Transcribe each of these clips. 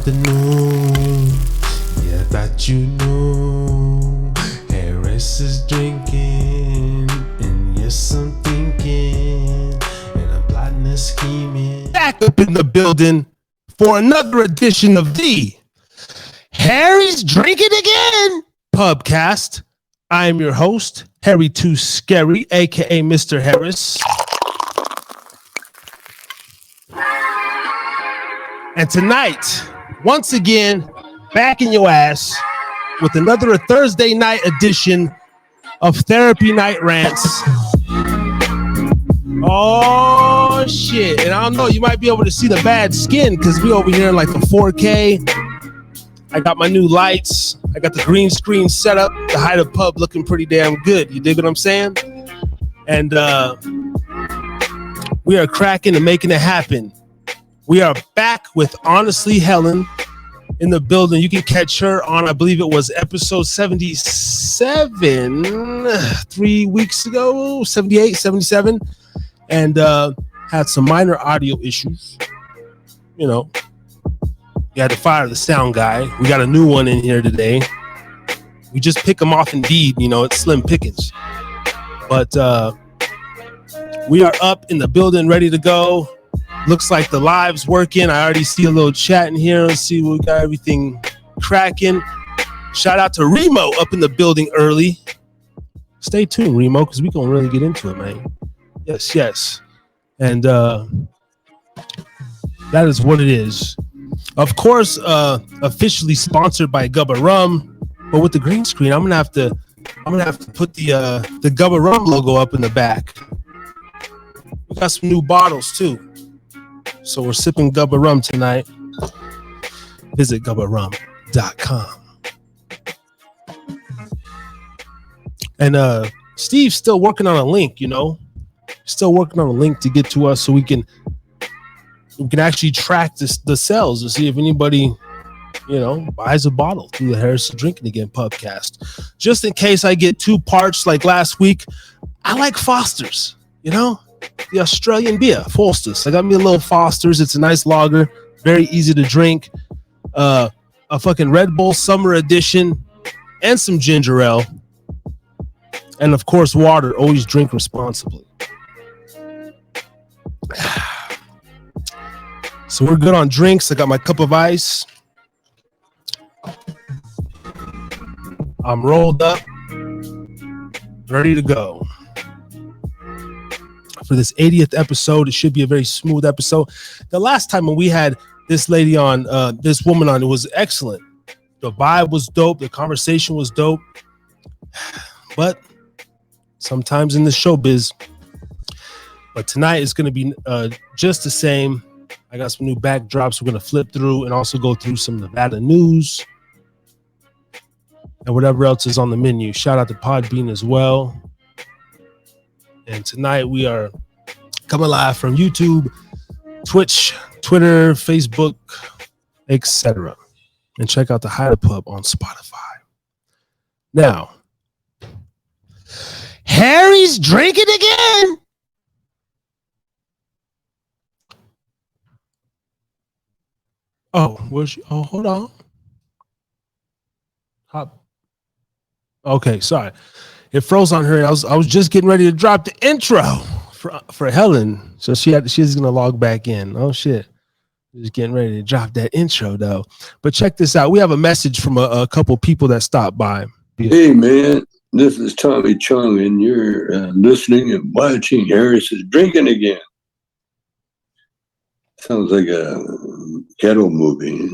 afternoon. Yeah, that you knew. Harris is drinking, and yes, I'm thinking, and I'm plotting and scheming. Back up in the building for another edition of the Harry's Drinking Again Pubcast. I am your host, Harry Too Scary, aka Mr. Harris. And tonight, once again, back in your ass with another Thursday night edition of Therapy Night Rants. Oh, shit. And I don't know, you might be able to see the bad skin because we over here in like the 4K. I got my new lights. I got the green screen set up. The Hyde Pub looking pretty damn good. You dig what I'm saying? And we are cracking and making it happen. We are back with HonestlyHelen in the building. You can catch her on, I believe it was episode 77, 3 weeks ago, 78, 77, and had some minor audio issues. You know, you had to fire the sound guy. We got a new one in here today. We just pick them off Indeed. You know, it's slim pickings. But we are up in the building, ready to go. Looks like the live's working. I already see a little chat in here. Let's see, we got everything cracking. Shout out to Remo up in the building early. Stay tuned, Remo, because we're going to really get into it, man. Yes, yes. And that is what it is. Of course, officially sponsored by Gubba Rum, but with the green screen, I'm gonna have to put the Gubba Rum logo up in the back. We got some new bottles too. So we're sipping Gubba Rum tonight. Visit gubbarum.com. And Steve's still working on a link, you know. Still working on a link to get to us so we can actually track the sales to see if anybody, you know, buys a bottle through the Harris Drinking Again Pubcast. Just in case I get too parched like last week, I like Foster's, you know. The Australian beer, Foster's. I got me a little Foster's. It's a nice lager, very easy to drink. A fucking Red Bull Summer Edition, and some ginger ale, and of course water. Always drink responsibly. So we're good on drinks. I got my cup of ice. I'm rolled up, ready to go. For this 80th episode, it should be a very smooth episode. The last time when we had this lady on, this woman on, it was excellent. The vibe was dope. The conversation was dope. But sometimes in the showbiz. But tonight is going to be just the same. I got some new backdrops we're going to flip through and also go through some Nevada news and whatever else is on the menu. Shout out to Podbean as well. And tonight we are coming live from YouTube, Twitch, Twitter, Facebook, etc. And check out the Hyde Pub on Spotify. Now, Harry's Drinking Again. Oh, where's she? Oh, hold on. Hop. Okay, sorry. It froze on her. I was just getting ready to drop the intro for Helen, so she's gonna log back in. Oh shit, just getting ready to drop that intro though. But check this out. We have a message from a couple people that stopped by. Hey man, this is Tommy Chung, and you're listening and watching Harris is Drinking Again. Sounds like a ghetto movie.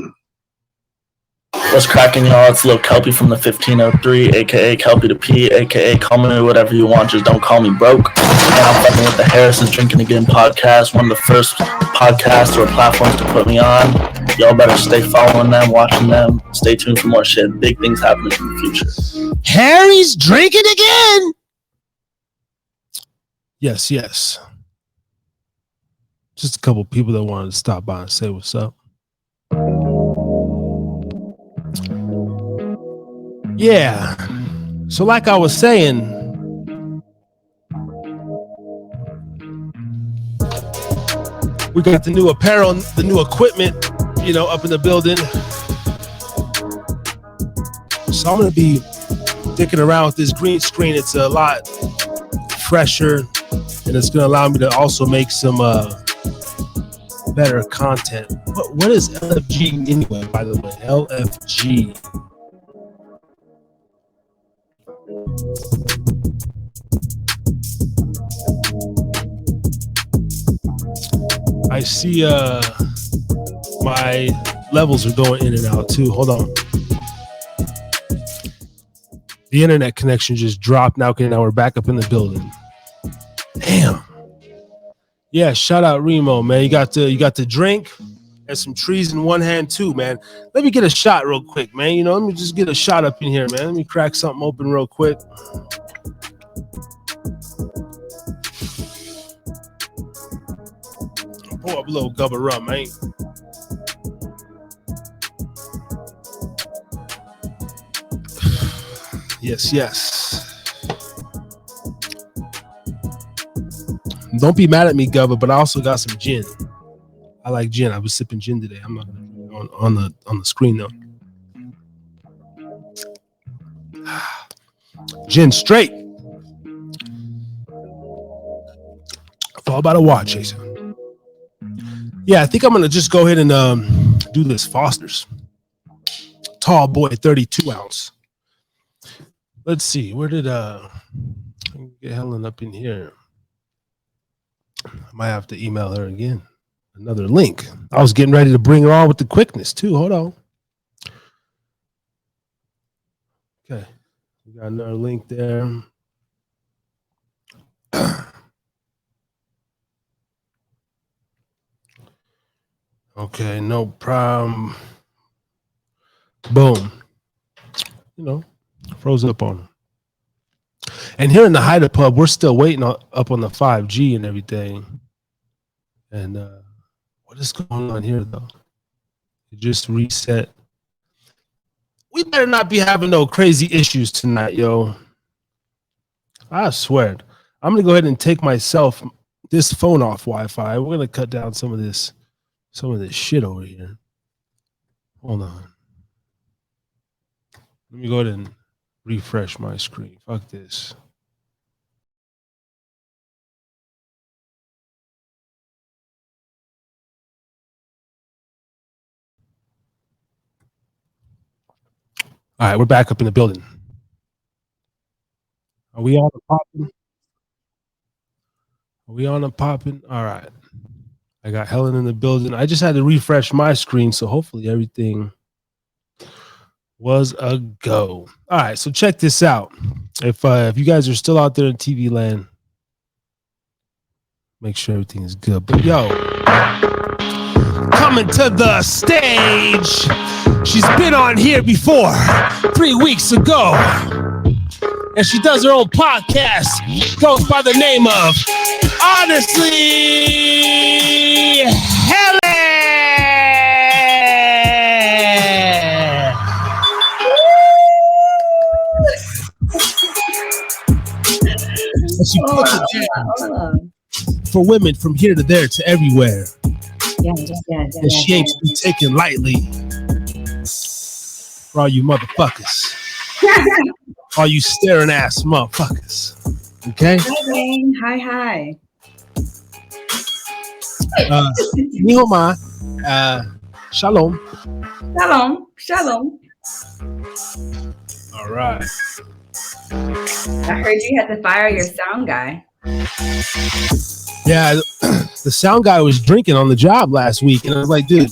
What's cracking, y'all? It's Lil Kelpie from the 1503, aka Kelpie the P, aka call me whatever you want, just don't call me broke. And I'm fucking with the Harris is Drinking Again podcast, one of the first podcasts or platforms to put me on. Y'all better stay following them, watching them. Stay tuned for more shit. Big things happening in the future. Harry's Drinking Again. Yes, yes. Just a couple people that wanted to stop by and say what's up. Yeah. So like I was saying, we got the new apparel, the new equipment up in the building. So I'm going to be dicking around with this green screen. It's a lot fresher, and it's going to allow me to also make some better content. What is LFG anyway, by the way? LFG. I see my levels are going in and out too. Hold on. The internet connection just dropped. Now we're back up in the building. Damn. Yeah, shout out Remo, man. You got the drink and some trees in one hand too, man. Let me get a shot real quick, man. Let me just get a shot up in here, man. Let me crack something open real quick. Pour up a little gub of rum, man. Yes. Don't be mad at me, Gubba, but I also got some gin. I like gin. I was sipping gin today. I'm not gonna on the screen though. Gin straight. It's all about a watch, Jason. Yeah, I think I'm gonna just go ahead and do this Foster's. Tall boy, 32 ounce. Let's see. Where did get Helen up in here? I might have to email her again. Another link. I was getting ready to bring her on with the quickness too. Hold on. Okay. We got another link there. Okay, no problem. Boom. Froze up on them. And here in the Hyder Pub, we're still waiting up on the 5G and everything. And what is going on here, though? It just reset. We better not be having no crazy issues tonight, yo. I swear. I'm going to go ahead and take this phone off Wi-Fi. We're going to cut down some of this shit over here. Hold on. Let me go ahead and refresh my screen. Fuck this. All right, we're back up in the building. Are we on and popping? All right. I got Helen in the building. I just had to refresh my screen, so hopefully everything was a go. All right, so check this out. If you guys are still out there in TV land, make sure everything is good. But yo, coming to the stage. She's been on here before 3 weeks ago. And she does her own podcast. Goes by the name of HonestlyHelen. And she puts it down for women from here to there to everywhere. Yeah. And she ain't to be taken lightly. For all you motherfuckers. All you staring ass motherfuckers. Okay? Hi, Wayne. Hi. Nihoma. Shalom. Shalom. All right. I heard you had to fire your sound guy. Yeah, the sound guy was drinking on the job last week, and I was like, dude,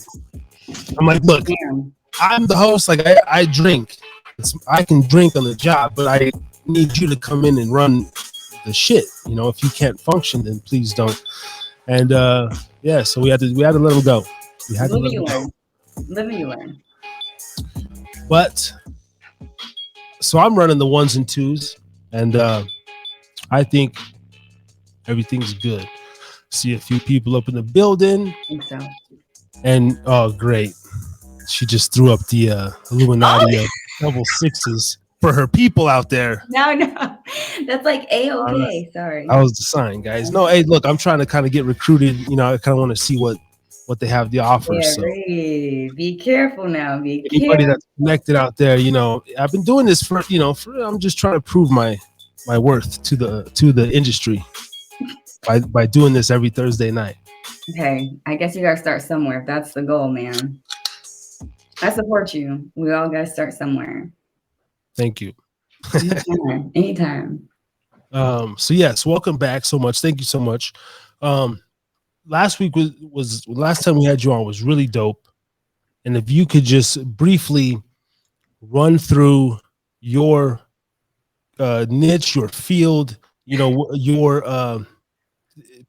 look, Damn. I'm the host. Like, I drink. I can drink on the job, but I need you to come in and run the shit. If you can't function, then please don't. And so we had to let him go. We had to let him go. Live and you learn. But so I'm running the ones and twos, and I think everything's good. See a few people up in the building. I think so. And great. She just threw up the Illuminati of double sixes for her people out there. No. That's like A-okay. Sorry. That was the sign, guys. No, hey, look, I'm trying to kind of get recruited. I kind of want to see what what they have to offer. So Be careful now. Be anybody careful. that's connected out there, I've been doing this for, I'm just trying to prove my worth to the industry by doing this every Thursday night. Okay, I guess you gotta start somewhere. If that's the goal, man. I support you. We all gotta start somewhere. Thank you. Anytime. So yes, welcome back so much. Thank you so much. Last week was last time we had you on was really dope. And if you could just briefly run through your niche, your field, your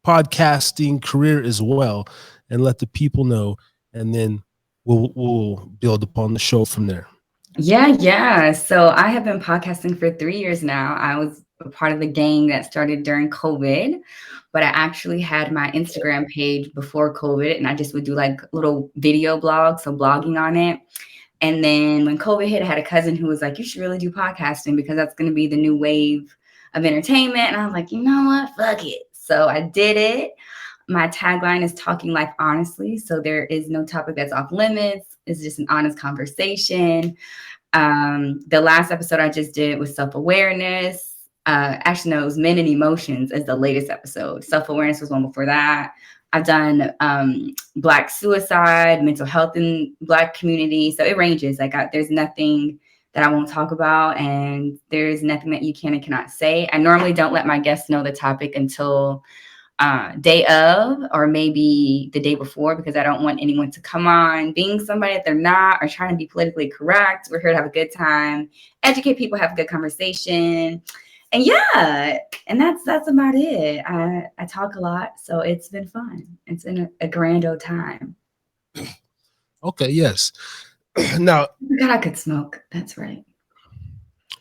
podcasting career as well, and let the people know, and then we'll build upon the show from there. Yeah. So I have been podcasting for 3 years now. I was a part of the gang that started during COVID, but I actually had my Instagram page before COVID, and I just would do like little video blogs, so blogging on it. And then when COVID hit, I had a cousin who was like, you should really do podcasting because that's going to be the new wave of entertainment. And I was like, you know what? Fuck it. So I did it. My tagline is talking life honestly. So there is no topic that's off limits. It's just an honest conversation. The last episode I just did was self-awareness. Actually, no, it was Men and Emotions as the latest episode. Self-awareness was one before that. I've done Black suicide, mental health in Black community. So it ranges. There's nothing that I won't talk about, and there's nothing that you can and cannot say. I normally don't let my guests know the topic until day of, or maybe the day before, because I don't want anyone to come on being somebody that they're not, or trying to be politically correct. We're here to have a good time, educate people, have a good conversation. And yeah, and that's about it. I talk a lot, so it's been fun. It's been a grand old time. Okay, yes. Now, God, I could smoke. That's right.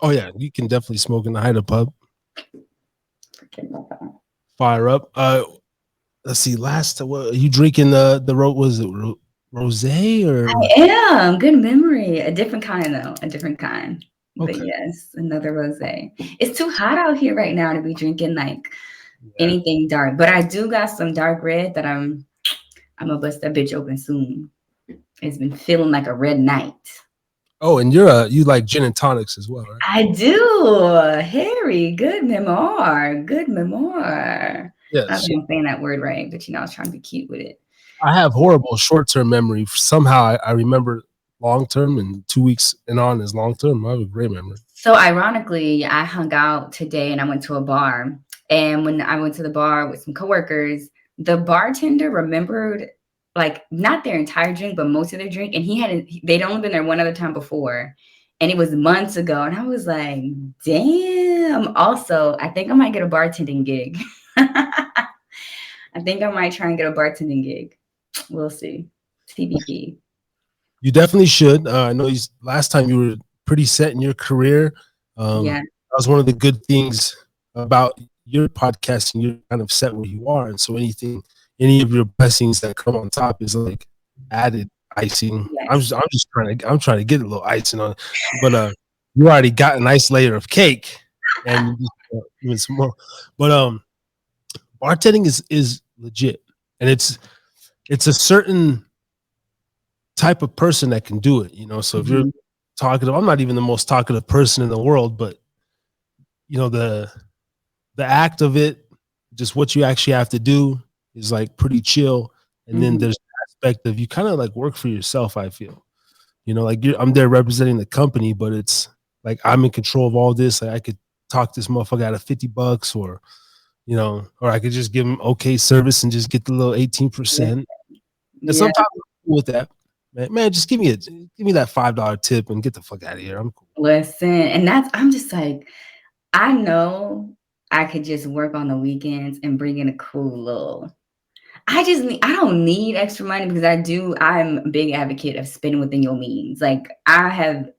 Oh yeah, you can definitely smoke in the Hyder pub. Forget about that. Fire up. Let's see. Last, what you drinking? The was it rosé or? I am. Good memory. A different kind though. A different kind. Okay. But yes, another rosé. It's too hot out here right now to be drinking anything dark. But I do got some dark red that I'm gonna bust that bitch open soon. It's been feeling like a red night. Oh, and you like gin and tonics as well, right? I do. Harry, good memoir. Good memoir. Yes. I don't think I'm saying that word right, but I was trying to be cute with it. I have horrible short-term memory. Somehow I remember long-term, and 2 weeks and on is long-term. I have a great memory. So ironically, I hung out today and I went to a bar. And when I went to the bar with some coworkers, the bartender remembered not their entire drink, but most of their drink. And they'd only been there one other time before. And it was months ago. And I was like, damn. Also, I think I might get a bartending gig. I think I might try and get a bartending gig. We'll see. TBD. You definitely should. I know last time you were pretty set in your career. Yeah. That was one of the good things about your podcasting. You're kind of set where you are. And so any of your blessings that come on top is like added icing. Yes. I'm trying to get a little icing on it. But you already got a nice layer of cake and even some more. But bartending is legit. And it's a certain type of person that can do it, so if you're talkative, I'm not even the most talkative person in the world, but the act of it, just what you actually have to do is like pretty chill. And then there's the aspect of you kind of like work for yourself. I feel, I'm there representing the company, but it's like I'm in control of all this. Like I could talk this motherfucker out of $50 or I could just give him okay service and just get the little 18%. And sometimes I'm cool with that. Man, just give me that $5 tip and get the fuck out of here. I'm cool. Listen, and I'm just like, I know I could just work on the weekends and bring in a cool little. I don't need extra money because I'm a big advocate of spending within your means. Like I have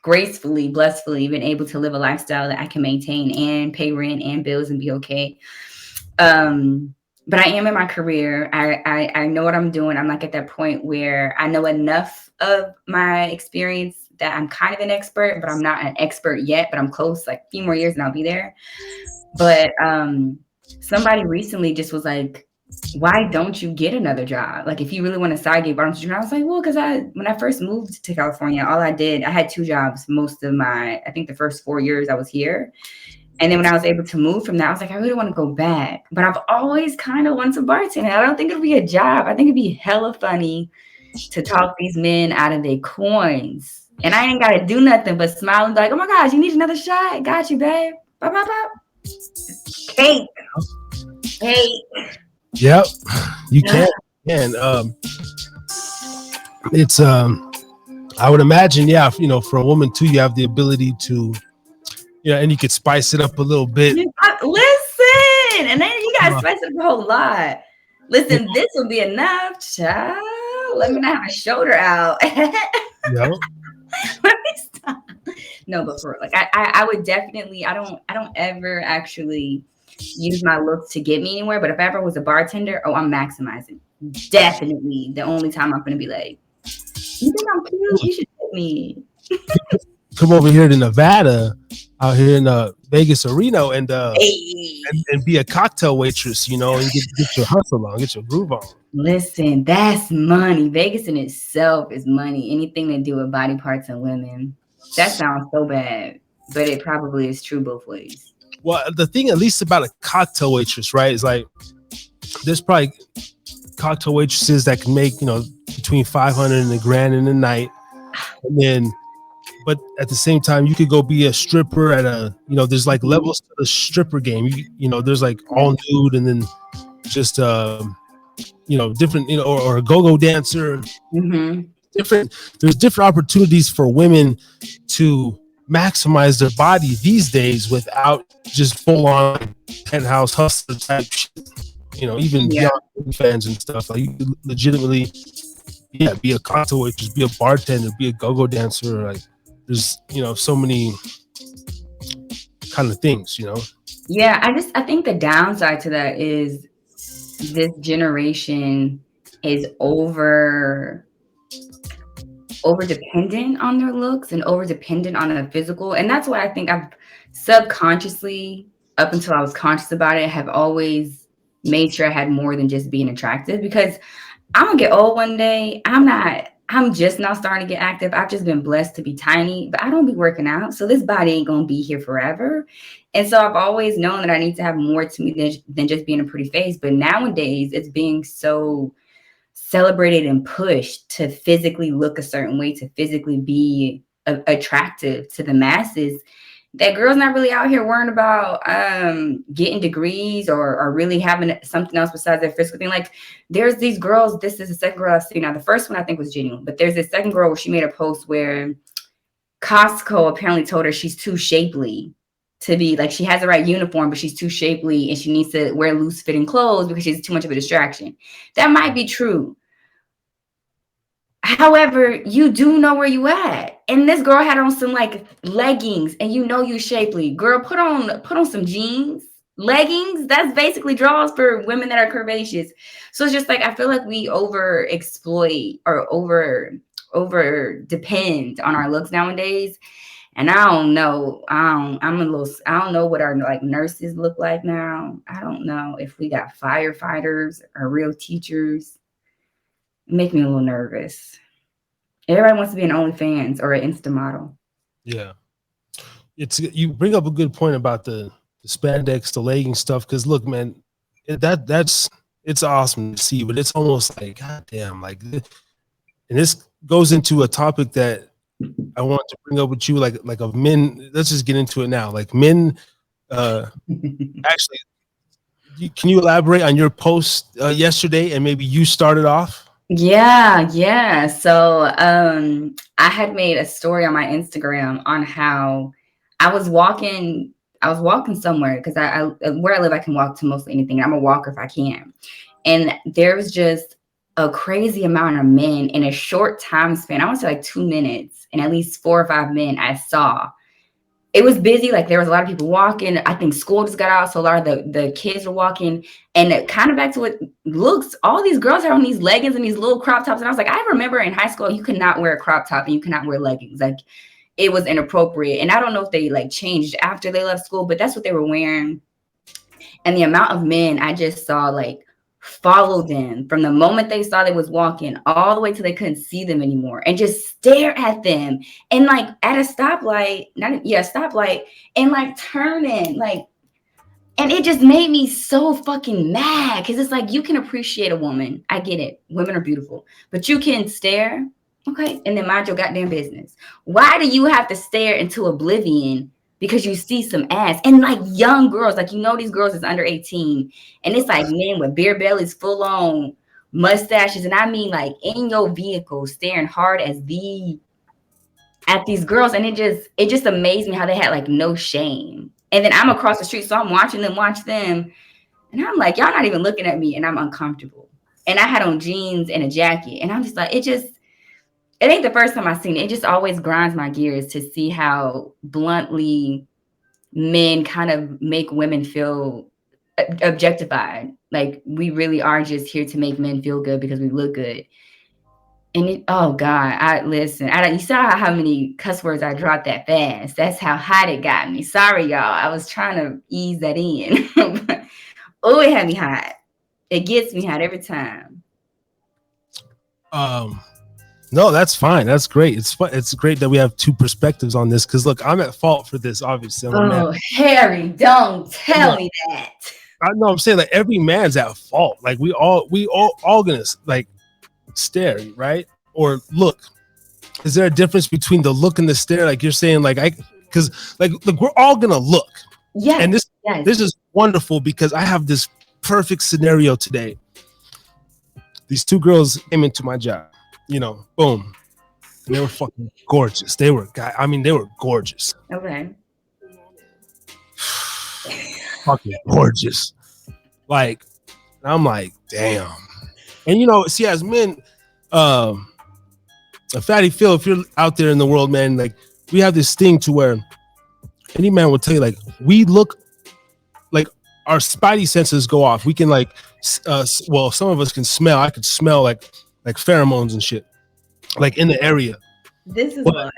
gracefully, blissfully been able to live a lifestyle that I can maintain and pay rent and bills and be okay. But I am in my career. I know what I'm doing. I'm like at that point where I know enough of my experience that I'm kind of an expert, but I'm not an expert yet, but I'm close, like a few more years and I'll be there. But somebody recently just was like, why don't you get another job? Like, if you really want a side gig, why don't you? And I was like, well, because when I first moved to California, I had 2 jobs most of I think the first 4 years I was here. And then when I was able to move from that, I was like, I really want to go back. But I've always kind of wanted to bartend. I don't think it'll be a job. I think it'd be hella funny to talk these men out of their coins. And I ain't got to do nothing but smile and be like, oh my gosh, you need another shot? Got you, babe. Bop, bop, bop. Cake. Yep, you can. It's I would imagine, yeah, for a woman too, you have the ability to, and you could spice it up a little bit. Listen, and then you gotta spice it up a whole lot. Listen, this will be enough, child. Let me not have a shoulder out. Let me stop. No, but for like, I would definitely. I don't ever actually use my looks to get me anywhere. But if I ever was a bartender, I'm maximizing. Definitely, the only time I'm gonna be like, you think I'm cute? You should take me. Come over here to Nevada, out here in Vegas or Reno, and be a cocktail waitress, and get your hustle on, get your groove on. Listen, that's money. Vegas in itself is money. Anything to do with body parts and women. That sounds so bad, but it probably is true both ways. Well, the thing, at least about a cocktail waitress, right, is like there's probably cocktail waitresses that can make between $500 and $1,000 in a night, and then. But at the same time, you could go be a stripper at there's like levels to the stripper game. There's like all nude, and then just different, or a go-go dancer. Mm-hmm. There's different opportunities for women to maximize their body these days without just full on penthouse hustler type shit. Even beyond fans and stuff. Like, you could legitimately, be a cocktail waitress, be a bartender, be a go-go dancer. Like, there's so many kind of things. Yeah, I think the downside to that is this generation is over dependent on their looks and over dependent on the physical. And that's why I think I've subconsciously, up until I was conscious about it, have always made sure I had more than just being attractive, because I'm gonna get old one day. I'm just now starting to get active. I've just been blessed to be tiny, but I don't be working out. So this body ain't going to be here forever. And so I've always known that I need to have more to me than just being a pretty face. But nowadays it's being so celebrated and pushed to physically look a certain way, to physically be attractive to the masses, that girls not really out here worrying about getting degrees or really having something else besides their physical thing. Like, there's these girls, this is the second girl I've seen. Now, the first one I think was genuine, but there's this second girl where she made a post where Costco apparently told her she's too shapely to be, like, she has the right uniform, but she's too shapely and she needs to wear loose fitting clothes because she's too much of a distraction. That might be true. However, you do know where you at. And this girl had on some like leggings, and you shapely. Girl, put on some jeans, leggings. That's basically draws for women that are curvaceous. So it's just like, I feel like we over exploit or over depend on our looks nowadays. And I don't know. I don't know what our like nurses look like now. I don't know if we got firefighters or real teachers. Make me a little nervous. Everybody wants to be an OnlyFans or an Insta model. Yeah, you bring up a good point about the spandex, the legging stuff. Because look, man, it's awesome to see, but it's almost like, goddamn, like, and this goes into a topic that I want to bring up with you, like of men. Let's just get into it now. Like, men, actually, can you elaborate on your post yesterday, and maybe you started off? Yeah. So I had made a story on my Instagram on how I was walking somewhere, because I where I live, I can walk to mostly anything. I'm a walker if I can. And there was just a crazy amount of men in a short time span. I want to say like 2 minutes, and at least 4 or 5 men I saw. It was busy. Like, there was a lot of people walking. I think school just got out, so a lot of the kids were walking. And kind of back to what looks, all these girls had on these leggings and these little crop tops. And I was like, I remember in high school, you could not wear a crop top and you could not wear leggings. Like, it was inappropriate. And I don't know if they like changed after they left school, but that's what they were wearing. And the amount of men I just saw like follow them from the moment they saw they was walking all the way till they couldn't see them anymore, and just stare at them, and like at a stoplight, stoplight, and like turning, like, and it just made me so fucking mad, because it's like, you can appreciate a woman, I get it, women are beautiful, but you can stare, okay, and then mind your goddamn business. Why do you have to stare into oblivion because you see some ass? And like young girls, like, these girls is under 18, and it's like men with beer bellies, full on mustaches, and I mean like in your vehicle staring hard at these girls, and it just amazed me how they had like no shame. And then I'm across the street, so I'm watching them watch them, and I'm like, y'all not even looking at me, and I'm uncomfortable. And I had on jeans and a jacket, and I'm just like, it ain't the first time I've seen it. It just always grinds my gears to see how bluntly men kind of make women feel objectified. Like, we really are just here to make men feel good because we look good. And oh God, you saw how many cuss words I dropped that fast. That's how hot it got me. Sorry, y'all. I was trying to ease that in. Oh, it had me hot. It gets me hot every time. No, that's fine. That's great. It's great that we have two perspectives on this. Because look, I'm at fault for this. Obviously, Harry, don't tell me that. I know. I'm saying like every man's at fault. Like we all gonna like stare, right? Or look. Is there a difference between the look and the stare? Like you're saying, like because look, we're all gonna look. Yeah. And this is wonderful because I have this perfect scenario today. These two girls came into my job. Boom. And they were fucking gorgeous. They were gorgeous. Okay. Fucking gorgeous. Like, I'm like, damn. And see, as men, Fatty Phil, if you're out there in the world, man, like we have this thing to where any man will tell you, like, we look like our spidey senses go off. We can like, some of us can smell. I could smell like pheromones and shit, like in the area. This is wild.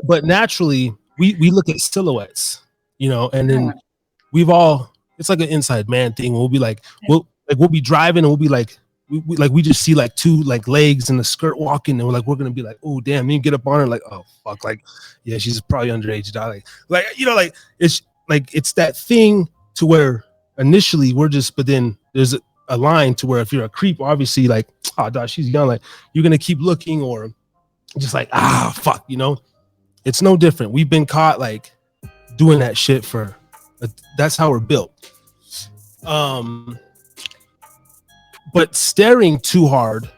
But naturally, we look at silhouettes, and then it's like an inside man thing. We'll be like, we'll be driving and we'll be like, we just see like two like legs and a skirt walking, and we're gonna be like, oh damn, then you get up on her like, oh fuck, like yeah, she's probably underage, dog. Like it's that thing to where initially we're just, but then there's a line to where if you're a creep, obviously like, oh dog, she's young, like you're gonna keep looking, or just like, fuck, it's no different. We've been caught like doing that shit that's how we're built. But staring too hard,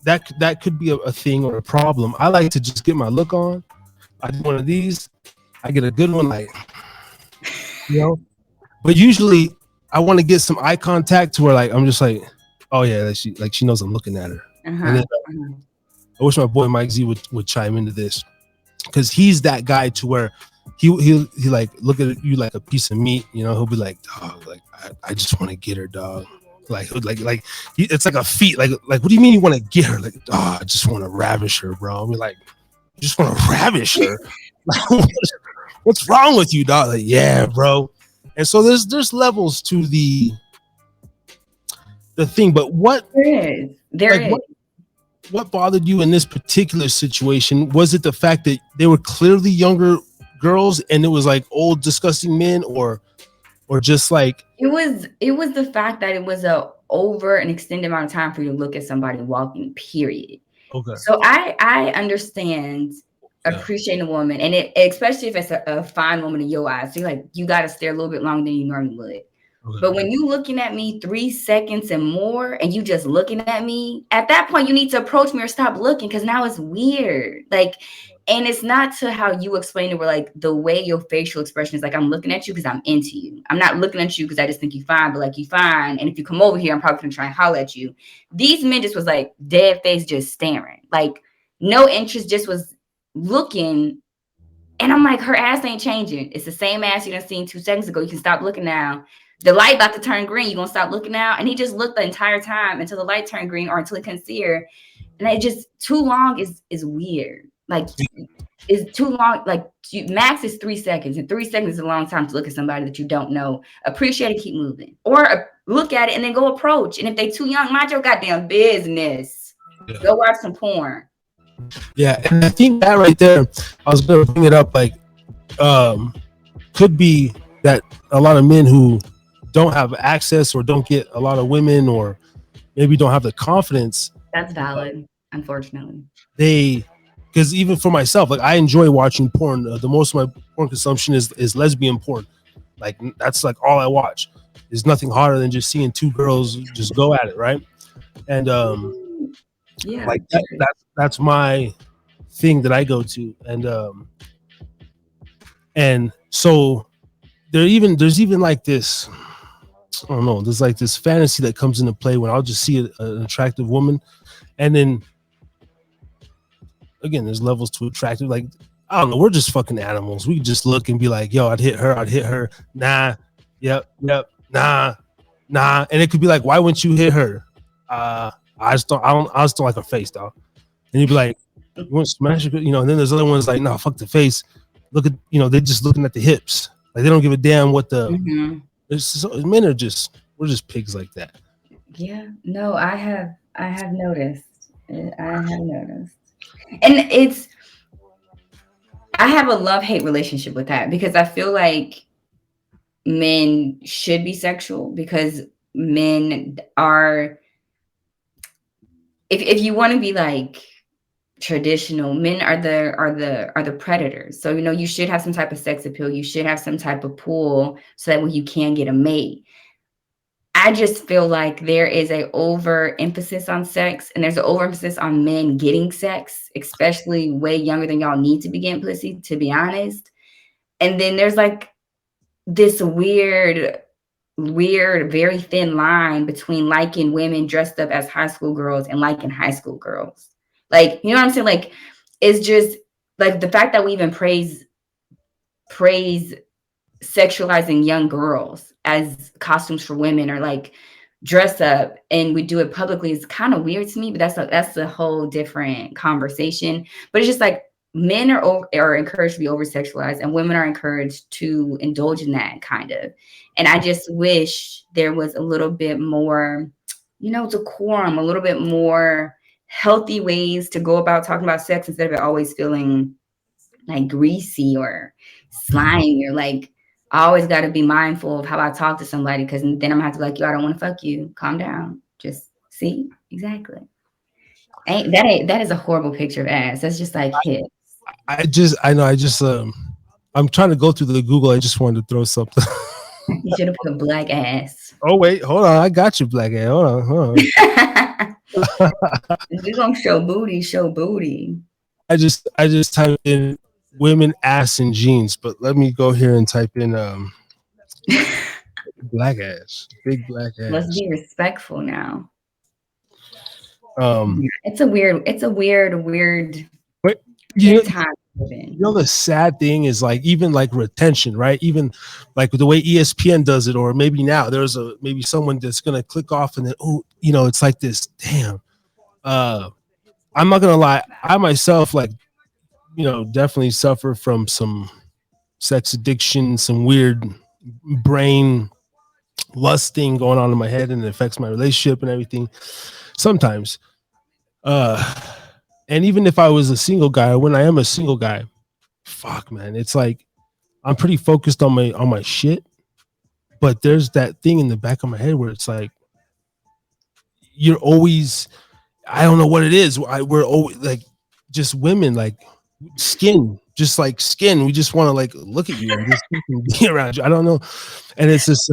that could be a thing or a problem. I like to just get my look on. I do one of these, I get a good one, like, but usually I want to get some eye contact to where like I'm just like, oh yeah, she knows I'm looking at her. And then, I wish my boy Mike Z would chime into this, because he's that guy to where he like look at you like a piece of meat. He'll be like, dog, like I just want to get her, dog. It's like a feat. Like what do you mean you want to get her? Like, I just want to ravish her, bro. I'll be like, you just want to ravish her? What's wrong with you, dog? Like, yeah, bro. And so there's levels to the thing, but what there is. What bothered you in this particular situation? Was it the fact that they were clearly younger girls and it was like old disgusting men, or just like it was the fact that it was over an extended amount of time for you to look at somebody walking, period. Okay. So I understand appreciating a woman, and especially if it's a fine woman in your eyes. So you got to stare a little bit longer than you normally would. Okay. But when you looking at me 3 seconds and more, and you just looking at me, at that point you need to approach me or stop looking, because now it's weird. Like, and it's not to how you explain it, where like the way your facial expression is like, I'm looking at you because I'm into you. I'm not looking at you because I just think you fine, but like you fine. And if you come over here, I'm probably gonna try and holler at you. These men just was like dead face, just staring, like no interest, just was looking. And I'm like, her ass ain't changing. It's the same ass you done seen 2 seconds ago. You can stop looking now. The light about to turn green. You gonna stop looking now? And he just looked the entire time until the light turned green, or until he couldn't see her. And it just too long is weird. like is too long. Like max is 3 seconds, and 3 seconds is a long time to look at somebody that you don't know. Appreciate it, keep moving, or look at it and then go approach. And if they too young, mind your goddamn business. Yeah. Go watch some porn. Yeah, and I think that right there, I was gonna bring it up. Like, could be that a lot of men who don't have access or don't get a lot of women, or maybe don't have the confidence. That's valid, unfortunately. Because even for myself, like I enjoy watching porn. The most of my porn consumption is lesbian porn. Like that's like all I watch. There's nothing harder than just seeing two girls just go at it, right? And yeah, like that's my thing that I go to, and so there's even like this. I don't know. There's like this fantasy that comes into play when I'll just see an attractive woman, and then again, there's levels to attractive. Like I don't know, we're just fucking animals. We can just look and be like, "Yo, I'd hit her." Nah, yep, nah, and it could be like, "Why wouldn't you hit her?" I just don't like her face, dog. And you'd be like, "You want to smash her?" You know. And then there's other ones like, "No, fuck the face. Look at they're just looking at the hips. Like they don't give a damn what the." Mm-hmm. Men are we're just pigs like that. Yeah, no, I have noticed. And I have a love-hate relationship with that, because I feel like men should be sexual, because men are, if you want to be like traditional, men are the predators. So you should have some type of sex appeal. You should have some type of pull, so that way you can get a mate. I just feel like there is a overemphasis on sex, and there's an overemphasis on men getting sex, especially way younger than y'all need to be getting pussy, to be honest. And then there's like this weird, very thin line between liking women dressed up as high school girls and liking high school girls. Like, you know what I'm saying? Like, it's just like the fact that we even praise sexualizing young girls as costumes for women, or like dress up, and we do it publicly, is kind of weird to me. But that's a whole different conversation. But it's just like men are encouraged to be over sexualized, and women are encouraged to indulge in that kind of. And I just wish there was a little bit more, decorum, a little bit more healthy ways to go about talking about sex, instead of it always feeling like greasy or slimy, or like I always got to be mindful of how I talk to somebody, because then I'm gonna have to be like, yo, I don't want to fuck you. Calm down. Just see. Exactly. That is a horrible picture of ass. That's just like hips. I'm trying to go through the Google. I just wanted to throw something. You should have put black ass. Oh wait, hold on. I got you, black ass. Hold on. If you're gonna show booty. I just typed in women ass and jeans, but let me go here and type in black ass, big black ass. Let's be respectful now. It's a weird time. The sad thing is, like, even like retention, right? Even like the way ESPN does it, or maybe now there's maybe someone that's gonna click off and then it's like this. Damn. I'm not gonna lie, I myself, like, definitely suffer from some sex addiction, some weird brain lust thing going on in my head, and it affects my relationship and everything sometimes. And even if I was a single guy, when I am a single guy, fuck, man, it's like I'm pretty focused on my shit, but there's that thing in the back of my head where it's like you're always, I don't know what it is. We're always like just women, like skin, just like skin. We just want to like look at you and just be around you. I don't know. And it's just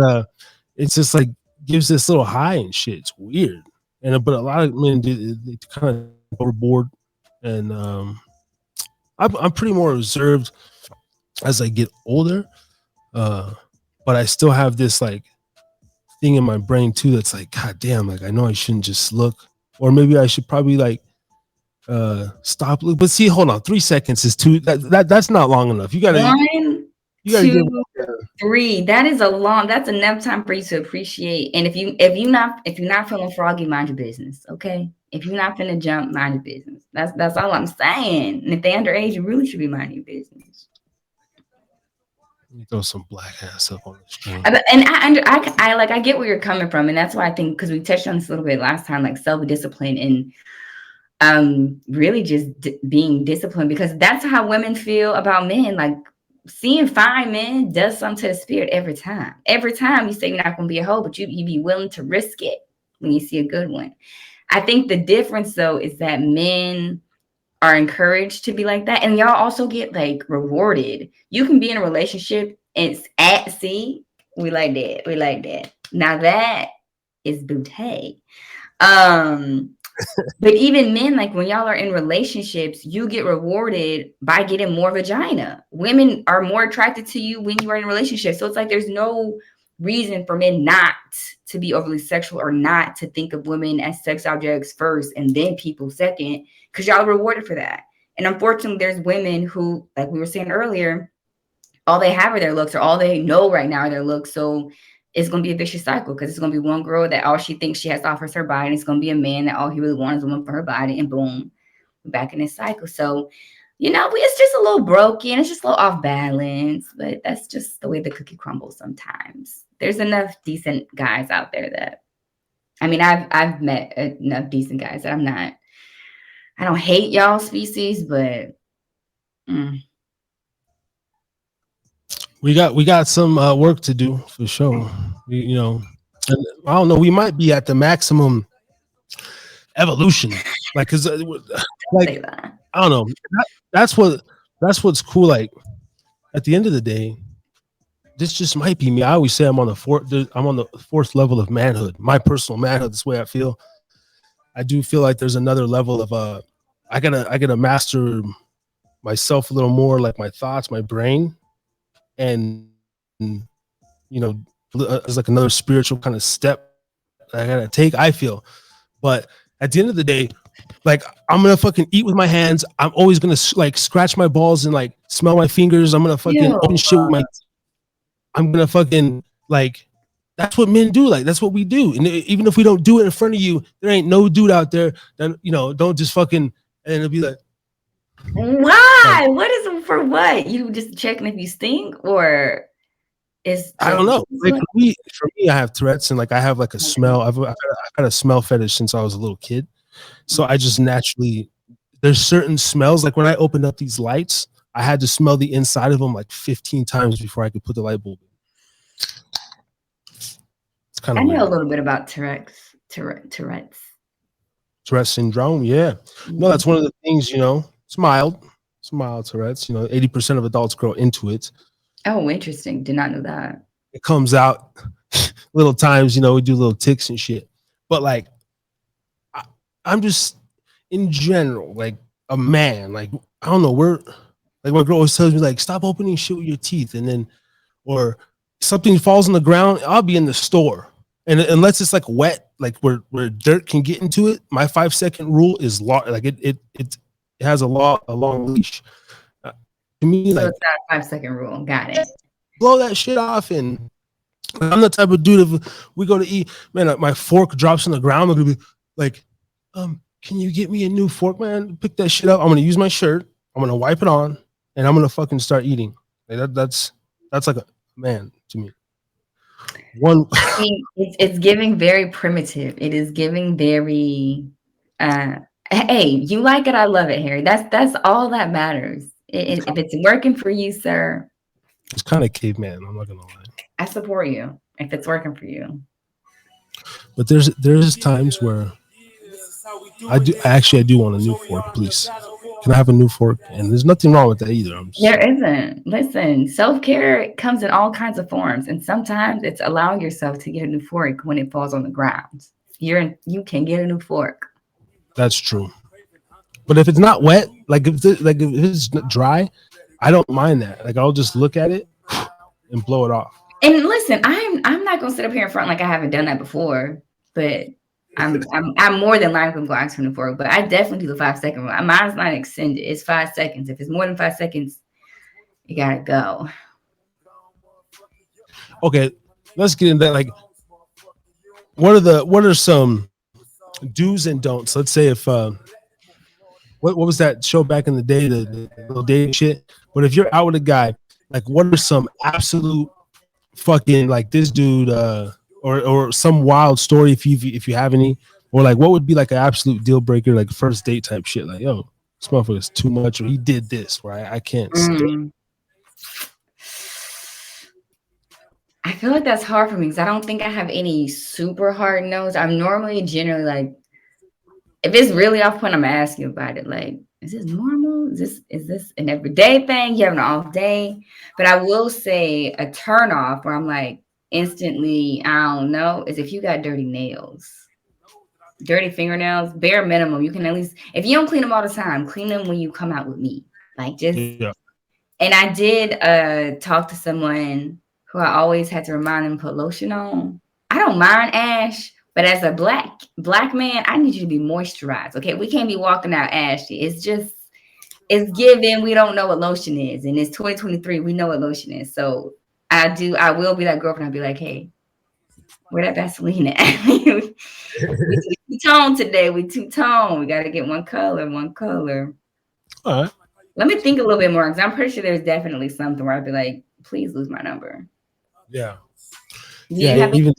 like gives this little high and shit. It's weird. But a lot of men they kind of overboard, and I'm pretty more reserved as I get older. But I still have this like thing in my brain too that's like, God damn, like I know I shouldn't just look, or maybe I should probably like stop. But see, hold on, 3 seconds is too. That's not long enough. You gotta 1, 2, 3. That's enough time for you to appreciate. And if you're not feeling froggy, mind your business. Okay. If you're not finna jump, mind your business. That's all I'm saying. And if they underage, you really should be minding your business. Let me throw some black ass up on the screen. And I get where you're coming from, and that's why I think, because we touched on this a little bit last time, like self-discipline and really just being disciplined, because that's how women feel about men. Like, seeing fine men does something to the spirit every time. Every time you say you're not going to be a hoe, but you be willing to risk it when you see a good one. I think the difference, though, is that men are encouraged to be like that, and y'all also get like rewarded. You can be in a relationship and it's at sea. We like that. Now that is booty. But even men, like when y'all are in relationships, you get rewarded by getting more vagina. Women are more attracted to you when you are in a relationship. So it's like there's no reason for men not to be overly sexual or not to think of women as sex objects first and then people second, because y'all are rewarded for that. And unfortunately, there's women who, like we were saying earlier, all they have are their looks, or all they know right now are their looks. So it's going to be a vicious cycle, because it's going to be one girl that all she thinks she has to offer is her body. And it's going to be a man that all he really wants is a woman for her body. And boom, we're back in this cycle. So, it's just a little broken. It's just a little off balance. But that's just the way the cookie crumbles sometimes. There's enough decent guys out there that, I've met enough decent guys that I don't hate y'all species, but we got some work to do for sure. And I don't know. We might be at the maximum evolution, like, cause like I don't know. That's what's cool. Like, at the end of the day, this just might be me. I always say I'm on the fourth level of manhood. My personal manhood. This way I feel. I do feel like there's another level of I gotta master myself a little more, like my thoughts, my brain. And it's like another spiritual kind of step I gotta take, I feel. But at the end of the day, like, I'm gonna fucking eat with my hands. I'm always gonna like scratch my balls and like smell my fingers. I'm gonna fucking open shit with I'm gonna fucking, like, that's what men do. Like, that's what we do. And even if we don't do it in front of you, there ain't no dude out there that don't just fucking, and it'll be like, why? What is it for? What, you just checking if you stink, or is I don't know. Like, for me, I have Tourette's, and like I have like a smell. I've had a smell fetish since I was a little kid. So I just naturally, there's certain smells. Like when I opened up these lights, I had to smell the inside of them like 15 times before I could put the light bulb in. It's kind of weird. I know a little bit about Tourette's syndrome. Yeah. No, that's one of the things, it's mild. It's mild Tourette's. 80% of adults grow into it. Oh, interesting. Did not know that. It comes out little times, we do little ticks and shit. But like, I'm just, in general, like a man, like, I don't know, like my girl always tells me, like, stop opening shit with your teeth. And then, or something falls on the ground, I'll be in the store. And unless it's like wet, like where dirt can get into it, my 5-second rule is like it has a long leash. To me, so like, it's not a 5-second rule. Got it. Blow that shit off. And I'm the type of dude, if we go to eat, man, my fork drops on the ground, I'm gonna be like, can you get me a new fork, man? Pick that shit up. I'm gonna use my shirt, I'm gonna wipe it on, and I'm gonna fucking start eating. Like that's like a man to me. It's giving very primitive. It is giving very hey, you like it, I love it, Harry. That's all that matters. If it's working for you, sir. It's kind of caveman, I'm not gonna lie. I support you if it's working for you. But there's times where I do want a new fork, please. Can I have a new fork? And there's nothing wrong with that either. There isn't. Listen, self-care comes in all kinds of forms. And sometimes it's allowing yourself to get a new fork when it falls on the ground. You can get a new fork. That's true. But if it's not wet, like if it's dry, I don't mind that. Like, I'll just look at it and blow it off. And listen, I'm not gonna sit up here in front like I haven't done that before, but I'm more than likely going to ask for a new fork. But I definitely do the 5-second rule. Mine's not extended. It's 5 seconds. If it's more than 5 seconds, you gotta go. Okay, let's get into that. Like, what are some do's and don'ts? Let's say if what was that show back in the day, the little dating shit? But if you're out with a guy, like, what are some absolute fucking like this dude, or some wild story if you have any, or like what would be like an absolute deal breaker, like first date type shit, like yo, this motherfucker's too much, or he did this where I can't stand. I feel like that's hard for me because I don't think I have any super hard no's. I'm normally generally like, if it's really off point, I'm gonna ask you about it. Like, is this normal? Is this an everyday thing? You have an off day? But I will say a turn off where I'm like instantly, I don't know, is if you got dirty nails. Dirty fingernails, bare minimum. You can at least, if you don't clean them all the time, clean them when you come out with me. Like just, Yeah. And I did talk to someone who I always had to remind them to put lotion on. I don't mind ash, but as a black man, I need you to be moisturized. Okay, we can't be walking out ashy. It's given. We don't know what lotion is, and it's 2023. We know what lotion is. So I will be that girlfriend. I'll be like, hey, where that Vaseline at? We two-tone today. We two-tone. We got to get one color. All right. Let me think a little bit more because I'm pretty sure there's definitely something where I'd be like, please lose my number. Yeah. Yeah. Even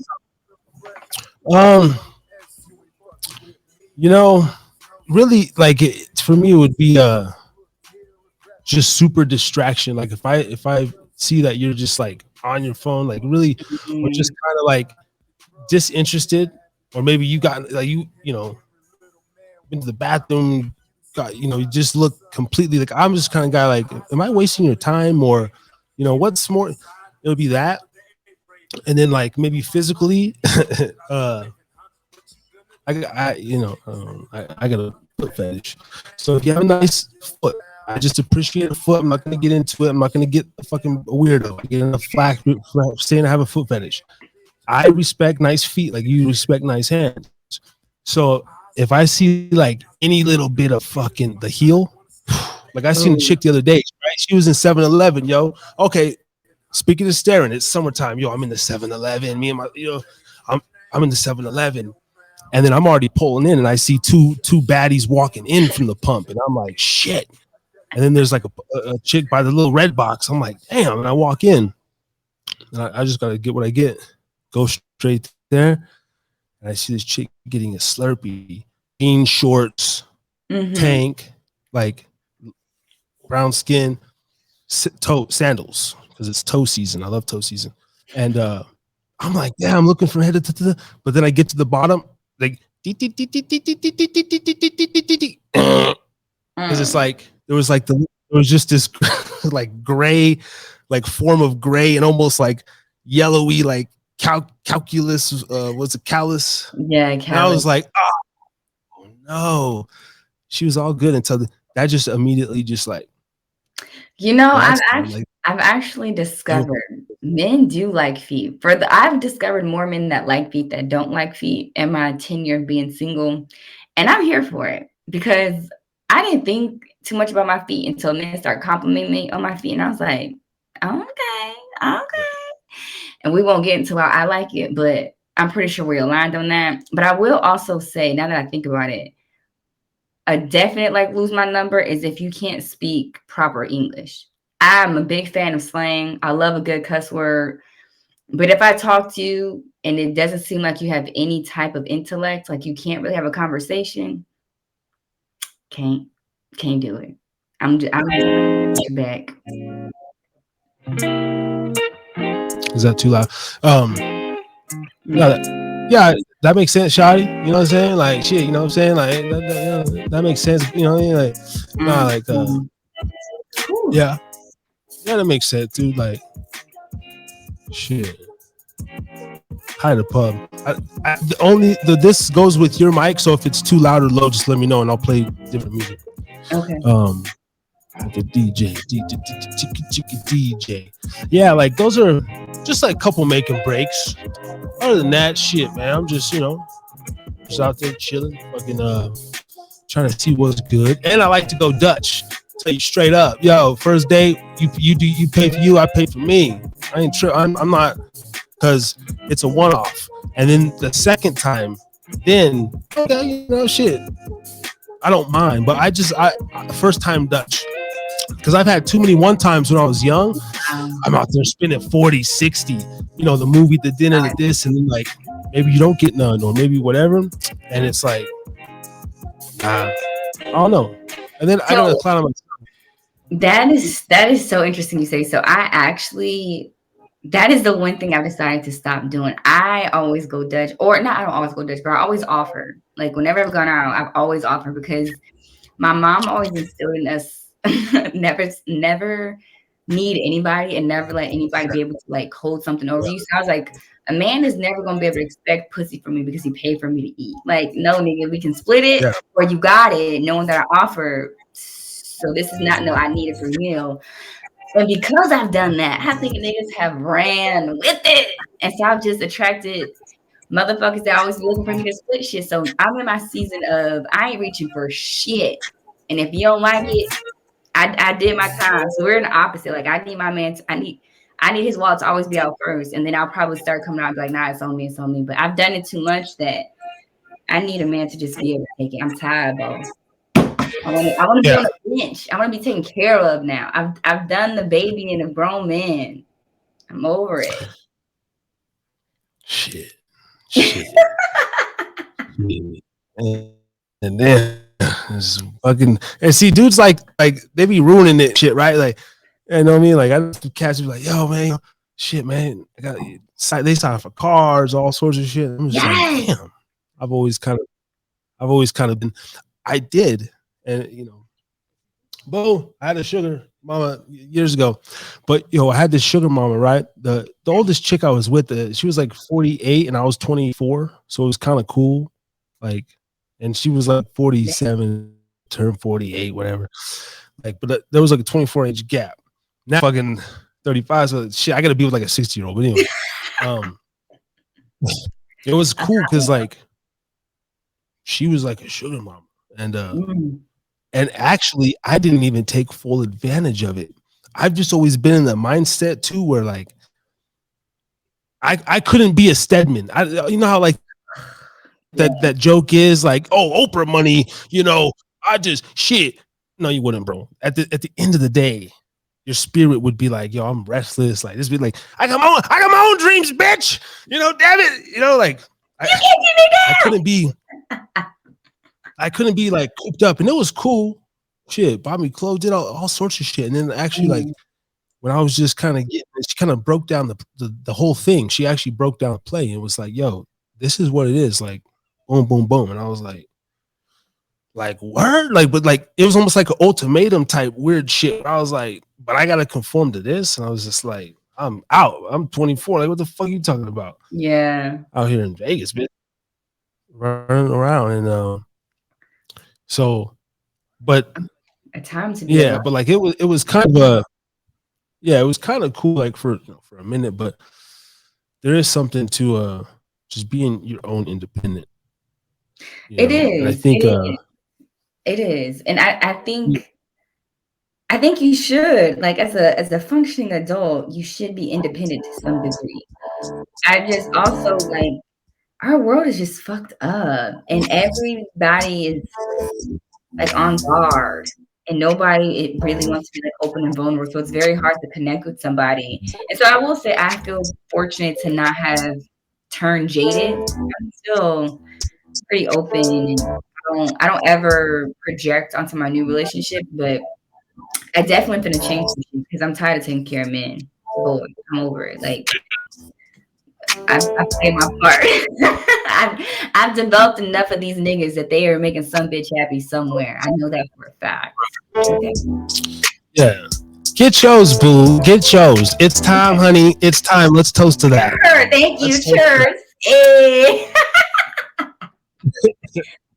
really, like for me, it would be just super distraction. Like if I see that you're just like on your phone, like really, or just kind of like disinterested, or maybe you got like you into the bathroom, you just look completely like, I'm just kind of guy like, am I wasting your time, or what's more, it'll be that. And then like maybe physically I got a foot fetish. So if you have a nice foot, I just appreciate a foot. I'm not going to get into it. I'm not going to get a fucking weirdo. I get enough flack for saying I have a foot fetish. I respect nice feet like you respect nice hands. So if I see like any little bit of fucking the heel, like I seen a chick the other day, right? She was in 7-Eleven, yo. Okay, speaking of staring, it's summertime, yo. I'm in the 7-Eleven. Me and my, I'm in the 7-Eleven, and then I'm already pulling in, and I see two baddies walking in from the pump, and I'm like, shit. And then there's like a chick by the little red box. I'm like, damn. And I walk in, and I just gotta get what I get. Go straight there, and I see this chick getting a Slurpee, jean shorts, tank, like brown skin, sandals, because it's toe season. I love toe season. And I'm like, yeah, I'm looking for head to, but then I get to the bottom, like, because it's like there was just this like gray, like form of gray, and almost like yellowy, like calculus. Was it callus? Yeah, callus. And I was like, oh no, she was all good until that just immediately just like. I've actually discovered men do like feet. I've discovered more men that like feet that don't like feet in my tenure of being single, and I'm here for it because I didn't think too much about my feet until men start complimenting me on my feet, and I was like, okay, and we won't get into how I like it, but I'm pretty sure we're aligned on that. But I will also say, now that I think about it, a definite like lose my number is if you can't speak proper English. I'm a big fan of slang. I love a good cuss word. But if I talk to you and it doesn't seem like you have any type of intellect, like you can't really have a conversation, can't do it. I'm just back. Is that too loud? Yeah, that makes sense, Shawty. You know what I'm saying? Like shit, you know what I'm saying? Like that makes sense. You know what I mean? Like yeah, that makes sense, dude. Like shit. Hi the pub. This goes with your mic, so if it's too loud or low, just let me know and I'll play different music. Okay. The DJ. Yeah, like those are just like couple making breaks. Other than that, shit, man, I'm just just out there chilling, fucking trying to see what's good. And I like to go Dutch. Tell you straight up, yo, first date, you pay for you, I pay for me. I ain't I'm not, because it's a one-off. And then the second time, then okay, shit. I don't mind, but I first time Dutch, because I've had too many one times when I was young. I'm out there spending 40, 60, you know, the movie, the dinner, the this, and then like maybe you don't get none or maybe whatever, and it's like, I don't know. And then I got a clown on myself. That is so interesting you say. So that is the one thing I've decided to stop doing. I always go Dutch, or not. I don't always go Dutch, but I always offer. Like whenever I've gone out, I've always offered because my mom always instilled in us never need anybody and never let anybody be able to like hold something over you. So I was like, a man is never gonna be able to expect pussy from me because he paid for me to eat. Like, no, nigga, we can split it or you got it, knowing that I offer. So this is not no I need it for meal. And because I've done that, I think niggas have ran with it. And so I've just attracted motherfuckers that always be looking for me to split shit. So I'm in my season of I ain't reaching for shit. And if you don't like it, I did my time. So we're in the opposite. Like I need my man I need his wallet to always be out first. And then I'll probably start coming out and be like, nah, it's on me, it's on me. But I've done it too much that I need a man to just be able to take it. I'm tired, bro. I want to be on the bench. I want to be taken care of now. I've done the baby and the grown man. I'm over it. Shit. And then it's fucking, and see dudes like they be ruining it shit, right? Like, you know what I mean? Like I just catch like, yo man, shit man, I got they sign for cars, all sorts of shit. I'm just like, damn. I've always kind of been, I did. And you know, Bo, I had a sugar mama years ago, but I had this sugar mama, right? The oldest chick I was with, she was like 48 and I was 24, so it was kind of cool. Like, and she was like 47, turned 48, whatever. Like, but there was like a 24-inch gap. Now fucking 35, so shit, I gotta be with like a 60-year-old. But anyway, it was cool because like she was like a sugar mama, and actually, I didn't even take full advantage of it. I've just always been in the mindset too, where like I couldn't be a Stedman. You know how like that joke is like, oh, Oprah money. I just shit. No, you wouldn't, bro. At the end of the day, your spirit would be like, yo, I'm restless. Like this, be like, I got my own dreams, bitch. Damn it. Like I couldn't be. I couldn't be like cooped up, and it was cool. Shit, bought me clothes, did all sorts of shit, and then actually, like when I was just kind of getting, she kind of broke down the whole thing. She actually broke down the play and was like, "Yo, this is what it is." Like, boom, boom, boom, and I was like, word, like, but like it was almost like an ultimatum type weird shit. I was like, but I gotta conform to this, and I was just like, I'm out. I'm 24. Like, what the fuck are you talking about? Yeah, out here in Vegas, bitch, running around and So, but at times, but like it was kind of it was kind of cool, like for a minute. But there is something to just being your own independent. It is. And I think it is, and I think you should, like as a functioning adult, you should be independent to some degree. I just also like our world is just fucked up, and everybody is like on guard, and nobody really wants to be like open and vulnerable. So it's very hard to connect with somebody. And so I will say I feel fortunate to not have turned jaded. I'm still pretty open, and I don't ever project onto my new relationship, but I definitely finna change because I'm tired of taking care of men. Boy, I'm over it. Like I've played my part. I've developed enough of these niggas that they are making some bitch happy somewhere. I know that for a fact. Okay. Yeah. Get yours, boo. Get yours. It's time, honey. It's time. Let's toast to that. Sure. Thank you. Cheers. Hey.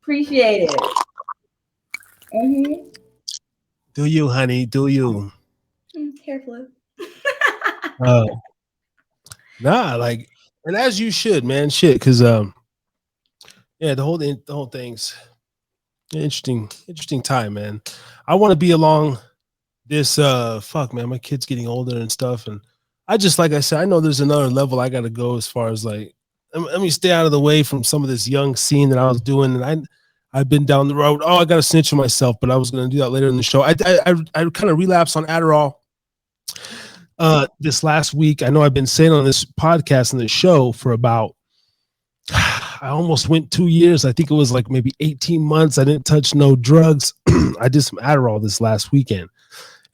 Appreciate it. Mm-hmm. Do you, honey? Do you? Careful. Nah, like, and as you should, man. Shit, because the whole thing's interesting time, man. I want to be along this. Man, my kid's getting older and stuff, and I just, like I said, I know there's another level I got to go as far as like, let me stay out of the way from some of this young scene that I was doing, and I've been down the road. Oh, I got to snitch on myself, but I was going to do that later in the show. I kind of relapsed on Adderall this last week. I know I've been saying on this podcast and this show for about, I almost went 2 years. I think it was like maybe 18 months. I didn't touch no drugs. I did some Adderall this last weekend.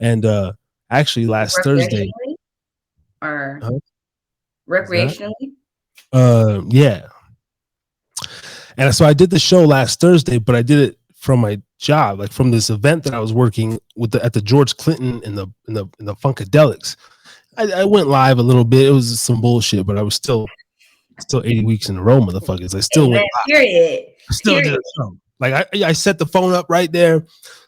And actually last Thursday. Or recreationally? Yeah. And so I did the show last Thursday, but I did it from my job, like from this event that I was working with at the George Clinton in the Funkadelics. I went live a little bit. It was some bullshit, but I was still 80 weeks in a row, motherfuckers. I still went live. Period. Still did a show. Like I set the phone up right there.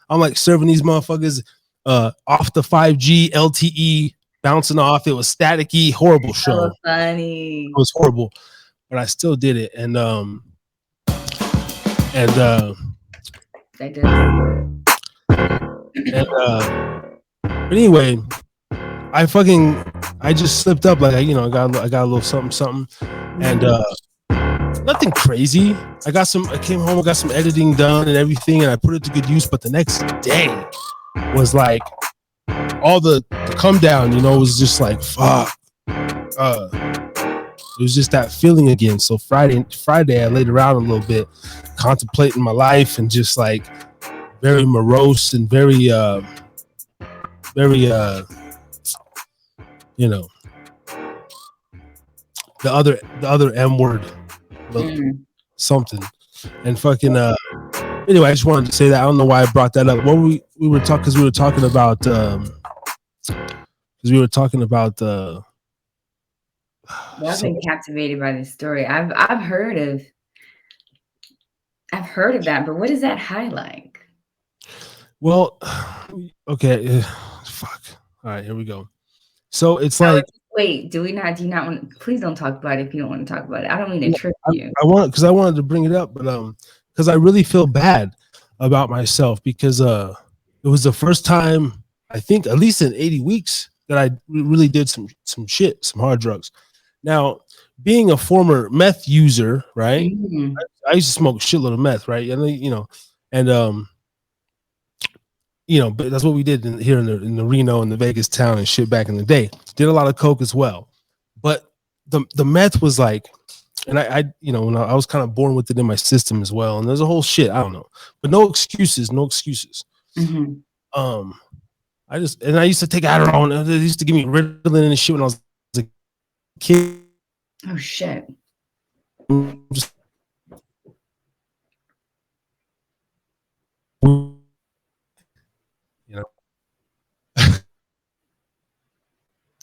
I'm like serving these motherfuckers off the 5G LTE, bouncing off. It was staticky, horrible show. So funny. It was horrible, but I still did it. And They did. But anyway, I just slipped up. Like I got a little something, and nothing crazy. I came home, I got some editing done and everything, and I put it to good use. But the next day was like all the come down. It was just like fuck. It was just that feeling again. So Friday, I laid around a little bit, contemplating my life and just like very morose and very the other M word, something, and fucking. Anyway, I just wanted to say that. I don't know why I brought that up. What we were talking because we were talking about Well, I've been captivated by this story. I've heard of that, but what does that highlight? Well, okay, fuck. All right, here we go. So it's like, wait, do you not want? Please don't talk about it if you don't want to talk about it. I don't mean to trick you. I wanted to bring it up, but because I really feel bad about myself because it was the first time I think at least in 80 weeks that I really did some shit, some hard drugs. Now, being a former meth user, right? Mm-hmm. I used to smoke a shitload of meth, right? But that's what we did here in the Reno and the Vegas town and shit back in the day. Did a lot of coke as well, but the meth was like, and I was kind of born with it in my system as well. And there's a whole shit, I don't know, but no excuses. Mm-hmm. I used to take Adderall, and they used to give me Ritalin and shit when I was a kid. Oh shit. The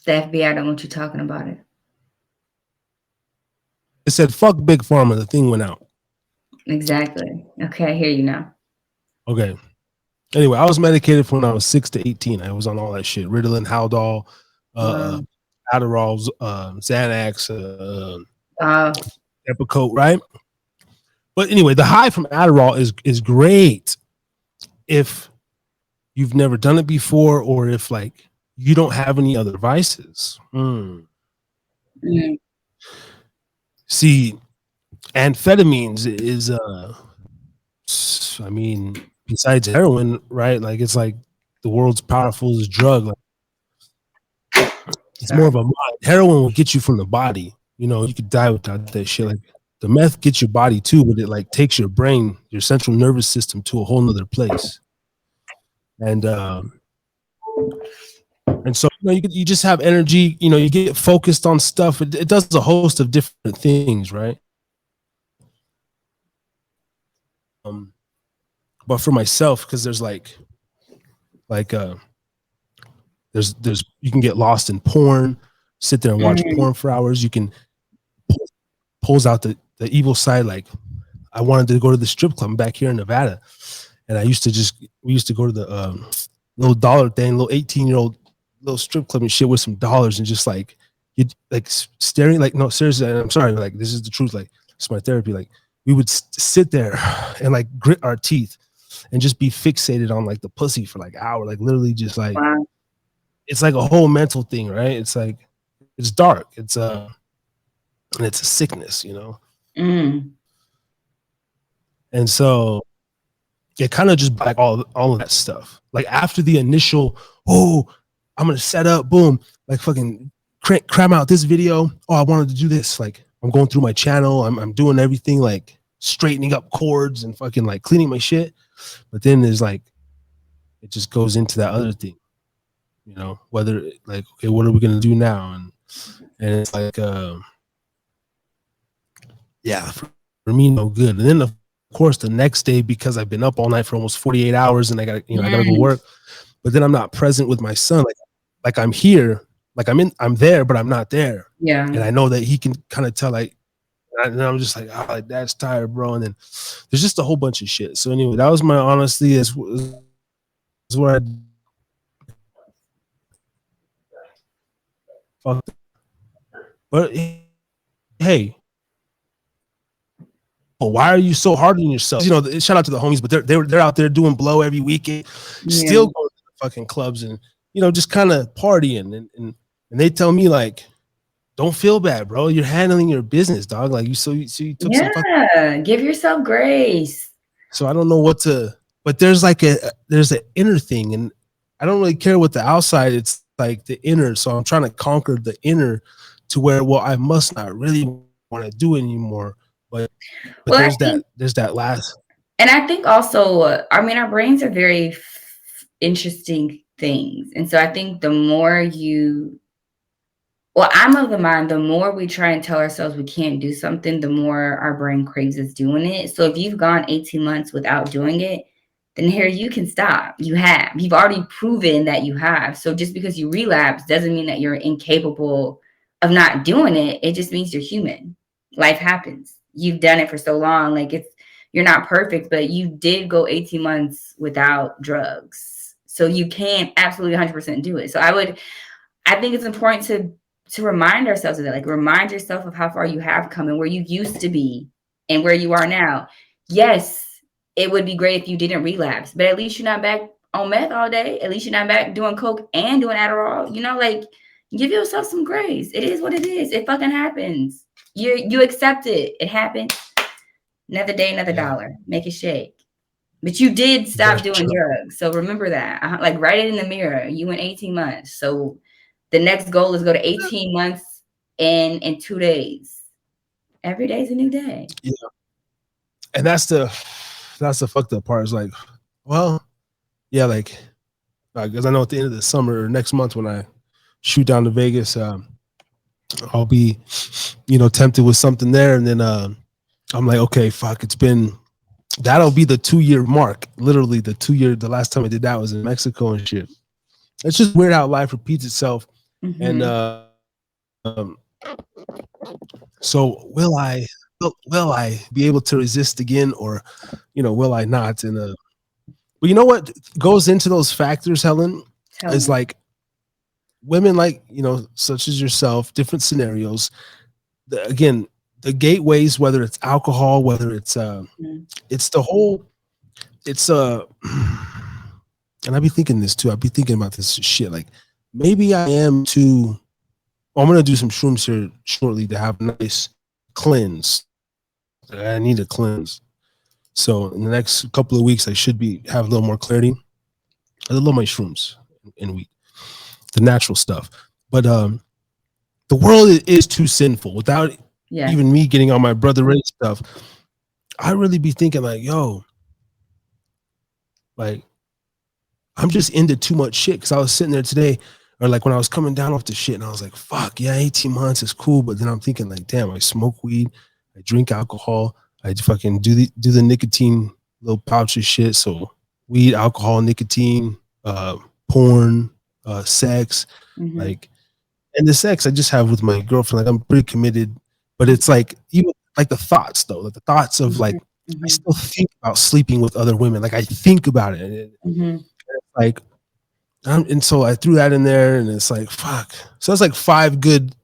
FBI don't want you talking about it. It said, fuck Big Pharma. The thing went out. Exactly. Okay, I hear you now. Okay. Anyway, I was medicated from when I was 6 to 18. I was on all that shit. Ritalin, Haldol, Adderall, Xanax, Epicote, right? But anyway, the high from Adderall is great if you've never done it before or if like you don't have any other vices. See, amphetamines is besides heroin, right? Like it's like the world's powerfulest drug. Like it's more of a mind. Heroin will get you from the body. You could die without that shit. Like the meth gets your body too, but it like takes your brain, your central nervous system to a whole nother place. And so you just have energy. You get focused on stuff. It does a host of different things, right? But for myself, because there's there's you can get lost in porn, sit there and watch porn for hours. You can pulls out the evil side. Like I wanted to go to the strip club back here in Nevada, and we used to go to the little dollar thing, little 18-year-old little strip club and shit with some dollars, and just like you like staring, like, no, seriously, I'm sorry, like this is the truth, like it's my therapy. Like we would sit there and like grit our teeth and just be fixated on like the pussy for like an hour, like literally just like it's like a whole mental thing, right? It's like it's dark, it's and it's a sickness, And so it kind of just like all of that stuff. Like after the initial, oh, I'm gonna set up, boom, like fucking cram out this video. Oh, I wanted to do this. Like I'm going through my channel. I'm doing everything, like straightening up cords and fucking like cleaning my shit. But then there's like, it just goes into that other thing, you know, whether like, okay, what are we gonna do now? And it's like, yeah, for me, no good. And then of course the next day, because I've been up all night for almost 48 hours and I gotta go work, but then I'm not present with my son. Like I'm here, like I'm there, but I'm not there. Yeah. And I know that he can kind of tell, like, and I'm just like, oh, like that's tired, bro. And then there's just a whole bunch of shit. So anyway, that was my honestly is what I fucked. But hey, why are you so hard on yourself? You know, shout out to the homies, but they're out there doing blow every weekend, still going to the fucking clubs and, you know, just kind of partying. And they tell me, like, don't feel bad, bro. You're handling your business, dog. Like you took some fucking, give yourself grace. So I don't know what to, but there's an inner thing, and I don't really care what the outside. It's like the inner. So I'm trying to conquer the inner to where, well, I must not really want to do it anymore. But well, there's that last. And I think also, I mean, our brains are very interesting things. And so I think the more I'm of the mind, the more we try and tell ourselves we can't do something, the more our brain craves us doing it. So if you've gone 18 months without doing it, then here you can stop. You've already proven that you have. So just because you relapse doesn't mean that you're incapable of not doing it. It just means you're human. Life happens. You've done it for so long. Like you're not perfect, but you did go 18 months without drugs. So you can absolutely 100% do it. So I think it's important to remind ourselves of that. Like remind yourself of how far you have come and where you used to be and where you are now. Yes, it would be great if you didn't relapse, but at least you're not back on meth all day. At least you're not back doing coke and doing Adderall. You know, like give yourself some grace. It is what it is. It fucking happens. You accept it. It happened. Another day, another dollar. Make it shake. But you did stop doing drugs. So remember that. Like write it in the mirror. You went 18 months. So the next goal is go to 18 months in 2 days. Every day is a new day. Yeah. And that's the fucked up part. Is like, well, yeah, like, because I know at the end of the summer or next month when I shoot down to Vegas, I'll be, you know, tempted with something there. And then I'm like, okay, fuck, that'll be the 2-year mark. Literally the last time I did that was in Mexico and shit. It's just weird how life repeats itself. Mm-hmm. And so will I be able to resist again, or, you know, will I not? And but you know what goes into those factors, Helen, is like women, like, you know, such as yourself, different scenarios. Again, the gateways, whether it's alcohol, whether it's it's the whole, it's and I be thinking this too. I be thinking about this shit. Like maybe I am too. I'm gonna do some shrooms here shortly to have a nice cleanse. I need a cleanse. So in the next couple of weeks, I should have a little more clarity. I love my shrooms and weed, the natural stuff. But the world is too sinful without even me getting on my Brother Ray stuff. I really be thinking like, yo, like I'm just into too much shit. Because I was sitting there today, or like when I was coming down off the shit, and I was like, fuck, yeah, 18 months is cool. But then I'm thinking like, damn, I smoke weed, I drink alcohol, I fucking do the nicotine little pouch of shit. So weed, alcohol, nicotine, porn, sex, like, and the sex I just have with my girlfriend, like I'm pretty committed. But it's like, even like the thoughts though, like the thoughts of like, I still think about sleeping with other women. Like I think about it. And like, and so I threw that in there, and it's like, fuck. So that's like 5 good.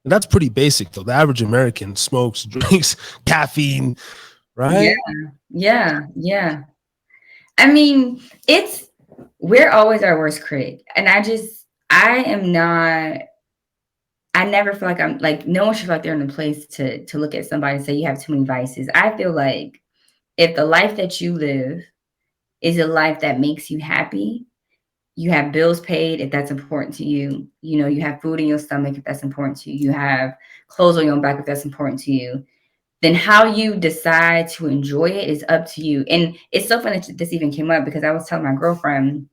That's pretty basic though. The average American smokes, drinks, caffeine, right? Yeah. I mean, we're always our worst critic, and I never feel like I'm like, no one should feel like they're in a place to look at somebody and say you have too many vices. I feel like if the life that you live is a life that makes you happy, you have bills paid if that's important to you, you know, you have food in your stomach if that's important to you, you have clothes on your back if that's important to you, then how you decide to enjoy it is up to you. And it's so funny that this even came up because I was telling my girlfriend,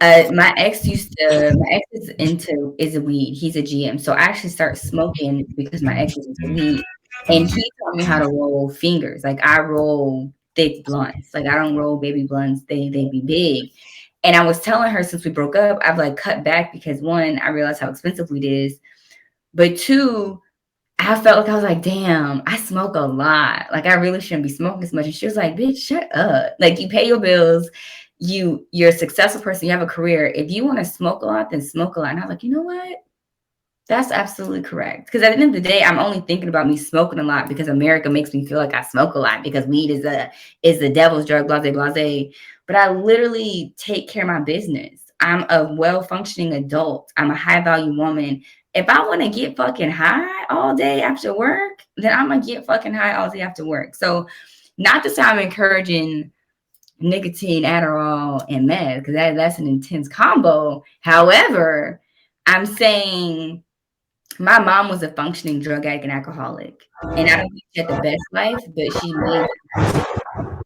my ex is a weed. He's a GM. So I actually started smoking because my ex is into weed. And he taught me how to roll fingers. Like I roll thick blunts. Like I don't roll baby blunts. They be big. And I was telling her since we broke up, I've like cut back because one, I realized how expensive weed is. But two, I felt like I was like, damn, I smoke a lot. Like I really shouldn't be smoking as much. And she was like, bitch, shut up. Like you pay your bills. You're a successful person. You have a career. If you want to smoke a lot, then smoke a lot. And I was like, you know what? That's absolutely correct. Because at the end of the day, I'm only thinking about me smoking a lot because America makes me feel like I smoke a lot because weed is the devil's drug, blase, blase. But I literally take care of my business. I'm a well-functioning adult. I'm a high-value woman. If I want to get fucking high all day after work, then I'm going to get fucking high all day after work. So not to say I'm encouraging nicotine, Adderall, and meth, because that's an intense combo. However, I'm saying my mom was a functioning drug addict and alcoholic. And I don't think she had the best life, but she made it.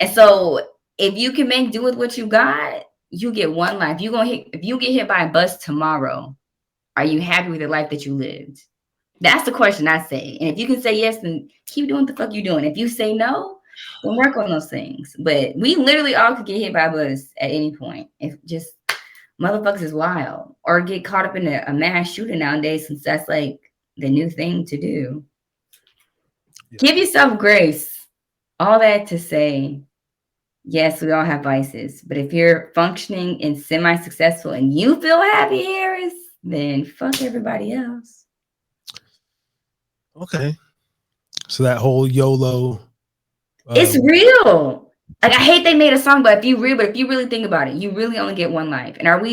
And so if you can make do with what you got, you get one life. If you get hit by a bus tomorrow, are you happy with the life that you lived? That's the question I say. And if you can say yes, then keep doing what the fuck you're doing. If you say no, then work on those things. But we literally all could get hit by a bus at any point. If just motherfuckers is wild or get caught up in a mass shooting nowadays, since that's like the new thing to do. Yeah. Give yourself grace. All that to say, yes, we all have vices. But if you're functioning and semi-successful and you feel happy, Harris, then fuck everybody else. Okay. So that whole YOLO. It's real. Like I hate they made a song, but if you really think about it, you really only get one life. And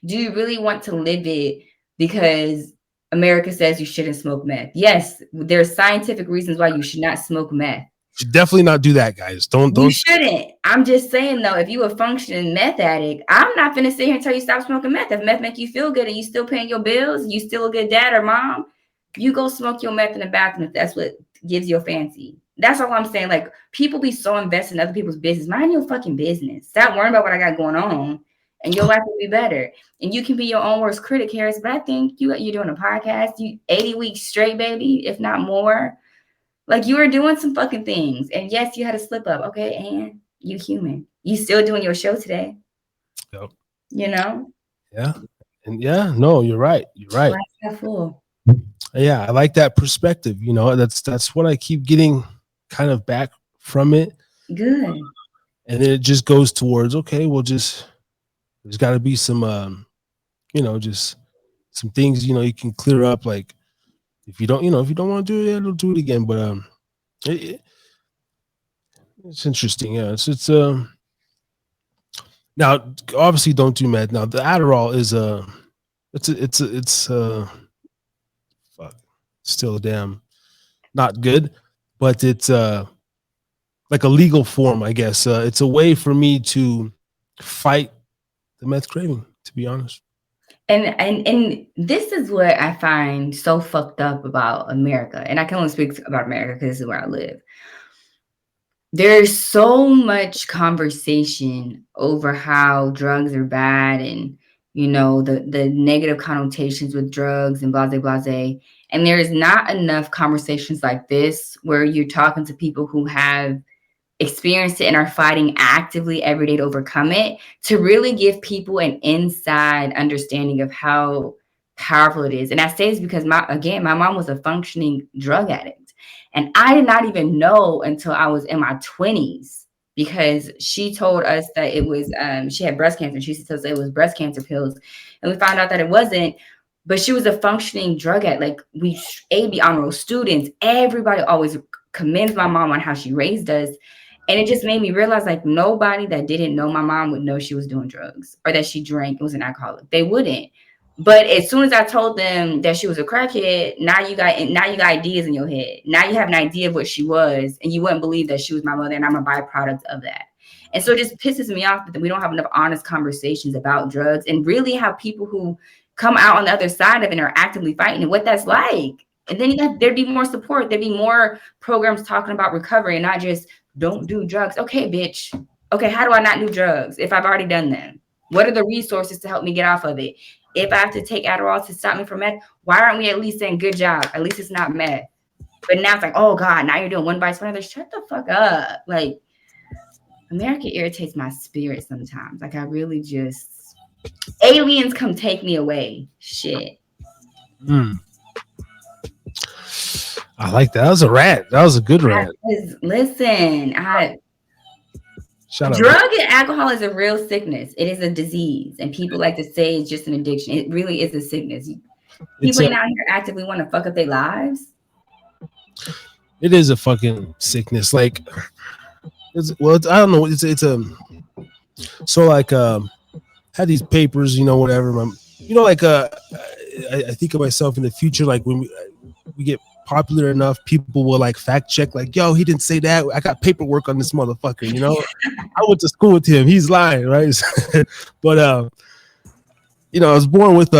do you really want to live it because America says you shouldn't smoke meth? Yes, there's scientific reasons why you should not smoke meth. You should definitely not do that, guys. Don't. You shouldn't. I'm just saying though, if you a functioning meth addict, I'm not gonna sit here and tell you stop smoking meth. If meth make you feel good and you still paying your bills, you still a good dad or mom, you go smoke your meth in the bathroom if that's what gives you a fancy. That's all I'm saying. Like people be so invested in other people's business. Mind your fucking business. Stop worrying about what I got going on, and your life will be better. And you can be your own worst critic, Harris. But I think you're doing a podcast. You 80 weeks straight, baby, if not more. Like you were doing some fucking things. And yes, you had a slip up. Okay, and you human. You still doing your show today. Yep. You know? Yeah. And yeah, no, you're right. You're right. Glass full. Yeah, I like that perspective. You know, that's what I keep getting kind of back from it. Good. And then it just goes towards, okay, well, there's got to be some, just some things, you can clear up. Like if you don't want to do it, don't do it again. But it's interesting. Yeah, it's now obviously don't do meth. Now the Adderall is still damn not good, but it's like a legal form, I guess. It's a way for me to fight the meth craving, to be honest. And this is what I find so fucked up about America. And I can only speak about America because this is where I live. There's so much conversation over how drugs are bad and, the negative connotations with drugs and blase, blase. And there's not enough conversations like this where you're talking to people who have experienced it and are fighting actively every day to overcome it, to really give people an inside understanding of how powerful it is. And I say this because my mom was a functioning drug addict. And I did not even know until I was in my 20s, because she told us that it was, she had breast cancer. She told us it was breast cancer pills. And we found out that it wasn't, but she was a functioning drug addict. Like we AB honor roll students, everybody always commends my mom on how she raised us. And it just made me realize, like, nobody that didn't know my mom would know she was doing drugs or that she drank and was an alcoholic. They wouldn't. But as soon as I told them that she was a crackhead, now you got ideas in your head. Now you have an idea of what she was, and you wouldn't believe that she was my mother, and I'm a byproduct of that. And so it just pisses me off that we don't have enough honest conversations about drugs and really have people who come out on the other side of it and are actively fighting and what that's like. And then there'd be more support. There'd be more programs talking about recovery and not just don't do drugs. Okay, bitch. Okay, how do I not do drugs if I've already done them? What are the resources to help me get off of it? If I have to take Adderall to stop me from meth, why aren't we at least saying good job? At least it's not meth. But now it's like, oh God, now you're doing one bites for another. Shut the fuck up. Like, America irritates my spirit sometimes. Like, I really just, aliens come take me away. Shit. I like that. That was a rant. That was a good rant. Listen, drug and alcohol is a real sickness. It is a disease. And people like to say it's just an addiction. It really is a sickness. People ain't out here actively want to fuck up their lives. It is a fucking sickness. Like, I don't know. So like, had these papers, whatever. I think of myself in the future, like when we get popular enough, people will like fact check, like, yo, he didn't say that. I got paperwork on this motherfucker, I went to school with him. He's lying, right? But I was born with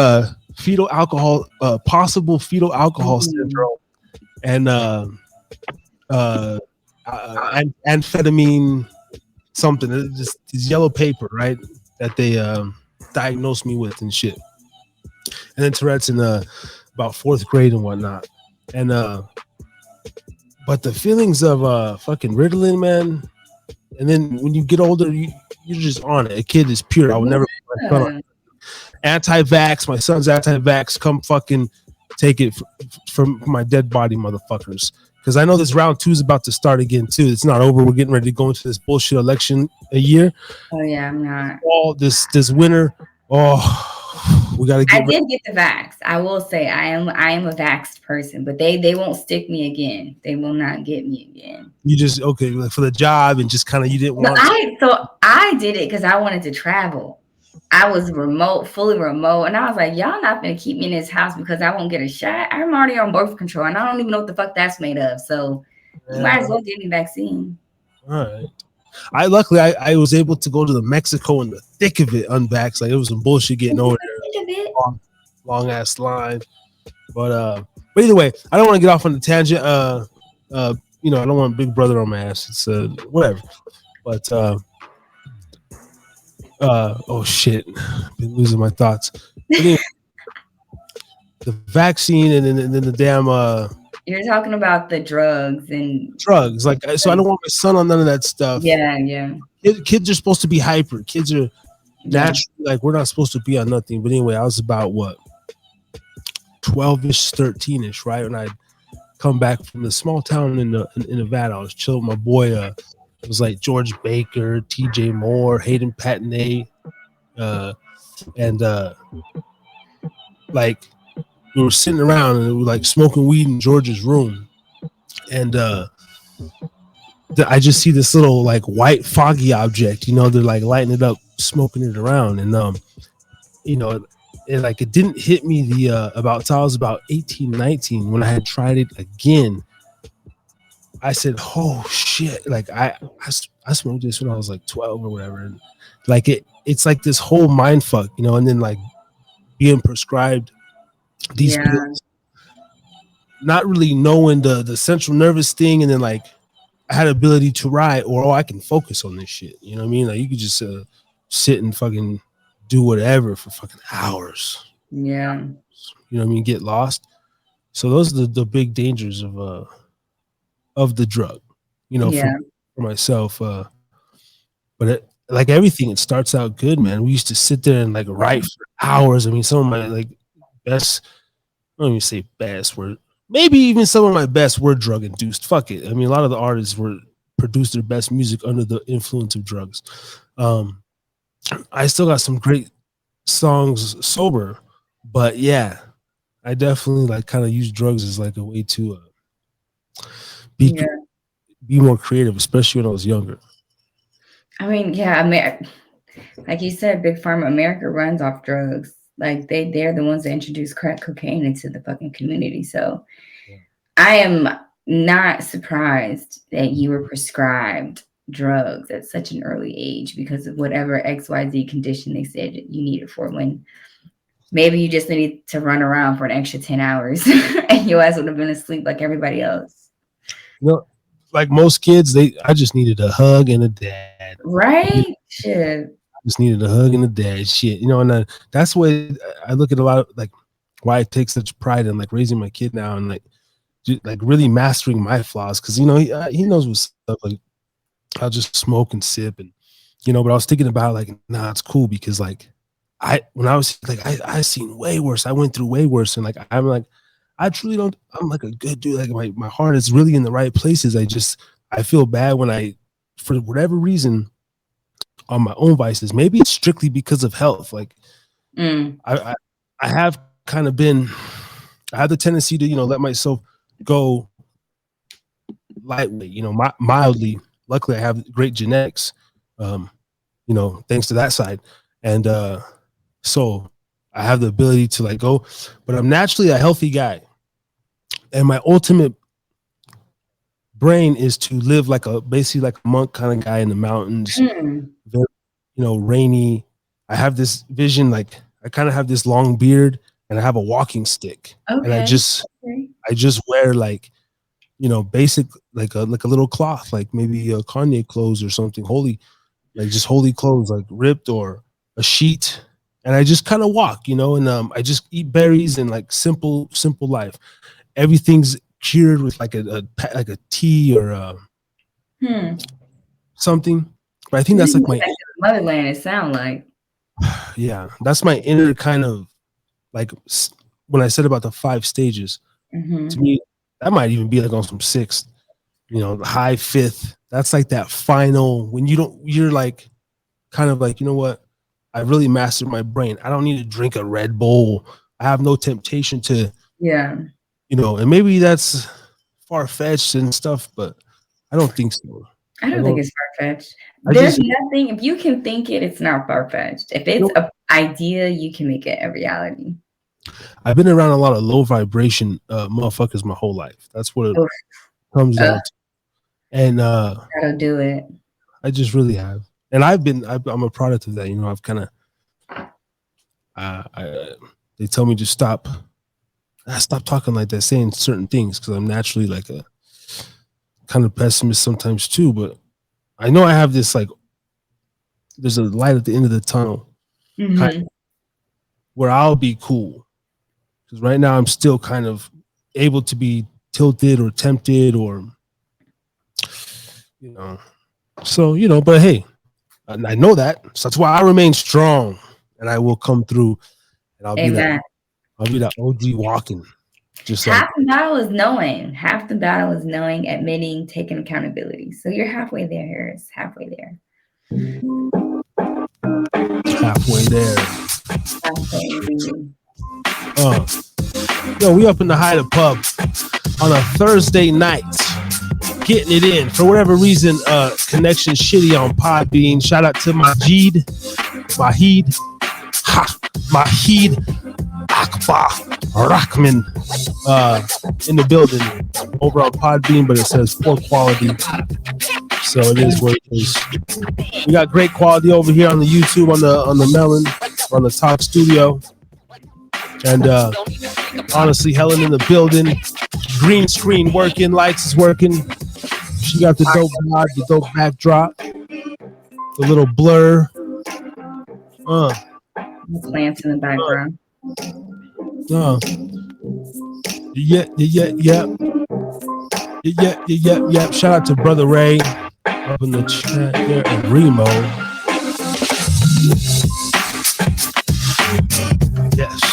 fetal alcohol, possible fetal alcohol syndrome, and amphetamine something. It's just this yellow paper, right? That they diagnosed me with and shit. And then Tourette's in about fourth grade and whatnot. And but the feelings of fucking Ritalin, man. And then when you get older, you're just on it. A kid is pure. I would never put my son on. Anti-vax. My son's anti-vax. Come fucking take it from my dead body, motherfuckers. Because I know this round 2 is about to start again too. It's not over. We're getting ready to go into this bullshit election a year. Oh yeah, I'm not. This winter. Oh. We gotta I did get the vax. I will say I am a vaxxed person, but they won't stick me again. They will not get me again. You just for the job and just kind of you didn't want. So I did it because I wanted to travel. I was fully remote, and I was like, y'all not gonna keep me in this house because I won't get a shot. I'm already on birth control, and I don't even know what the fuck that's made of. So you might as well give me vaccine. All right. Luckily I was able to go to the Mexico in the thick of it unvaxxed. Like it was some bullshit getting over there. Long ass line. But either way, I don't want to get off on the tangent. I don't want Big Brother on my ass. It's whatever. But oh shit. Been losing my thoughts. Anyway, the vaccine and then the damn you're talking about the drugs. Like, so I don't want my son on none of that stuff. Yeah. Kids are supposed to be hyper. Kids are naturally, like, we're not supposed to be on nothing. But anyway, I was about, 12-ish, 13-ish, right? When I'd come back from the small town in Nevada. I was chilling with my boy. It was like George Baker, TJ Moore, Hayden Patnay. Like, we were sitting around and we were like smoking weed in George's room, and I just see this little like white foggy object. They're like lighting it up, smoking it around, and it didn't hit me about till I was about 18, 19 when I had tried it again. I said, "Oh shit!" Like I smoked this when I was like 12 or whatever, and like it's like this whole mind fuck, and then like being prescribed these pills, not really knowing the central nervous thing, and then like I had ability to write, or I can focus on this shit. You know what I mean? Like you could just sit and fucking do whatever for fucking hours. Yeah. You know what I mean? Get lost. So those are the big dangers of the drug. For myself. But like everything, it starts out good, man. We used to sit there and like write for hours. I mean, some of my like best, I don't even say best word, maybe even some of my best were drug induced. Fuck it. I mean, a lot of the artists produced their best music under the influence of drugs. I still got some great songs sober, but yeah, I definitely like kind of use drugs as like a way to be more creative, especially when I was younger. I mean, like you said, Big Pharma, America runs off drugs. Like they're the ones that introduced crack cocaine into the fucking community. So I am not surprised that you were prescribed drugs at such an early age because of whatever XYZ condition they said you needed for, when maybe you just needed to run around for an extra 10 hours and your ass would have been asleep like everybody else. You know, like most kids, I just needed a hug and a dad. Right? Shit. I just needed a hug and a dad. Shit. You know, and that's why I look at a lot of like why I take such pride in like raising my kid now and like really mastering my flaws, because you know he knows what's up. Like I'll just smoke and sip, and you know. But I was thinking about like, nah, it's cool because like when I was like I seen way worse. I went through way worse, and like I'm like I truly don't. I'm like a good dude. Like my heart is really in the right places. I feel bad when I, for whatever reason, on my own vices. Maybe it's strictly because of health. Like I have kind of been. I have the tendency to let myself go lightweight, mildly. Luckily, I have great genetics, thanks to that side. And so I have the ability to like go, but I'm naturally a healthy guy. And my ultimate brain is to live basically like a monk kind of guy in the mountains, very, rainy. I have this vision, like I kind of have this long beard and I have a walking stick. Okay. And I just wear like, basic, like a little cloth, like maybe a Kanye clothes or something holy, like just holy clothes, like ripped, or a sheet. And I just kind of walk, and I just eat berries and like simple life. Everything's cured with like a tea or something. But I think that's like my motherland. It sound like, yeah, that's my inner kind of like when I said about the 5 stages. To me, that might even be like on some 6th, the high 5th. That's like that final when you're like kind of like, you know what? I really mastered my brain. I don't need to drink a Red Bull. I have no temptation to, and maybe that's far-fetched and stuff, but I don't think so. I don't think it's far-fetched. There's nothing, if you can think it, it's not far-fetched. If it's an idea, you can make it a reality. I've been around a lot of low vibration motherfuckers my whole life. That's what it comes down to. And that'll do it. I just really have. And I'm a product of that. I've kind of they tell me to stop talking like that, saying certain things, because I'm naturally like a kind of pessimist sometimes too. But I know I have this like there's a light at the end of the tunnel kind of, where I'll be cool. Because right now I'm still kind of able to be tilted or tempted or, so, but hey, I know that. So that's why I remain strong and I will come through and I'll be that OG walking. Just half the battle is knowing. Half the battle is knowing, admitting, taking accountability. So you're halfway there, Harris. Halfway there. Halfway there. We up in the Hyder Pub on a Thursday night, getting it in. For whatever reason, connection shitty on Podbean. Shout out to Mahid Akbar Rahman in the building over on Podbean, but it says poor quality. So it is what it is. We got great quality over here on the YouTube, on the Melon, on the Talk Studio. And honestly, Helen in the building. Green screen working, lights is working. She got the dope vibe, the dope backdrop, the little blur. Plants in the background. Yeah. Shout out to Brother Ray up in the chat there, and Remo. Yes.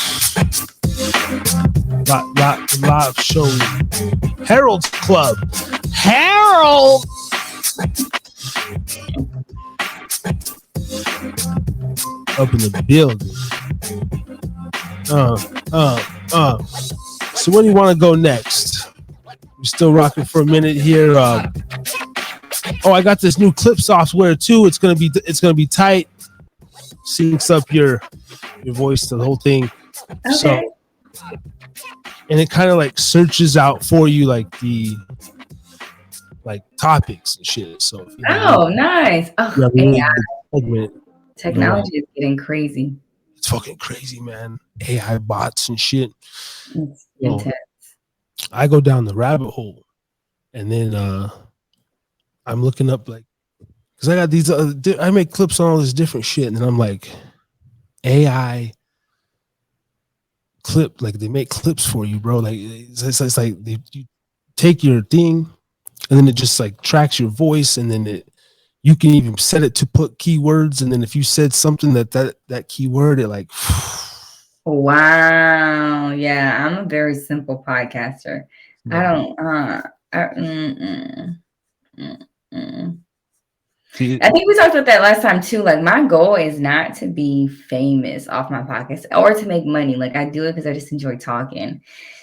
Live show. Harold's Club. Harold. Up in the building. So where do you want to go next? We're still rocking for a minute here. I got this new clip software too. It's gonna be tight. syncs up your voice to the whole thing. Okay. So, and it kind of like searches out for you like the topics and shit. So if you Nice. Oh, you have a really AI. good segment, Technology is getting crazy. it's fucking crazy, man. AI bots and shit. It's So, intense. I go down the rabbit hole, and then I'm looking up like, because I got these I make clips on all this different shit, and then I'm like, AI clip, like they make clips for you, bro. Like it's like you take your thing, and then it just like tracks your voice, and then you can even set it to put keywords, and then if you said something that keyword, it like. Wow. Yeah, I'm a very simple podcaster. I don't. I think we talked about that last time too. Like, my goal is not to be famous off my podcast or to make money. Like, I do it because I just enjoy talking.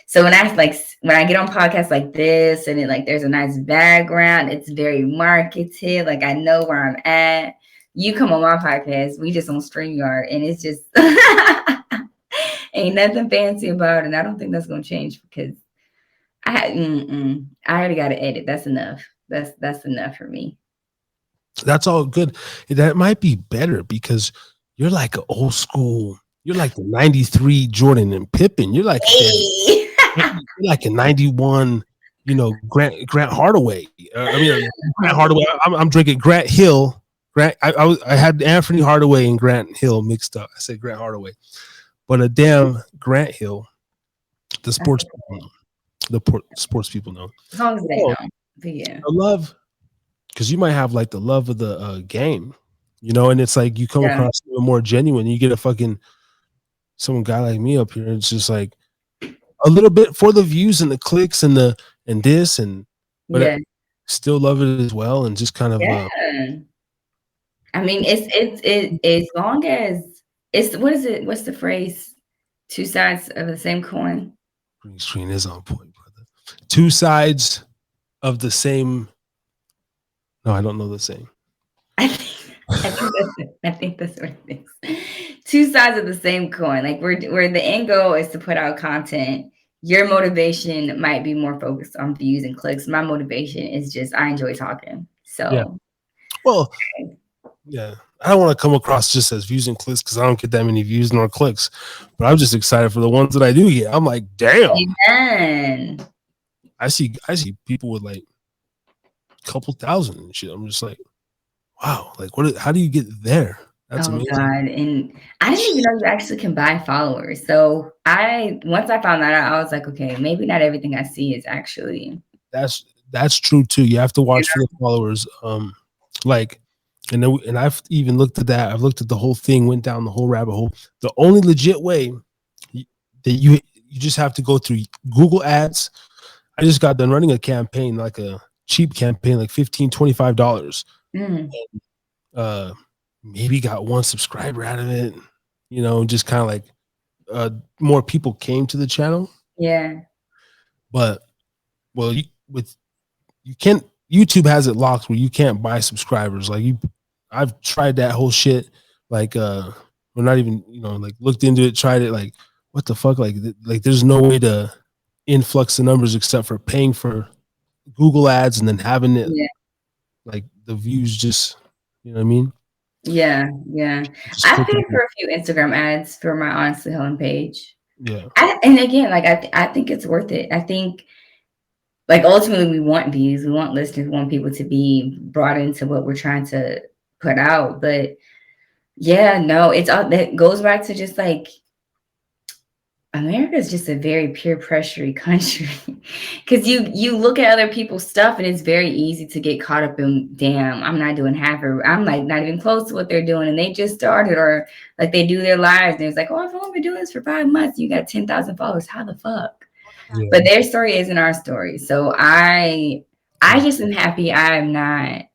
So when I get on podcasts like this, and it like there's a nice background, it's very marketed. Like, I know where I'm at. You come on my podcast, we just on StreamYard, and it's just ain't nothing fancy about it. And I don't think that's gonna change because I already got to edit. That's enough. That's enough for me. That's all good. That might be better because you're like an old school. You're like the '93 Jordan and Pippen. You're like you're like a '91, Grant Hardaway. Grant Hardaway. I'm drinking Grant Hill. I had Anthony Hardaway and Grant Hill mixed up. I said Grant Hardaway, but a damn Grant Hill. The sports people know. As long as they know. But yeah. I love. Because you might have like the love of the game, and it's like you come across more genuine. You get some guy like me up here. It's just like a little bit for the views and the clicks and but I still love it as well. And just kind of, I mean, it's as long as it's what is it? What's the phrase? Two sides of the same coin. Green screen is on point, brother. Two sides of the same. No, I don't know the same. I think that's what it is. Two sides of the same coin. Like where the end goal is to put out content. Your motivation might be more focused on views and clicks. My motivation is just I enjoy talking. So yeah. Well, yeah. I don't want to come across just as views and clicks because I don't get that many views nor clicks. But I'm just excited for the ones that I do get. I'm like, damn. Amen. I see people with like couple thousand and shit. I'm just like, wow, like how do you get there? That's amazing. God. And I didn't even know you actually can buy followers. So once I found that out, I was like, okay, maybe not everything I see is actually that's true too. You have to watch for the followers. And I've even looked at that. I've looked at the whole thing, went down the whole rabbit hole. The only legit way that you just have to go through Google ads. I just got done running a campaign, like a cheap campaign, like $15, $25. And, maybe got one subscriber out of it, just kind of like more people came to the channel. Yeah. But YouTube has it locked where you can't buy subscribers. Like I've tried that whole shit. Like we're not even, like looked into it, tried it, like what the fuck? Like there's no way to influx the numbers except for paying for Google ads and then having it like the views just, you know what I mean? Yeah. I paid for a few Instagram ads for my Honestly Helen page. Yeah. And again, like I think it's worth it. I think like ultimately we want views, we want listeners, we want people to be brought into what we're trying to put out. But yeah, no, it's all that goes back to just like America is just a very peer pressure country because you look at other people's stuff and it's very easy to get caught up in, damn, I'm not doing half or I'm like not even close to what they're doing and they just started, or like they do their lives and it's like, oh, I've only been doing this for 5 months. You got 10,000 followers. How the fuck? Yeah. But their story isn't our story. So I just am happy I'm not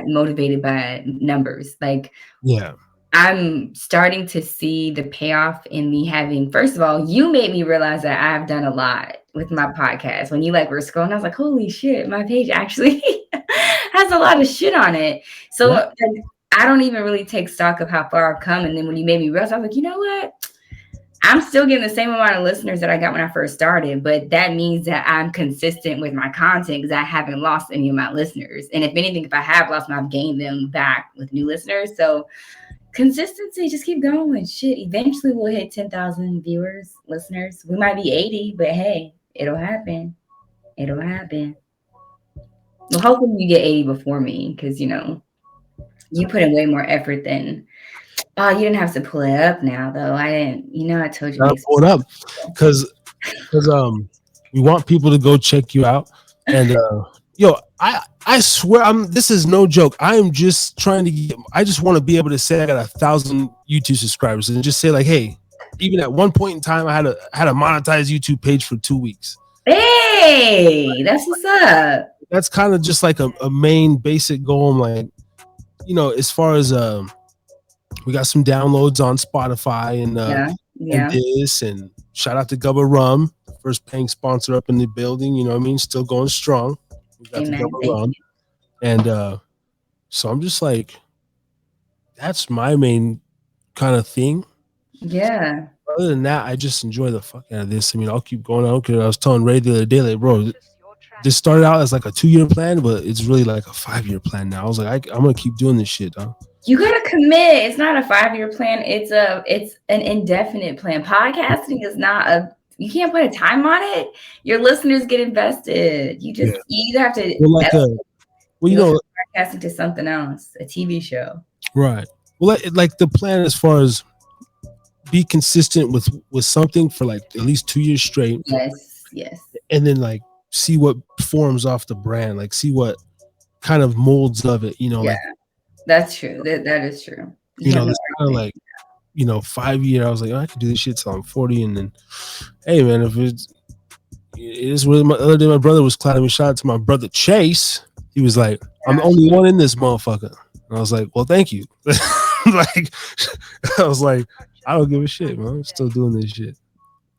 motivated by numbers. Like, yeah. I'm starting to see the payoff in me having, first of all, you made me realize that I've done a lot with my podcast. When you like were scrolling, I was like, holy shit, my page actually has a lot of shit on it. So I don't even really take stock of how far I've come. And then when you made me realize, I was like, you know what? I'm still getting the same amount of listeners that I got when I first started, but that means that I'm consistent with my content because I haven't lost any of my listeners. And if anything, if I have lost them, I've gained them back with new listeners. So consistency, just keep going. Shit, eventually we'll hit 10,000 viewers, listeners. We might be 80, but hey, it'll happen. It'll happen. Well, hopefully you get 80 before me because, you know, you put in way more effort than... Oh, you didn't have to pull it up now, though. I didn't. You know, I told you. I'll pull it up because we want people to go check you out. And yo, I swear, this is no joke. I am just trying to get. I just want to be able to say I got 1,000 YouTube subscribers and just say like, hey, even at one point in time, I had a monetized YouTube page for 2 weeks. Hey, that's what's up. That's kind of just like a main basic goal. I'm like, you know, as far as we got some downloads on Spotify and this, and shout out to Gubba Rum, first paying sponsor up in the building. You know what I mean? Still going strong. We got the Gubba Rum. And so I'm just like, that's my main kind of thing. Yeah. Other than that, I just enjoy the fuck out of this. I mean, I'll keep going. I don't care. I was telling Ray the other day, like, bro, this started out as like a 2-year plan, but it's really like a 5-year plan now. I was like, I'm gonna keep doing this shit, huh? You gotta commit. It's not a 5-year plan. It's an indefinite plan. Podcasting is not you can't put a time on it. Your listeners get invested. You either have to podcasting to something else, a TV show. Right. Well, like the plan as far as be consistent with something for like at least 2 years straight. Yes. And then like see what forms off the brand, like see what kind of molds of it, you know. Yeah. Like, that's true. That is true. You know, it's kind of like, you know, 5 year. I was like, I could do this shit till I'm 40, and then, hey man, if it is what the other day my brother was clapping me. Shout out to my brother Chase. He was like, I'm the only one in this motherfucker. And I was like, well, thank you. Like, I was like, I don't give a shit, man. I'm still doing this shit.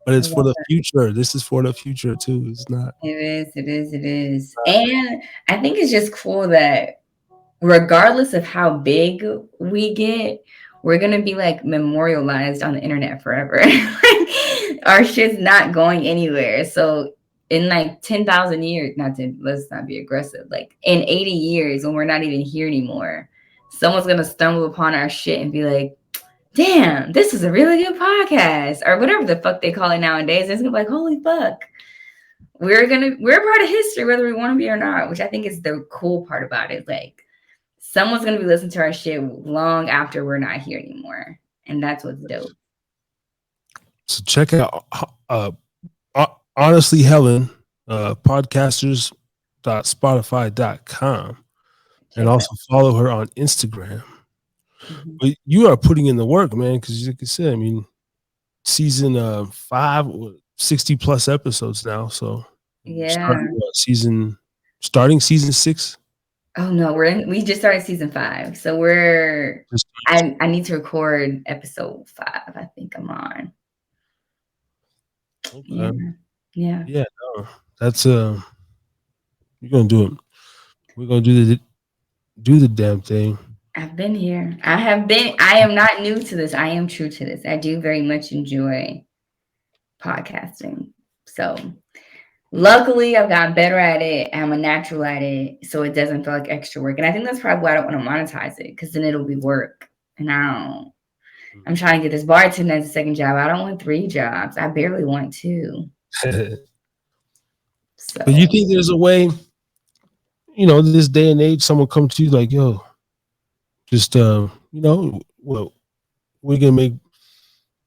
But it's for the future. This is for the future too. It's not. It is. And I think it's just cool that regardless of how big we get, we're going to be like memorialized on the internet forever. Our shit's not going anywhere. So in like 10,000 years, let's not be aggressive. Like in 80 years, when we're not even here anymore, someone's going to stumble upon our shit and be like, damn, this is a really good podcast, or whatever the fuck they call it nowadays. It's gonna be like, holy fuck, we're a part of history, whether we want to be or not, which I think is the cool part about it. Like, someone's gonna be listening to our shit long after we're not here anymore, and that's what's dope. So check out HonestlyHelen, podcasters.spotify.com, and also follow her on Instagram. Mm-hmm. But you are putting in the work, man, because like I said, I mean, season 5, 60 plus episodes now. So starting season 6. Oh no, we just started season 5. So I need to record episode 5. I think I'm on. Okay. Yeah. No, that's you're gonna do it. We're gonna do the damn thing. I've been here. I am not new to this. I am true to this. I do very much enjoy podcasting. So luckily I've gotten better at it. I'm a natural at it. So it doesn't feel like extra work. And I think that's probably why I don't want to monetize it, because then it'll be work. And I'm trying to get this bartender as a second job. I don't want 3 jobs. I barely want 2. So. But you think there's a way, you know, this day and age, someone comes to you like, yo, just you know, well, we're gonna make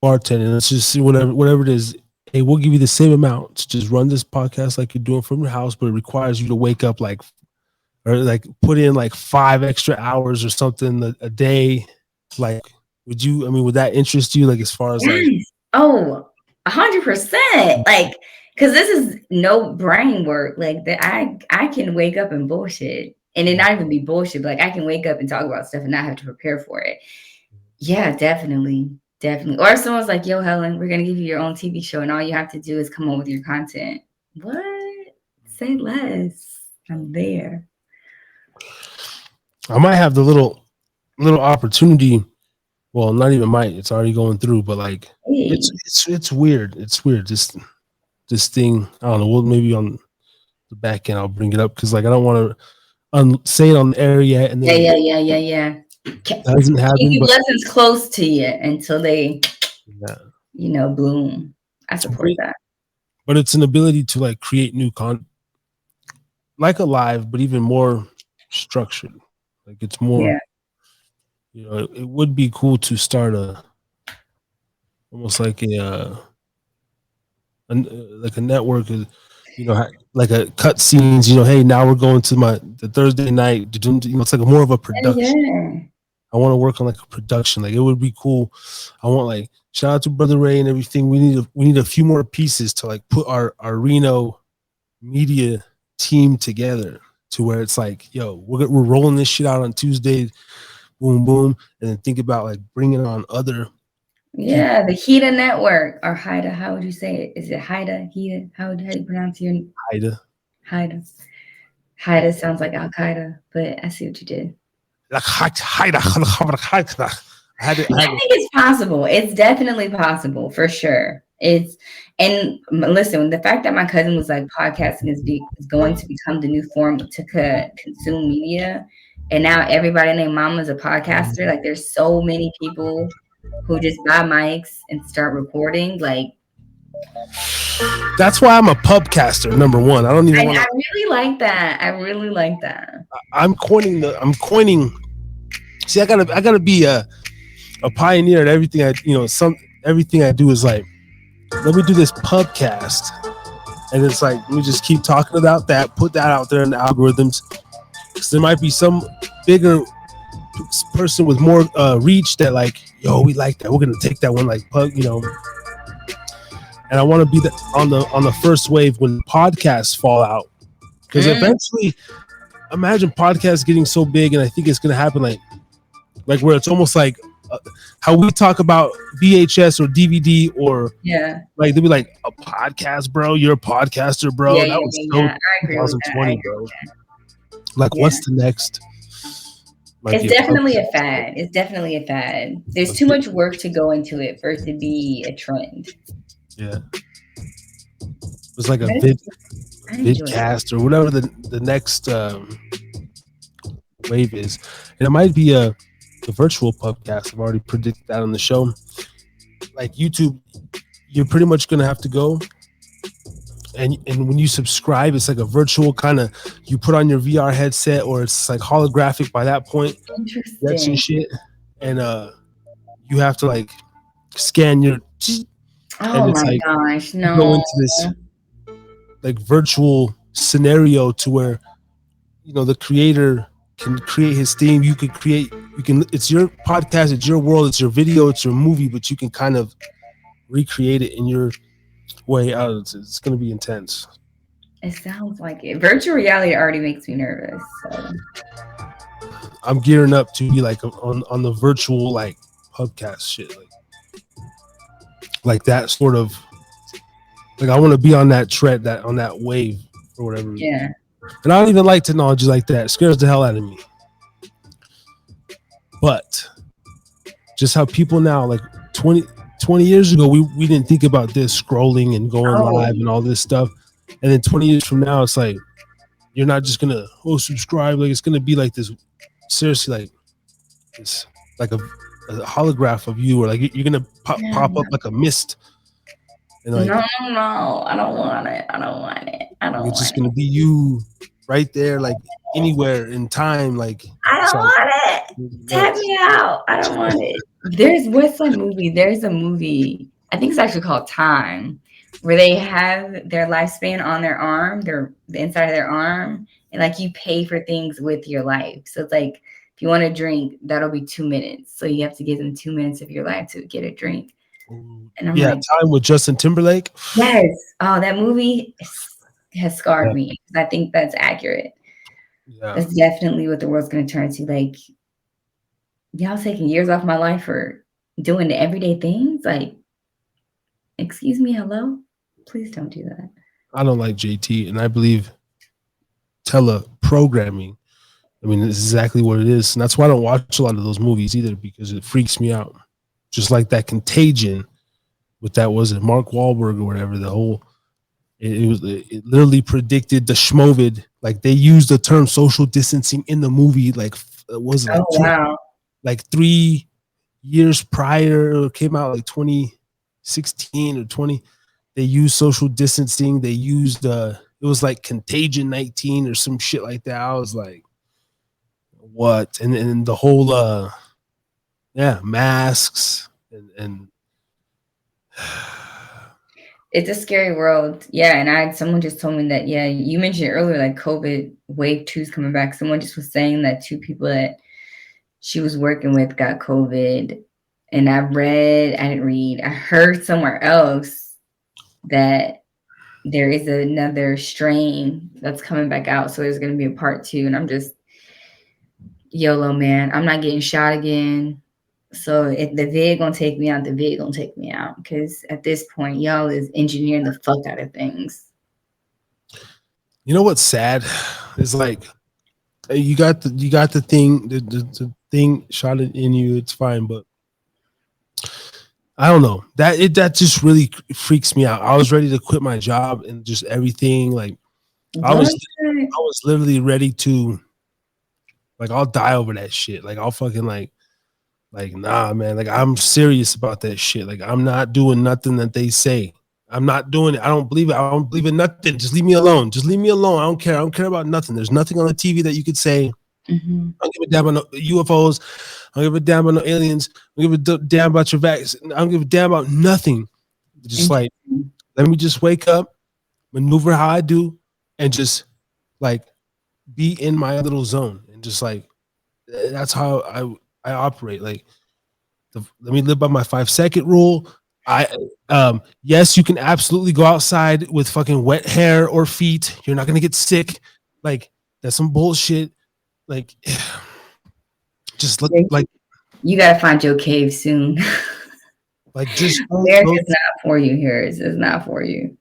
bartending. Let's just see whatever it is. Hey, we'll give you the same amount to just run this podcast like you're doing from your house, but it requires you to wake up or put in like 5 extra hours or something a day. Like, would that interest you? Like, as far as like, 100%. Like, because this is no brain work. Like that, I can wake up and bullshit. And it not even be bullshit, but like I can wake up and talk about stuff and not have to prepare for it. Yeah, definitely. Or if someone's like, yo, Helen, we're going to give you your own TV show and all you have to do is come on with your content. What? Say less. I'm there. I might have the little little opportunity. Well, not even might. It's already going through, but like Hey. it's weird. It's weird. This thing. I don't know. Well, maybe on the back end I'll bring it up because like I don't want to say it on the air yet, and then Yeah. hasn't happened. Keep But lessons close to you until they, yeah. bloom. I support that. But it's an ability to like create new content, like a live, but even more structured. Like it's more, it would be cool to start almost like like a network of, like a cut scenes, hey, now we're going to the Thursday night, it's like more of a production. Yeah. I want to work on like a production. Like it would be cool. I want like shout out to Brother Ray and everything. We need a few more pieces to like put our Reno media team together to where it's like, yo, we're rolling this shit out on Tuesday, boom, boom, and then think about like bringing on other. Yeah, the HIDA network or HIDA. How would you say it? Is it HIDA? HIDA? How do you pronounce your HIDA? HIDA sounds like Al Qaeda, but I see what you did. HIDA. I think it's possible. It's definitely possible for sure. And listen, the fact that my cousin was like podcasting is going to become the new form to consume media, and now everybody named Mama is a podcaster. Like there's so many people who just buy mics and start recording. Like that's why I'm a pubcaster. Number one, I don't even. I really like that. I'm coining. See, I gotta be a pioneer at everything. Everything I do is like, let me do this pubcast, and it's like, let me just keep talking about that, put that out there in the algorithms, because there might be some bigger person with more reach that like, yo, we like that, we're gonna take that one, like pub, and I want to be on the first wave when podcasts fall out, because eventually, imagine podcasts getting so big, and I think it's gonna happen like where it's almost like how we talk about VHS or DVD or like they'll be like, a podcast, bro. You're a podcaster, bro. That was so I agree 2020, bro. Like, what's the next? It's definitely a fad. It's definitely a fad. There's too much work to go into it for it to be a trend. Yeah, it's like a vidcast or whatever the next wave is, and it might be the virtual podcast. I've already predicted that on the show. Like YouTube, you're pretty much gonna have to go, and when you subscribe, it's like a virtual kind of. You put on your VR headset, or it's like holographic by that point. Interesting. And shit, and you have to like scan your. Oh my gosh! No. Go into this like virtual scenario to where the creator can create his theme. It's your podcast, it's your world, it's your video, it's your movie, but you can kind of recreate it in your way out. It's going to be intense. It sounds like it. Virtual reality already makes me nervous. So. I'm gearing up to be like on the virtual like podcast shit, like that sort of. Like I want to be on that tread, on that wave or whatever. Yeah. And I don't even like technology like that. It scares the hell out of me. But just how people now, like 20 years ago, we didn't think about this scrolling and going live and all this stuff. And then 20 years from now, it's like, you're not just going to subscribe. Like it's going to be like this, seriously, like this, like a holograph of you, or like you're going to pop up like a mist. And like, no, I don't want it. It's just going to be you right there, like anywhere in time. Like, I don't want it. Tap me out. I don't want it. What's that movie? There's a movie, I think it's actually called Time, where they have their lifespan on their arm, the inside of their arm, and like you pay for things with your life. So it's like, if you want a drink, that'll be 2 minutes. So you have to give them 2 minutes of your life to get a drink. And I'm like, Time with Justin Timberlake. Yes. Oh, that movie has scarred me. I think that's accurate. Yeah. That's definitely what the world's going to turn to. Like, y'all taking years off my life for doing the everyday things. Like, excuse me, hello? Please don't do that. I don't like JT, and I believe teleprogramming I mean, it's exactly what it is. And that's why I don't watch a lot of those movies either, because it freaks me out. Just like that Contagion with that, was it Mark Wahlberg or whatever, the whole, it literally predicted the schmovid. Like they used the term social distancing in the movie. Like, was it like, wow. like 3 years prior, it came out like 2016 or 20. They used social distancing. They used, it was like Contagion 19 or some shit like that. I was like, what? And the whole, masks and It's a scary world. Yeah. And someone just told me that, yeah, you mentioned earlier, like COVID wave 2 is coming back. Someone just was saying that 2 people that she was working with got COVID. And I heard somewhere else that there is another strain that's coming back out. So there's going to be a part 2. And I'm just, YOLO, man. I'm not getting shot again. So if the vid gonna take me out, the vid gonna take me out. Because at this point, y'all is engineering the fuck out of things. You know what's sad? It's like you got the thing, the thing shot in you. It's fine, but I don't know, that just really freaks me out. I was ready to quit my job and just everything. Like I was literally ready to, like, I'll die over that shit. Like I'll fucking like nah, man. Like I'm serious about that shit. Like I'm not doing nothing that they say. I'm not doing it. I don't believe it. I don't believe in nothing. Just leave me alone. Just leave me alone. I don't care. I don't care about nothing. There's nothing on the TV that you could say. Mm-hmm. I don't give a damn about no UFOs. I don't give a damn about no aliens. I don't give a damn about your vaccine. I don't give a damn about nothing. Just like, let me just wake up, maneuver how I do, and just like be in my little zone. And just like, that's how I operate. Like, let me live by my 5-second rule. Yes, you can absolutely go outside with fucking wet hair or feet. You're not gonna get sick. Like, that's some bullshit. Like, just look like you gotta find your cave soon. Like, just America's not for you here. It's not for you.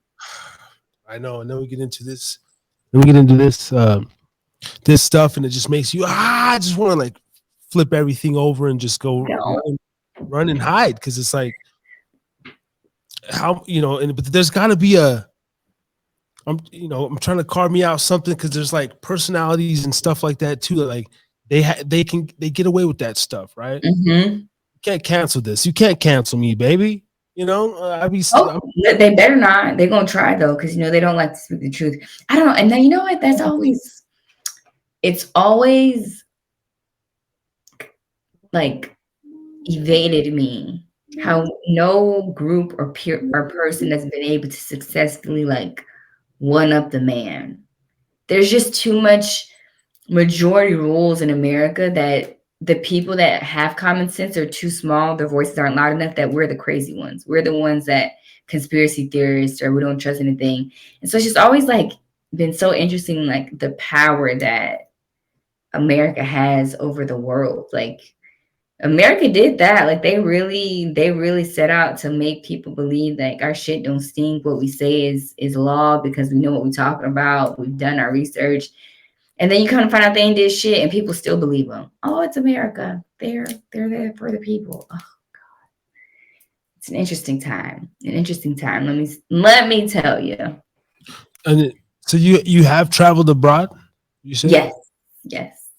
I know. And then we get into this. Then we get into this this stuff, and it just makes you I just want to like flip everything over and just go run and hide, because it's like, how, but there's got to be I'm trying to carve me out something, because there's like personalities and stuff like that too, that like they get away with that stuff, right? Mm-hmm. You can't cancel this. You can't cancel me, baby. They better not. They're gonna try though, because they don't like to speak the truth. I don't know. And then you know what? It's always like evaded me how no group or person has been able to successfully like one up the man. There's just too much majority rules in America that the people that have common sense are too small. Their voices aren't loud enough, that we're the crazy ones. We're the ones that conspiracy theorists, or we don't trust anything. And so it's just always like been so interesting, like the power that America has over the world. Like America did that. Like they really set out to make people believe like our shit don't stink. What we say is law, because we know what we're talking about. We've done our research. And then you kind of find out they ain't did shit, and people still believe them. Oh, it's America. They're there for the people. Oh God, it's an interesting time. Let me tell you. And so you have traveled abroad? You said? Yes.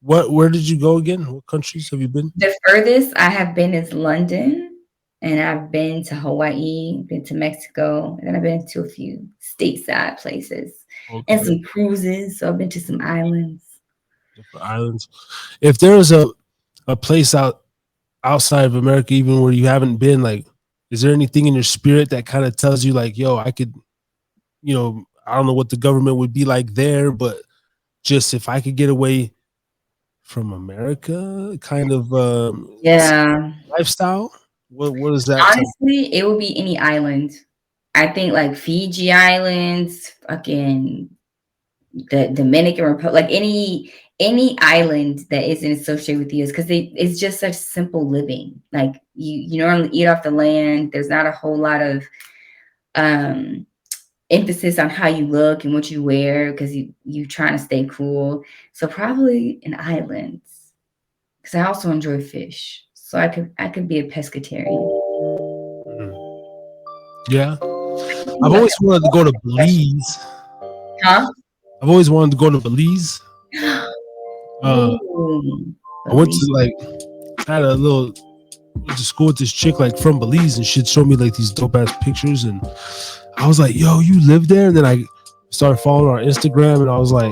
Where did you go again? What countries have you been? The furthest I have been is London, and I've been to Hawaii, been to Mexico, and then I've been to a few stateside places. Okay. And some cruises. So I've been to some islands. Different islands. If there was a place outside of America, even where you haven't been, like, is there anything in your spirit that kind of tells you like, yo, I could, I don't know what the government would be like there, but just if I could get away from America, kind of lifestyle? What is that? Honestly, it would be any island. I think like Fiji Islands, fucking the Dominican Republic, like any island that isn't associated with you, because it's just such simple living. Like you normally eat off the land. There's not a whole lot of emphasis on how you look and what you wear because you trying to stay cool. So probably in islands because I also enjoy fish. So I could be a pescatarian. Yeah, I've always wanted to go to Belize. Huh? I've always wanted to go to Belize. Ooh, I went to like had a little went to school with this chick like from Belize, and she'd show me like these dope ass pictures, and I was like, "Yo, you live there?" And then I started following her on Instagram, and I was like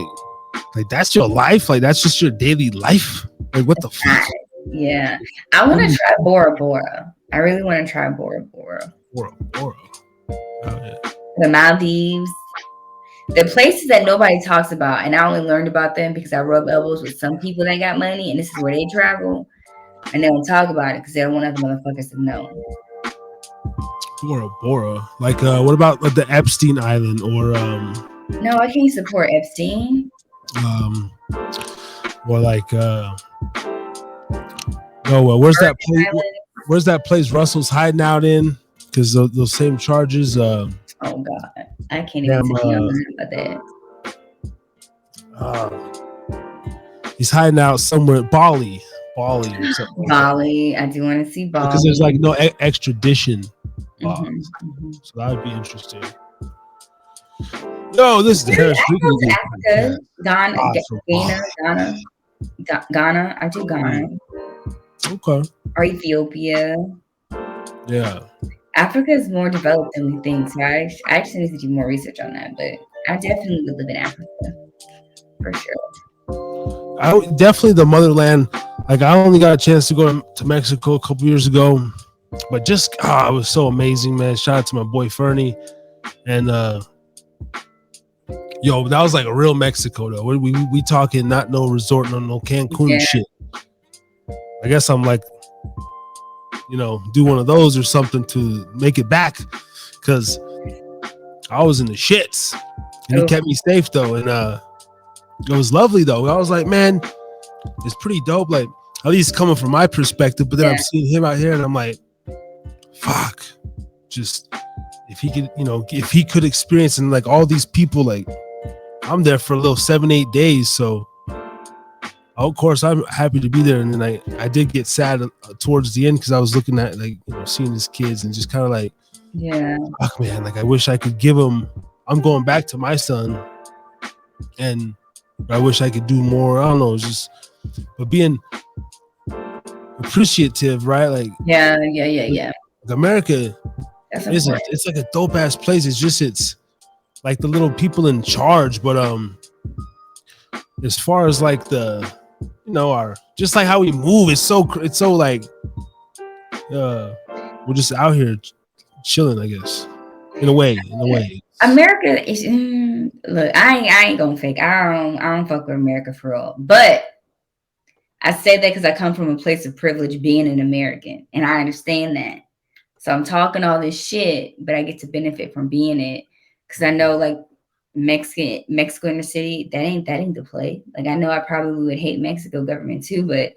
that's your life? Like that's just your daily life? Like what the fuck? Yeah, I want to try Bora Bora. I really want to try Bora Bora. Bora Bora. Oh, yeah. The Maldives. The places that nobody talks about, and I only learned about them because I rub elbows with some people that got money, and this is where they travel, and they don't talk about it because they don't want other motherfuckers to know. Bora Bora. Like, what about like the Epstein Island or No, I can't support Epstein. Or like where's that place? Where's that place Russell's hiding out in? Because those same charges. Oh God, I can't even tell you about that. He's hiding out somewhere, Bali or something. Bali, I do want to see Bali because there's like no extradition. Mm-hmm. So that would be interesting. No, this is the Harris. Africa, Ghana. I do Ghana. Okay. Or Ethiopia. Yeah. Africa is more developed than we think, so I actually need to do more research on that. But I definitely would live in Africa for sure. Definitely the motherland. Like I only got a chance to go to Mexico a couple years ago, but just it was so amazing, man. Shout out to my boy Fernie, and that was like a real Mexico though. We talking not no resort, no Cancun shit. I guess I'm like, do one of those or something to make it back, because I was in the shits, and it kept me safe though, and it was lovely though. I was like, man, it's pretty dope. Like at least coming from my perspective, but then I'm seeing him out here, and I'm like, fuck, just if he could experience, and like all these people, like I'm there for a little 7-8 days, so of course I'm happy to be there. And then I did get sad towards the end because I was looking at seeing his kids and just kind of like, fuck, man, like I wish I could give him. I'm going back to my son, and I wish I could do more. I don't know, but being appreciative, right? Like yeah. Like America isn't. It's like a dope ass place. It's like the little people in charge, but as far as like the our just like how we move, it's so like we're just out here chilling, I guess, in a way. America is look, I ain't gonna fake. I don't fuck with America for real, but I say that because I come from a place of privilege being an American, and I understand that. So I'm talking all this shit, but I get to benefit from being it because I know like Mexico in the city, that ain't the play. Like I know I probably would hate Mexico government too, but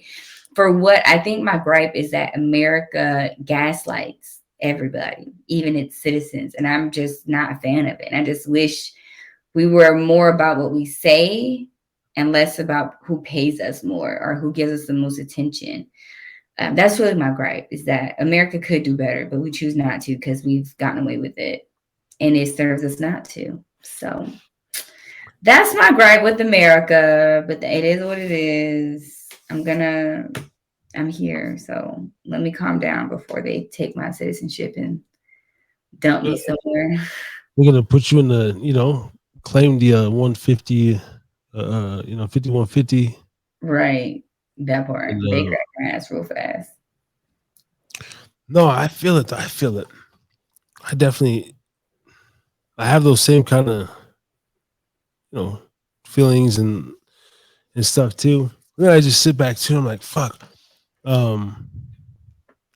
for what I think my gripe is that America gaslights everybody, even its citizens, and I'm just not a fan of it. And I just wish we were more about what we say and less about who pays us more or who gives us the most attention. That's really my gripe, is that America could do better, but we choose not to because we've gotten away with it, and it serves us not to. So that's my gripe with America, but it is what it is. I'm here, so let me calm down before they take my citizenship and dump me somewhere. We're gonna put you in the, claim the 150, 5150. Right, that part. They crack my ass real fast. No, I feel it. I have those same kind of, feelings and stuff too. And then I just sit back too. I'm like, fuck.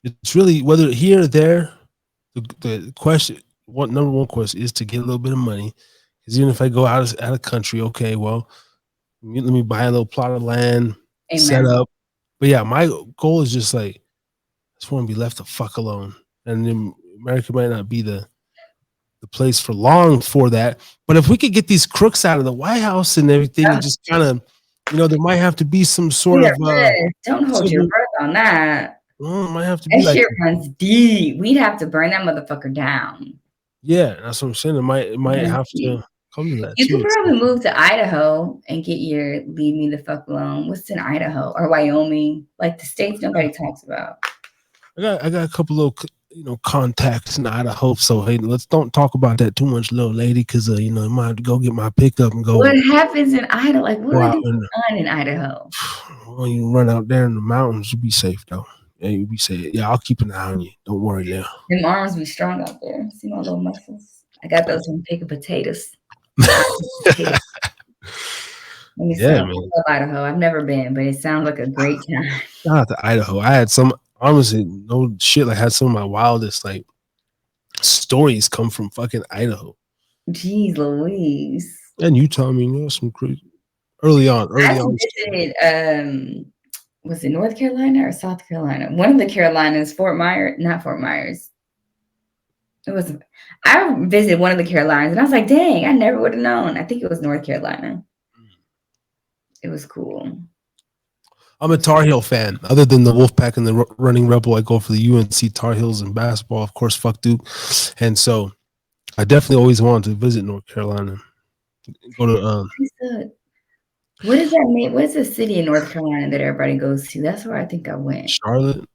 It's really whether here or there. The question, number one question is to get a little bit of money. Because even if I go out of country, okay, well, let me buy a little plot of land, set up. But yeah, my goal is just like, I just want to be left the fuck alone. And then America might not be the the place for long for that. But if we could get these crooks out of the White House and everything, and just kind of, there might have to be some sort of don't hold your breath on that. Well, it might have to that be like shit runs deep. We'd have to burn that motherfucker down. Yeah, that's what I'm saying. It might have to come to that. You could probably move to Idaho and get your leave me the fuck alone. What's in Idaho or Wyoming? Like the states nobody talks about. I got a couple little contacts in Idaho. So hey, let's don't talk about that too much, little lady, because I might have to go get my pickup and go. What happens in Idaho? Like what are they doing in Idaho? Well, you run out there in the mountains, you'll be safe though. Yeah, you'll be safe. Yeah, I'll keep an eye on you. Don't worry now. Them arms be strong out there. See my little muscles? I got those from picking potatoes. Yeah, man. I love Idaho. I've never been, but it sounds like a great time. Shout out to Idaho. I had honestly, no shit. I had some of my wildest stories come from fucking Idaho. Jeez Louise. And Utah, some crazy early on. I visited, was it North Carolina or South Carolina? One of the Carolinas, not Fort Myers. I visited one of the Carolinas and I was like, dang, I never would have known. I think it was North Carolina. It was cool. I'm a Tar Heel fan. Other than the Wolfpack and the Running Rebel, I go for the UNC Tar Heels and basketball. Of course, fuck Duke. And so I definitely always wanted to visit North Carolina. Go to what is that name? What's the city in North Carolina that everybody goes to? That's where I think I went. Charlotte,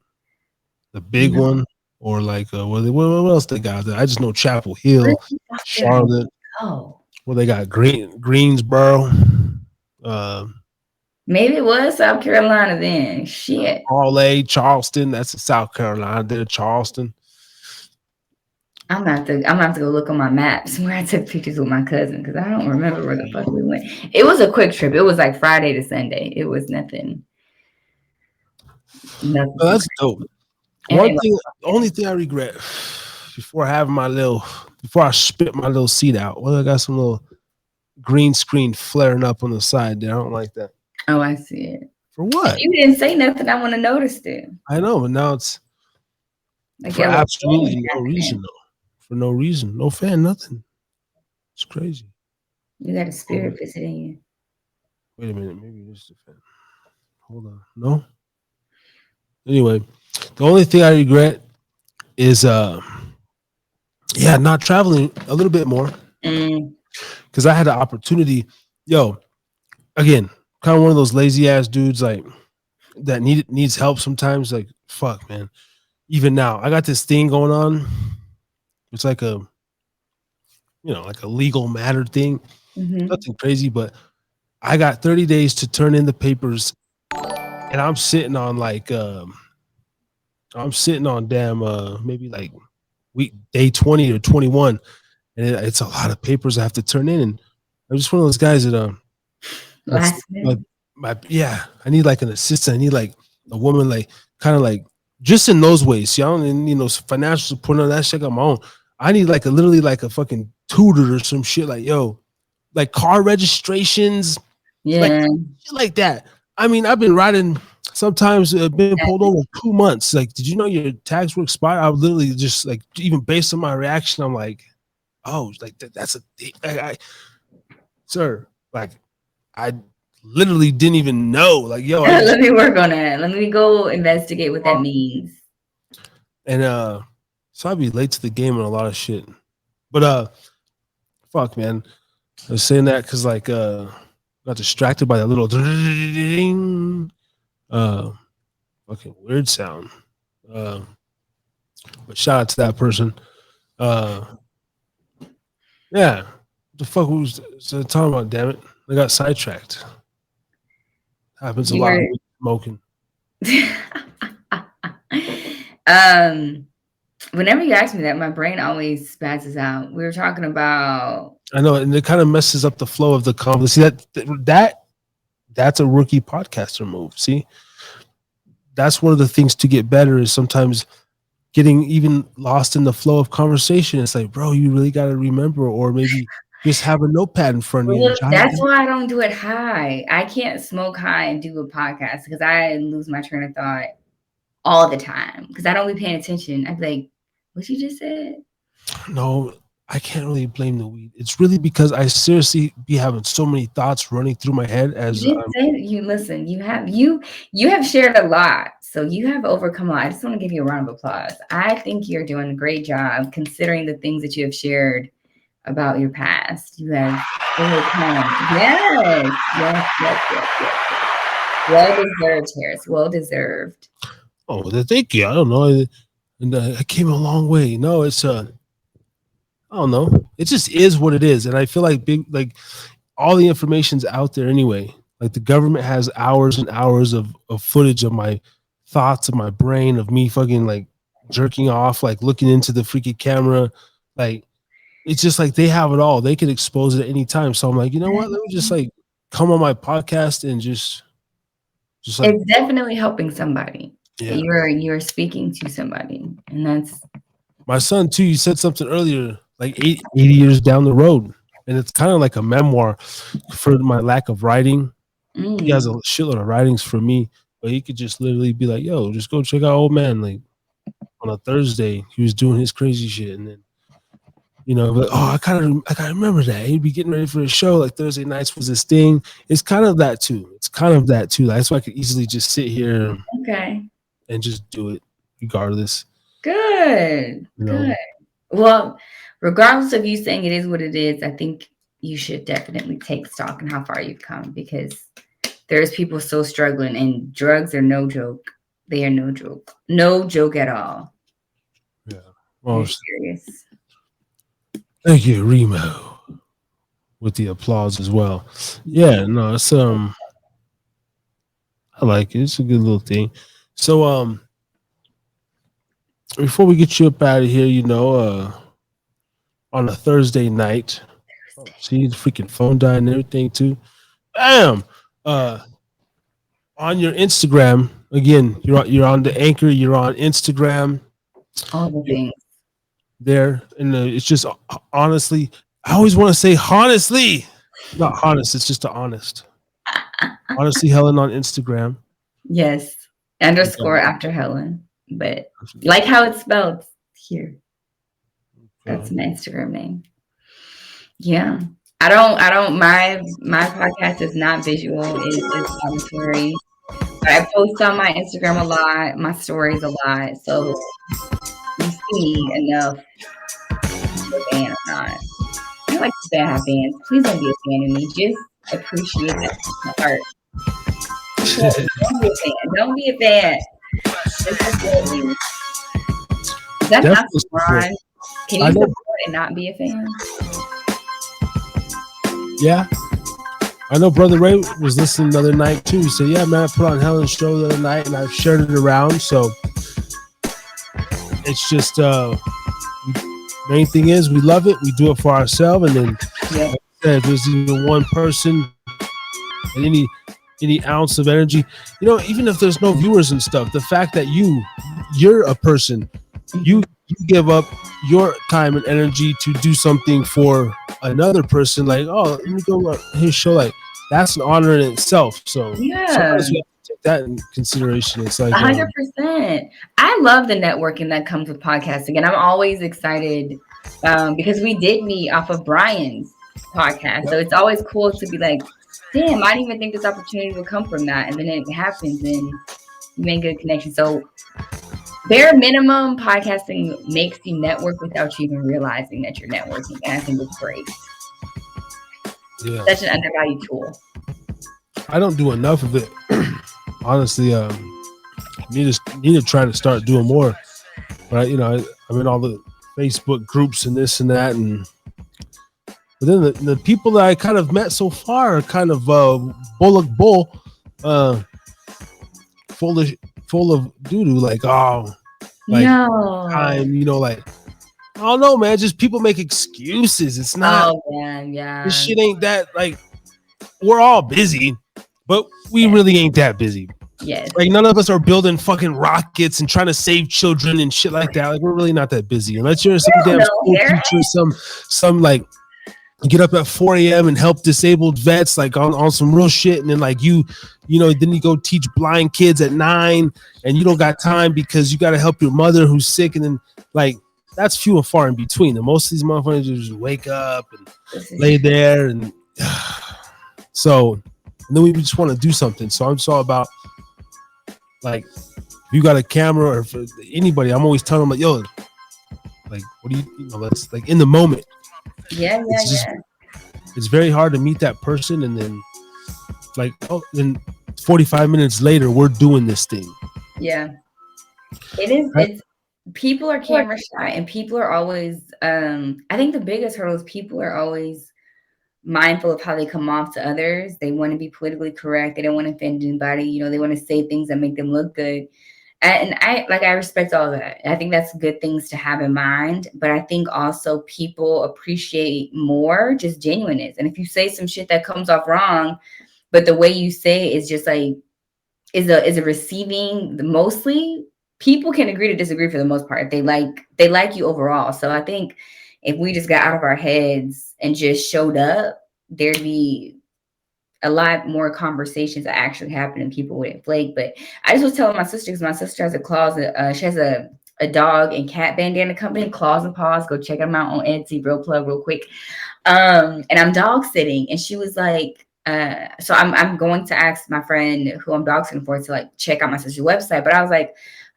the big one, or what else they got there? I just know Chapel Hill, Charlotte. Oh, well, they got Greensboro. Maybe it was South Carolina then. Shit. Raleigh, Charleston. That's in South Carolina. They're Charleston. I'm gonna have to go look on my maps where I took pictures with my cousin because I don't remember where the fuck we went. It was a quick trip. It was like Friday to Sunday. It was nothing. Oh, that's dope. The only thing I regret before I spit my little seed out. Well, I got some little green screen flaring up on the side there. I don't like that. Oh, I see it. For what? If you didn't say nothing, I want to notice it. I know, but now it's for absolutely no reason, though. For no reason. No fan, nothing. It's crazy. You got a spirit visiting you. Wait a minute. Maybe this is the fan. Hold on. No? Anyway, the only thing I regret is not traveling a little bit more. Because I had the opportunity. Again, kind of one of those lazy ass dudes that needs help sometimes. Like, fuck, man. Even now, I got this thing going on. It's like a legal matter thing. Nothing crazy, but I got 30 days to turn in the papers, and I'm sitting on maybe like week day 20 or 21, and it's a lot of papers I have to turn in. And I'm just one of those guys that I need like an assistant. I need like a woman, kind of just in those ways. See, I don't financial support on that shit on my own. I need literally a fucking tutor or some shit. Like car registrations, shit like that. I mean, I've been riding. Sometimes been pulled over 2 months. Did you know your tags were expired? I would literally just even based on my reaction, I'm like, oh, that's a thing. Sir, I literally didn't even know. Let me work on that. Let me go investigate what that means. And so I'd be late to the game on a lot of shit. But fuck, man. I was saying that because got distracted by that little ding. Fucking weird sound. But shout out to that person. Yeah. What the fuck was I talking about, damn it? I got sidetracked. Happens a lot with smoking. Whenever you ask me that, my brain always spazzes out. We were talking about I know, and it kind of messes up the flow of the conversation. See that's a rookie podcaster move. See? That's one of the things to get better is sometimes getting even lost in the flow of conversation. It's like, bro, you really got to remember, or maybe just have a notepad in front of you. That's why I don't do it high. I can't smoke high and do a podcast because I lose my train of thought all the time because I don't be paying attention. I'd be like, what you just said? No, I can't really blame the weed. It's really because I seriously be having so many thoughts running through my head as You did say that you listen. You have shared a lot, so you have overcome a lot. I just want to give you a round of applause. I think you're doing a great job considering the things that you have shared about your past. You have overcome. Yes. Well deserved, Harris. Well deserved. Oh, thank you. I don't know. And I came a long way. No, it's I don't know. It just is what it is, and I feel like all the information's out there anyway. Like the government has hours and hours of footage of my thoughts, of my brain, of me fucking like jerking off, like looking into the freaking camera. Like it's just like they have it all. They can expose it at any time. So I'm like, you know what? Let me just like come on my podcast and just like it's definitely helping somebody. Yeah. You're speaking to somebody, and that's my son too. You said something earlier, like 80 years down the road, and it's kind of like a memoir for my lack of writing. He has a shitload of writings for me, but he could just literally be like, yo, just go check out old man. Like on a Thursday, he was doing his crazy shit. And then, you know, like, oh, I kind of remember that. He'd be getting ready for a show. Like Thursday nights was his thing. It's kind of that too. That's why I could easily just sit here and just do it regardless. Good. Good. Well, regardless of you saying it is what it is, I think you should definitely take stock in how far you've come, because there's people still struggling, and drugs are no joke. They are no joke. No joke at all. Yeah. Well, serious. Thank you, Remo, with the applause as well. Yeah, no, it's I like it. It's a good little thing. So before we get you up out of here, you know, on a Thursday night, see the freaking phone died and everything too. Bam! On your Instagram, again, you're on the Anchor, you're on Instagram. All the things. There, and it's just honestly, I always want to say honestly, not honest, it's just the honest. HonestlyHelen on Instagram. Yes. _ after Helen. But like how it's spelled here. That's my Instagram name. Yeah. I don't my podcast is not visual, it's just auditory. But I post on my Instagram a lot, my stories a lot. So you see enough if you're a fan or not. I like to say I have fans. Please don't be a fan of me. Just appreciate that from the heart. Don't be a fan. Don't be a fan. Just support me. That's not LeBron. Can you support and not be a fan? Yeah. I know Brother Ray was listening the other night too. He said, yeah, man, I put on Helen's show the other night and I've shared it around. So it's just main thing is we love it. We do it for ourselves. And then like I said, if there's even one person and any ounce of energy, you know, even if there's no viewers and stuff, the fact that you're a person, you give up your time and energy to do something for another person, like, oh, let me go on his show, like that's an honor in itself. So sometimes you have to take that in consideration. It's like 100%. I love the networking that comes with podcasting, and I'm always excited because we did meet off of Brian's podcast. So it's always cool to be like, damn, I didn't even think this opportunity would come from that, and then it happens and you make good connection. So bare minimum, podcasting makes you network without you even realizing that you're networking, and I think it's great. Yeah, such an undervalued tool. I don't do enough of it, honestly. Need to try to start doing more. But you know, I'm in all the Facebook groups and this and that, but then the people that I kind of met so far are kind of full of doo-doo, like, oh, like time, you know, like, I don't know, man, just people make excuses. It's not, this shit ain't that, like, we're all busy, but we really ain't that busy. Yes. Like, none of us are building fucking rockets and trying to save children and shit like that. Like, we're really not that busy. Unless you're some damn school teacher, some like, get up at 4 a.m. and help disabled vets, like on some real shit, and then like you know, then you go teach blind kids at 9, and you don't got time because you got to help your mother who's sick, and then like that's few and far in between. And most of these motherfuckers just wake up and lay there, and so and then we just want to do something. So I'm just all about, like, if you got a camera or for anybody, I'm always telling them, like, yo, like, what do you know, let's, like, in the moment. Yeah. It's very hard to meet that person, and then, like, oh, then 45 minutes later, we're doing this thing. Yeah. It is. It's people are camera shy, and people are always. I think the biggest hurdle is people are always mindful of how they come off to others. They want to be politically correct. They don't want to offend anybody. You know, they want to say things that make them look good. And I respect all of that. I think that's good things to have in mind. But I think also people appreciate more just genuineness. And if you say some shit that comes off wrong, but the way you say it is just like is a receiving, mostly people can agree to disagree for the most part. They like you overall. So I think if we just got out of our heads and just showed up, there'd be a lot more conversations that actually happen and people wouldn't flake. But I just was telling my sister, because my sister has a closet, she has a dog and cat bandana company, Claws and Paws. Go check them out on Etsy, real plug, real quick. And I'm dog sitting, and she was like, so I'm going to ask my friend who I'm dog sitting for to like check out my sister's website. But I was like,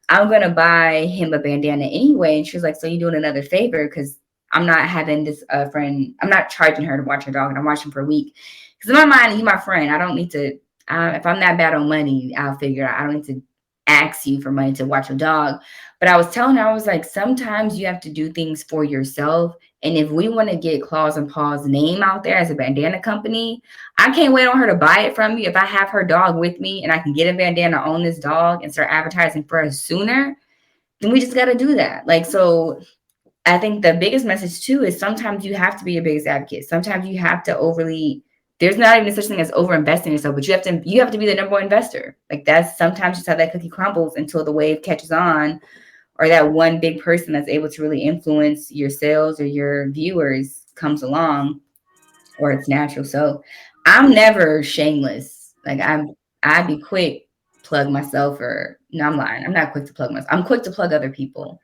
I'm gonna buy him a bandana anyway. And she was like, so you doing another favor? Because I'm not having this friend, I'm not charging her to watch her dog, and I'm watching for a week. Because in my mind, you my friend. I don't need to, if I'm that bad on money, I'll figure out. I don't need to ask you for money to watch your dog. But I was telling her, I was like, sometimes you have to do things for yourself. And if we want to get Claws and Paws name out there as a bandana company, I can't wait on her to buy it from you. If I have her dog with me and I can get a bandana on this dog and start advertising for us sooner, then we just got to do that. Like, so I think the biggest message too is sometimes you have to be your biggest advocate. Sometimes you have to there's not even such thing as over investing in yourself, but you have to be the number one investor. Like, that's sometimes just how that cookie crumbles until the wave catches on, or that one big person that's able to really influence your sales or your viewers comes along, or it's natural. So I'm never shameless. Like, I'd be quick plug myself, or no, I'm lying. I'm not quick to plug myself. I'm quick to plug other people,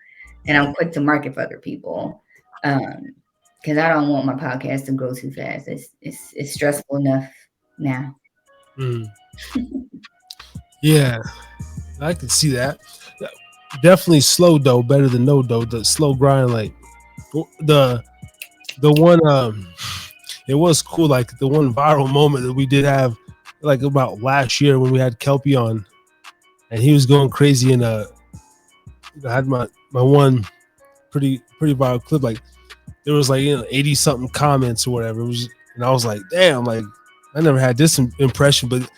and I'm quick to market for other people. Because I don't want my podcast to grow too fast. It's stressful enough now. Yeah, I can see that. Definitely slow dough, better than no dough. The slow grind, like the one. It was cool. Like the one viral moment that we did have, like about last year when we had Kelpie on, and he was going crazy. And I had my one pretty viral clip. Like, there was like 80 something comments or whatever. It was, and I was like, damn, like I never had this impression, but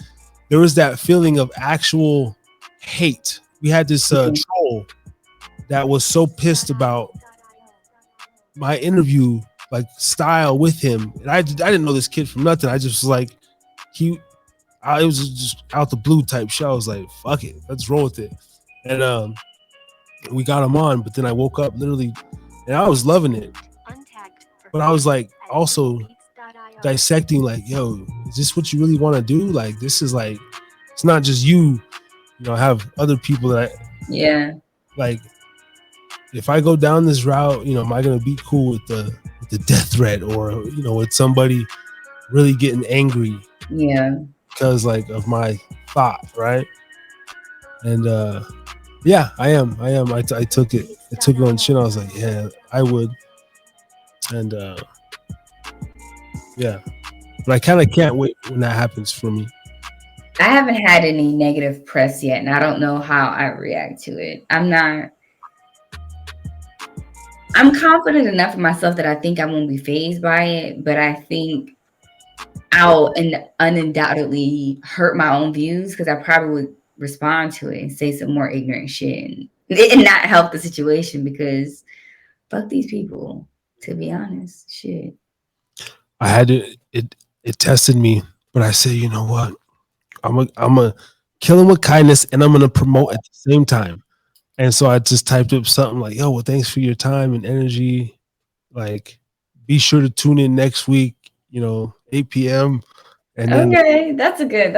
there was that feeling of actual hate. We had this troll that was so pissed about my interview, like, style with him, and I didn't know this kid from nothing. I just was like, it was just out the blue type shit. I was like, fuck it, let's roll with it. And we got him on, but then I woke up literally, and I was loving it. But I was like also dissecting, like, yo, is this what you really want to do? Like, this is like, it's not just you know, have other people that, like, if I go down this route, you know, am I gonna be cool with the death threat, or, you know, with somebody really getting angry? Yeah. Because, like, of my thought, right? And yeah, I am. I took it. I took it on chin. I was like, yeah, I would. And yeah, but I kind of can't wait when that happens for me. I haven't had any negative press yet, and I don't know how I react to it. I'm confident enough in myself that I think I won't be fazed by it, but I think I'll undoubtedly hurt my own views, because I probably would respond to it and say some more ignorant shit and not help the situation, because fuck these people, to be honest. Shit. I had it tested me, but I said, you know what? I'm a kill him with kindness, and I'm gonna promote at the same time. And so I just typed up something like, yo, well, thanks for your time and energy. Like, be sure to tune in next week, you know, 8 p.m. And then, okay, that's a good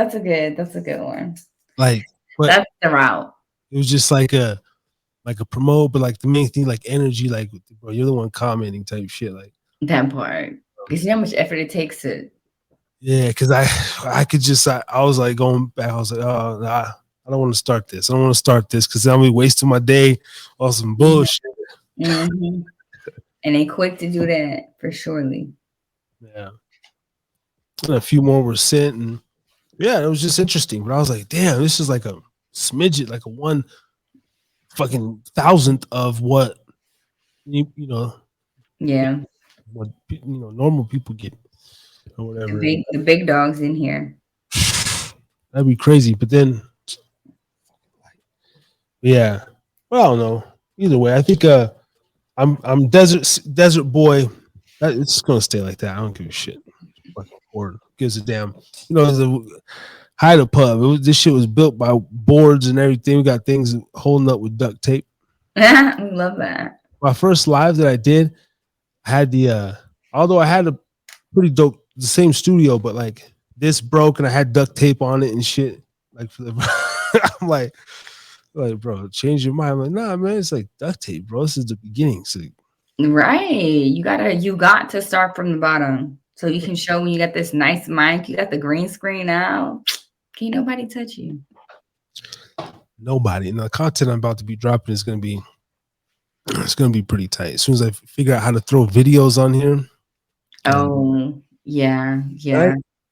one. Like, that's the route. It was just like like a promote, but like the main thing, like energy, like bro, you're the one commenting type shit, like that part. Because you know how much effort it takes to. Yeah, because I could just I was like going back. I was like, oh, nah, I don't want to start this. I don't want to start this because I'll be wasting my day on some bullshit. Mm-hmm. And they quick to do that for surely. Yeah, and a few more were sent, and yeah, it was just interesting. But I was like, damn, this is like a smidget, like a one fucking thousandth of what you know Yeah, what normal people get or whatever. the big dogs in here. That'd be crazy. But then, yeah, well, I don't know. Either way, I think I'm desert boy. It's gonna stay like that. I don't give a shit. Fucking board gives a damn. You know, the Hyder Pub. This shit was built by boards and everything. We got things holding up with duct tape. We love that. My first live that I did, I had the although I had a pretty dope the same studio, but like this broke and I had duct tape on it and shit. Like for the I'm like, bro, change your mind. I'm like, nah, man, it's like duct tape, bro. This is the beginning. So Right. You got to start from the bottom. So you can show when you got this nice mic, you got the green screen now. Can't nobody touch you. Nobody. And the content I'm about to be dropping is gonna be pretty tight. As soon as I figure out how to throw videos on here. Oh, yeah.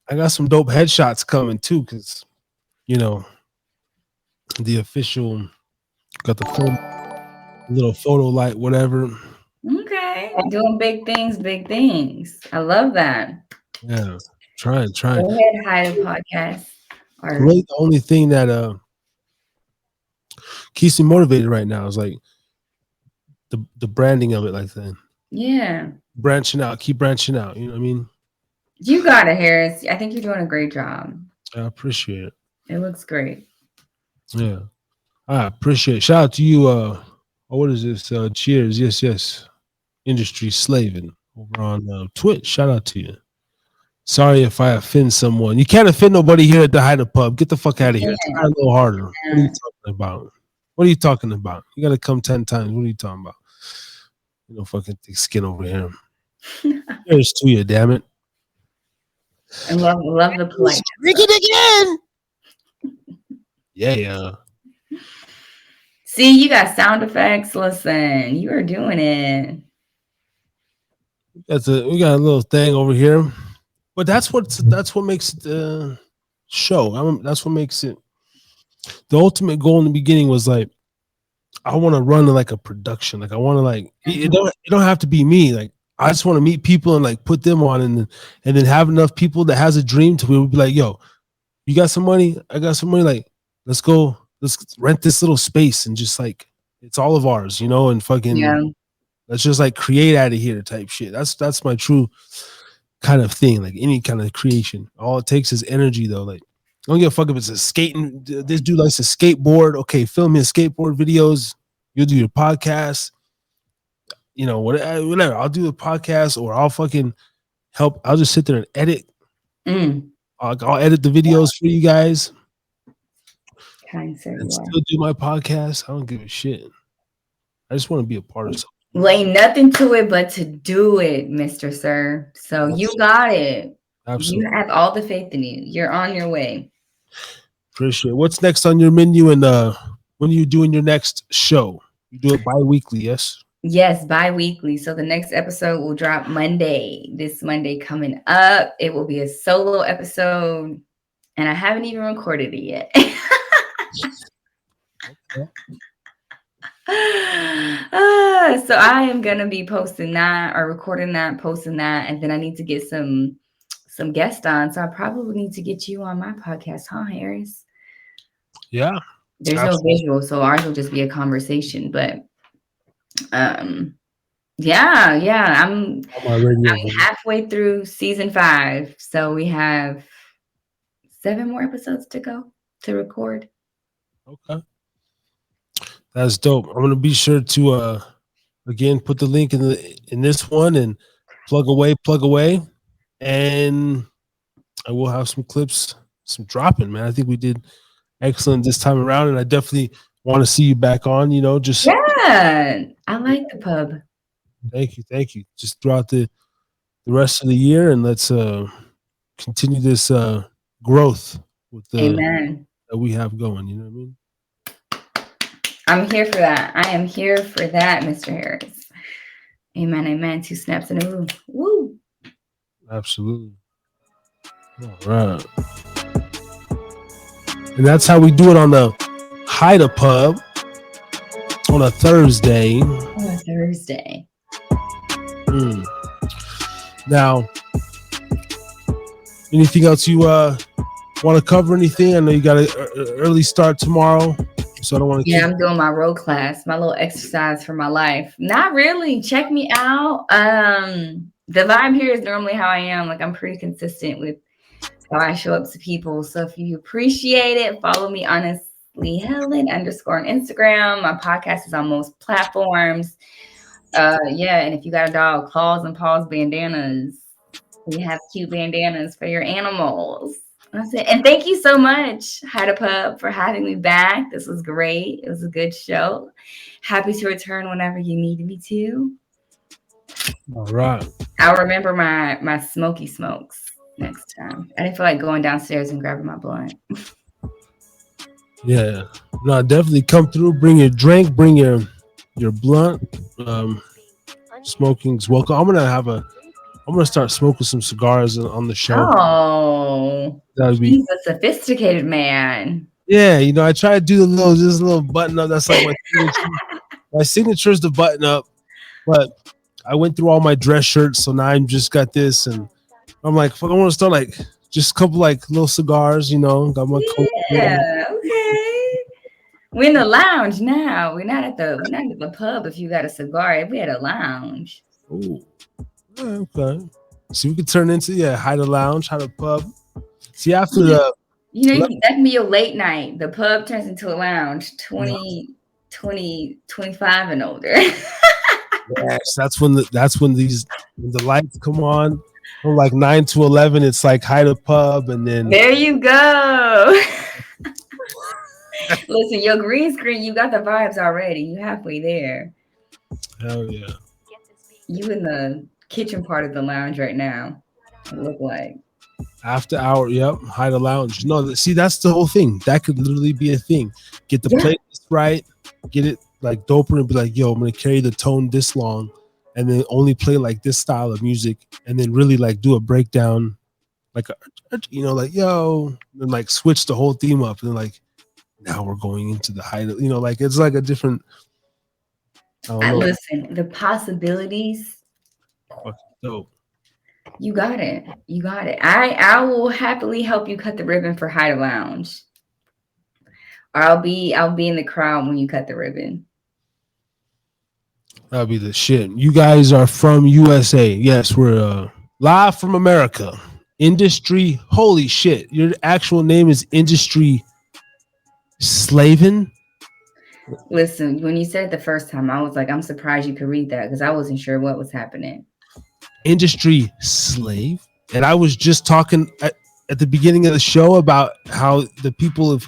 I got some dope headshots coming too, because the official got the little photo light, whatever. Okay. Doing big things. I love that. Yeah. Trying. Go ahead, hide a podcast. Really the only thing that keeps me motivated right now is like the branding of it, like that. Yeah. Keep branching out. You know what I mean? You got it, Harris. I think you're doing a great job. I appreciate it. It looks great. Yeah. I appreciate it. Shout out to you. What is this? Cheers. Yes. Industry Slaving over on Twitch. Shout out to you. Sorry if I offend someone. You can't offend nobody here at the Hyder Pub. Get the fuck out of here. Try a little harder. What are you talking about? You got to come 10 times. What are you talking about? Fucking thick skin over here. Cheers to you, damn it. I love the polite. Drink it again. Yeah. See, you got sound effects. Listen, you are doing it. We got a little thing over here, but that's what makes the show. That's what makes it. The ultimate goal in the beginning was like, I want to run like a production. Like I want to like it don't have to be me. Like I just want to meet people and like put them on and then have enough people that has a dream to be like, yo, you got some money? I got some money. Like let's rent this little space and just like it's all of ours, and fucking let's just like create out of here type shit. That's my true kind of thing. Like any kind of creation, all it takes is energy though. Like I don't give a fuck if it's a skating. This dude likes to skateboard. Okay, film his skateboard videos. You'll do your podcast. Whatever. I'll do a podcast or I'll fucking help. I'll just sit there and edit. I'll edit the videos for you guys. Kind sir, and still do my podcast. I don't give a shit. I just want to be a part of something. Well, ain't nothing to it but to do it, Mr. Sir. So you got it. Absolutely. You have all the faith in you. You're on your way. Appreciate it. What's next on your menu and when are you doing your next show? You do it bi-weekly, yes? Yes, bi-weekly. So the next episode will drop Monday. This Monday coming up. It will be a solo episode. And I haven't even recorded it yet. Okay. So I am gonna be posting that or recording that, posting that, and then I need to get some guests on. So I probably need to get you on my podcast, huh, Harris? Yeah. There's absolutely no visual, so ours will just be a conversation. But I'm halfway through season 5, so we have 7 more episodes to go to record. Okay. That's dope. I'm gonna be sure to again put the link in this one and plug away, and I will have some clips, some dropping, man. I think we did excellent this time around, and I definitely want to see you back on. Just Yeah, I like the pub. thank you. Just throughout the rest of the year, and let's continue this growth with the Amen. that we have going. You know what I mean? I'm here for that. I am here for that, Mr. Harris. Amen. Amen. 2 snaps in a room. Woo. Absolutely. All right. And that's how we do it on the Haida Pub on a Thursday. On a Thursday. Now, anything else you want to cover? Anything? I know you got an early start tomorrow, so I don't want to. Yeah, I'm doing my row class, my little exercise for my life. Not really. Check me out. The vibe here is normally how I am. Like, I'm pretty consistent with how I show up to people. So if you appreciate it, follow me HonestlyHelen _ on Instagram. My podcast is on most platforms. Yeah, and if you got a dog, Claws and Paws bandanas. We have cute bandanas for your animals. That's it. And thank you so much, Haida Pub, for having me back. This was great. It was a good show. Happy to return whenever you needed me to. All right. I'll remember my smoky smokes next time. I didn't feel like going downstairs and grabbing my blunt. Yeah. No, definitely come through. Bring your drink. Bring your blunt. Smoking's welcome. I'm gonna start smoking some cigars on the show. Oh, he's a sophisticated man. Yeah, I try to do this little button up. That's like my signature. My signature is the button up, but I went through all my dress shirts, so now I'm just got this, and I'm like, I want to start like just a couple like little cigars, Got my coat. Yeah, okay. We're in the lounge now. We're not at the pub. If you got a cigar, we at a lounge. Oh, okay. So we could turn into Haida Lounge, Haida Pub. See after the. That can be your late night. The pub turns into a lounge. 20, 25 and older. Yes, that's when the lights come on. From like 9 to 11, it's like Haida Pub, and then there you go. Listen, your green screen, you got the vibes already. You halfway there. Hell yeah. You in the kitchen part of the lounge right now. It look like. After hour, yep, Haida Lounge. No, see, that's the whole thing. That could literally be a thing. Get the playlist right, get it like doper, and be like, yo, I'm gonna carry the tone this long, and then only play like this style of music, and then really like do a breakdown, like like yo, and like switch the whole theme up, and like now we're going into the Haida, like it's like a different. Listen, the possibilities. Dope. You got it. You got it. I will happily help you cut the ribbon for Haida Lounge. Or I'll be in the crowd when you cut the ribbon. That'll be the shit. You guys are from USA. Yes, we're live from America. Industry. Holy shit. Your actual name is Industry Slaven? Listen, when you said it the first time, I was like, I'm surprised you could read that because I wasn't sure what was happening. Industry Slave? And I was just talking at the beginning of the show about how the people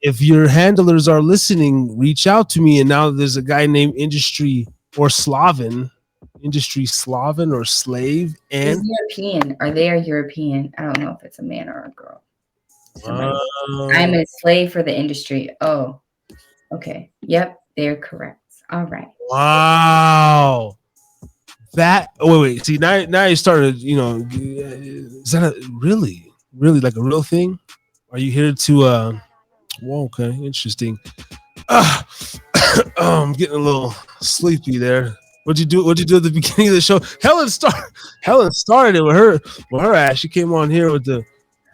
if your handlers are listening, reach out to me. And now there's a guy named Industry or Slaven or Slave. And he's European. Are they European? I don't know if it's a man or a girl. I'm a slave for the industry. Oh, okay. Yep, they're correct. All right. Wow. That wait. See, now you started. Is that really like a real thing? Are you here to? Well, okay, interesting. I'm getting a little sleepy there. What'd you do at the beginning of the show? Helen started it with her ass. She came on here with the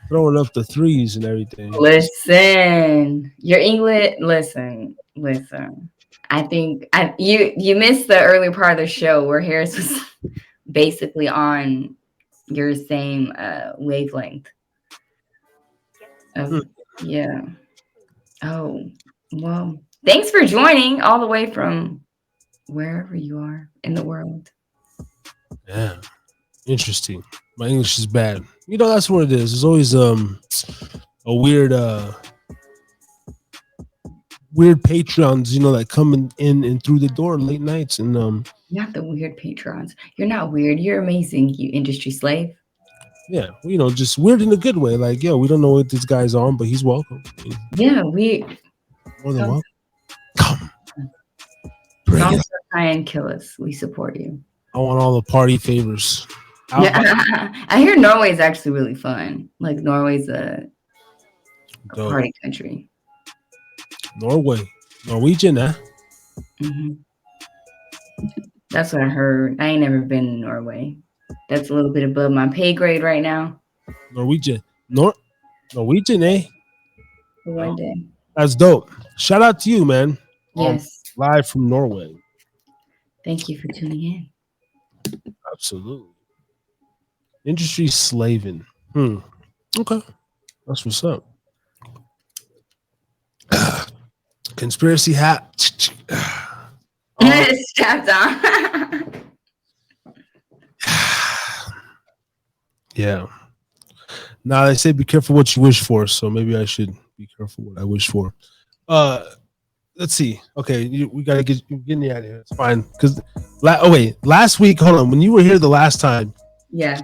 throwing up the threes and everything. Listen, your English. Listen. I think you missed the early part of the show where Harris was basically on your same wavelength. Yeah. Oh, well, thanks for joining all the way from wherever you are in the world. Yeah. Interesting. My English is bad. That's what it is. There's always a weird weird Patreons, that come in and through the door late nights and Not the weird patrons. You're not weird. You're amazing, you industry slave. yeah, just weird in a good way. Like, yo, we don't know what this guy's on, but he's welcome. Yeah, we More than welcome. Come. Bring don't it. try and kill us. We support you. I want all the party favors. I hear Norway is actually really fun. Like Norway's a party country. Norwegian, huh? Mm-hmm. That's what I heard. I ain't never been in Norway. That's a little bit above my pay grade right now. Norwegian, eh? One day. That's dope. Shout out to you, man. Yes. Live from Norway. Thank you for tuning in. Absolutely. Industry slaving. Okay. That's what's up. Conspiracy hat. Strapped on. Yeah. Now they say be careful what you wish for, so maybe I should be careful what I wish for. Let's see. Okay, we gotta get me out of here. It's fine. Because last week, hold on. When you were here the last time, yeah,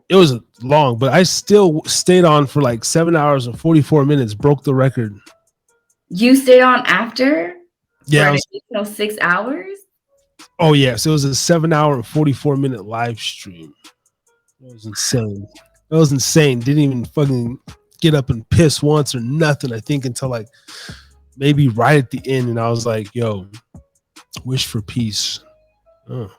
it was long, but I still stayed on for like 7 hours and 44 minutes. Broke the record. You stayed on after? Yeah, for an additional 6 hours. Oh yes, it was a 7 hour and 44 minute live stream. It was insane. Didn't even fucking get up and piss once or nothing. I think until like maybe right at the end, and I was like, "Yo, wish for peace." Oh,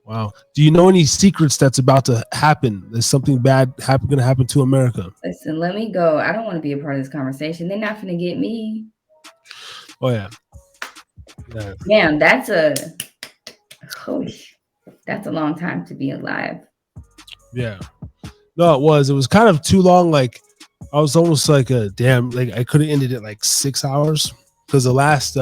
wow. Do you know any secrets that's about to happen? There's something bad going to happen to America. Listen, let me go. I don't want to be a part of this conversation. They're not going to get me. Oh yeah. Damn, that's a long time to be alive. Yeah. No, it was kind of too long. Like I was almost like I could have ended it like 6 hours because the last 2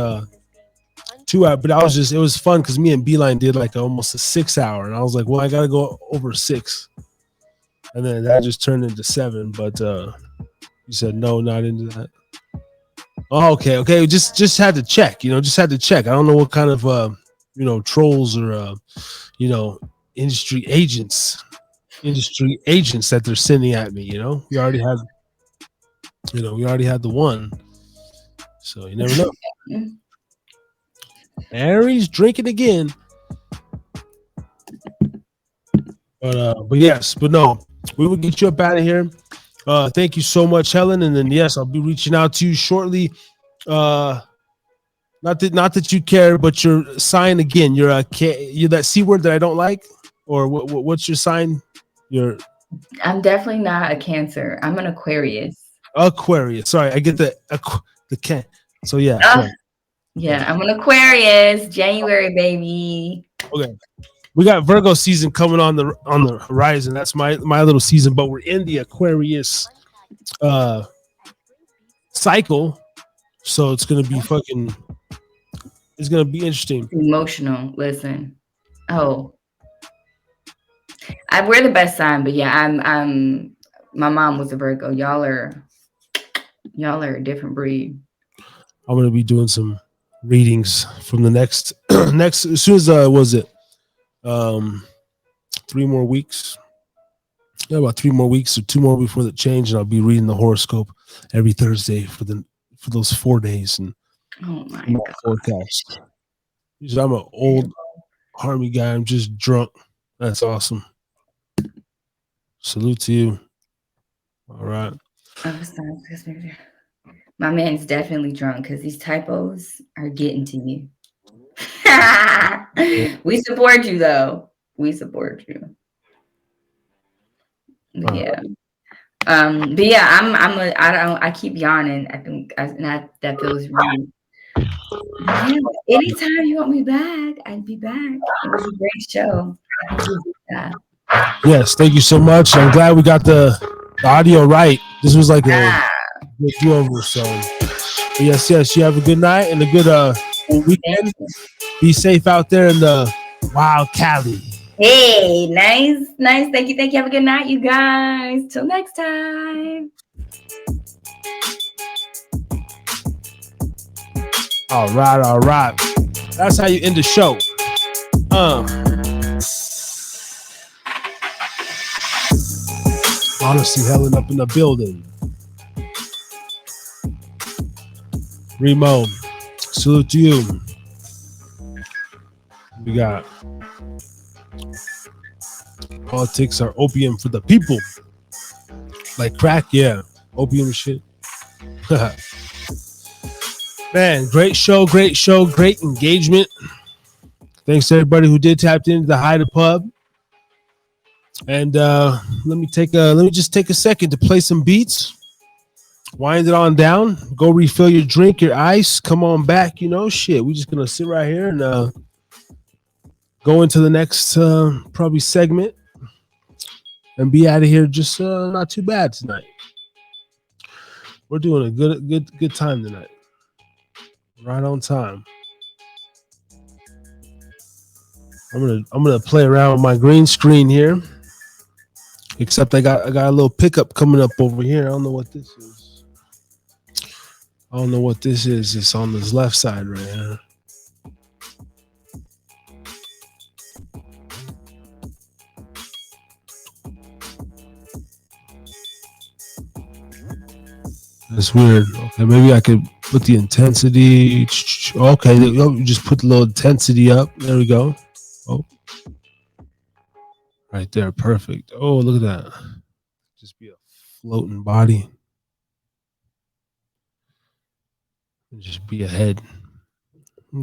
hours, but it was fun because me and Beeline did like almost a 6 hour, and I was like, well, I gotta go over 6, and then that just turned into 7. But you said no, not into that. Oh, okay, just had to check. Just had to check. I don't know what kind of trolls or industry agents that they're sending at me. We already had the one, so you never know. Harry's drinking again. But no, we will get you up out of here. Thank you so much, Helen. And then yes, I'll be reaching out to you shortly. Not that you care, but your sign again. You're that C word that I don't like, or what's your sign? I'm definitely not a Cancer. I'm an Aquarius. Sorry, I get the can. So yeah. Yeah, I'm an Aquarius. January, baby. Okay. We got Virgo season coming on the horizon. That's my little season, but we're in the Aquarius cycle, so it's gonna be it's gonna be interesting. Emotional. Listen. Oh, we're the best sign, but yeah, I'm. My mom was a Virgo. Y'all are a different breed. I'm gonna be doing some readings from the next as soon as 3 more weeks. Yeah, about 3 more weeks or 2 more before the change, and I'll be reading the horoscope every Thursday for those 4 days and oh my God. Forecast. I'm an old army guy. I'm just drunk. That's awesome. Salute to you. All right. My man's definitely drunk because these typos are getting to you. We support you, though. We support you. Yeah. But yeah, I keep yawning. I think that feels rude. Yeah, anytime you want me back, I'd be back. It was a great show. Yes, thank you so much. I'm glad we got the audio right. This was like a good do-over. So yes, you have a good night and a good weekend. Be safe out there in the wild Cali. Hey, nice. Thank you. Have a good night, you guys. Till next time. All right. That's how you end the show. Honestly, Helen up in the building. Remo, salute to you. We got politics are opium for the people. Like crack, yeah. Opium shit. Man, great show, great engagement. Thanks to everybody who did tap into the Hide Pub. And let me just take a second to play some beats. Wind it on down. Go refill your drink, your ice. Come on back. Shit. We're just gonna sit right here and go into the next probably segment and be out of here. Just not too bad tonight. We're doing a good time tonight. Right on time. I'm gonna play around with my green screen here. Except I got a little pickup coming up over here. I don't know what this is. It's on this left side right here. That's weird. Okay, maybe I could put the intensity. Okay, just put the little intensity up. There we go. Oh, right there, perfect. Oh, look at that. Just be a floating body. Just be ahead.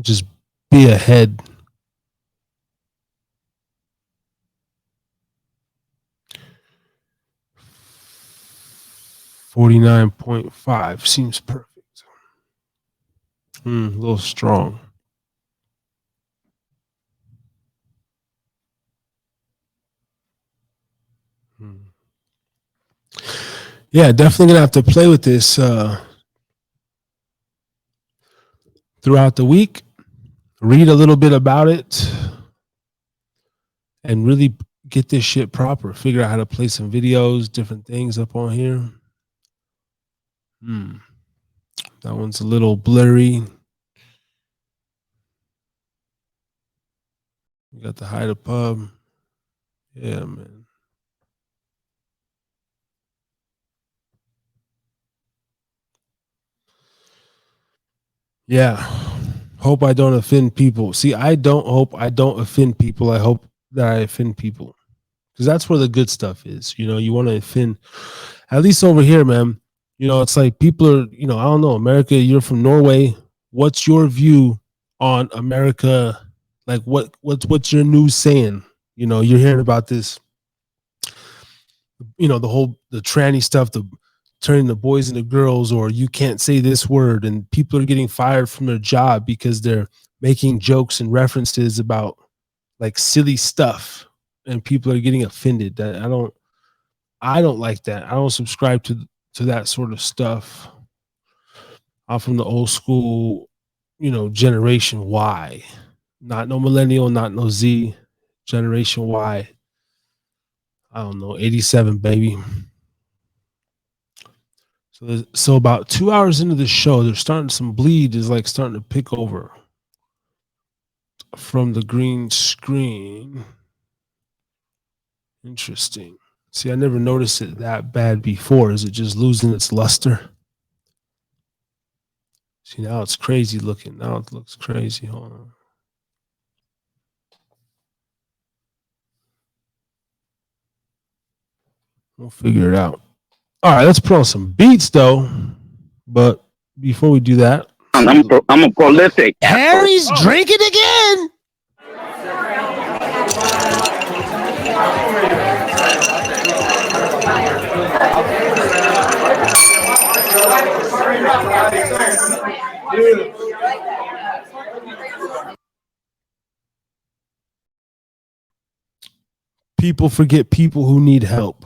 Just be ahead. $49.5 seems perfect. A little strong. Yeah, definitely gonna have to play with this throughout the week. Read a little bit about it and really get this shit proper. Figure out how to play some videos, different things up on here. That one's a little blurry. We got the Hide Pub. Yeah, man. Yeah. Hope I don't offend people. See, I don't hope I don't offend people. I hope that I offend people. Because that's where the good stuff is. You want to offend, at least over here, man. It's like people are, I don't know, America, you're from Norway. What's your view on America? Like what's your news saying? You're hearing about this, the tranny stuff, the turning the boys into girls, or you can't say this word, and people are getting fired from their job because they're making jokes and references about like silly stuff, and people are getting offended. That I don't like that. I don't subscribe to that sort of stuff. I'm from the old school, generation Y, not no millennial, not no Z, generation Y. I don't know, 87, baby. So about 2 hours into the show, some bleed is like starting to pick over from the green screen. Interesting. See, I never noticed it that bad before. Is it just losing its luster? See, now it's crazy looking. Now it looks crazy. Hold on. We'll figure it out. All right, let's put on some beats, though. But before we do that, I'm a prolific. Harry's drinking again. People forget people who need help.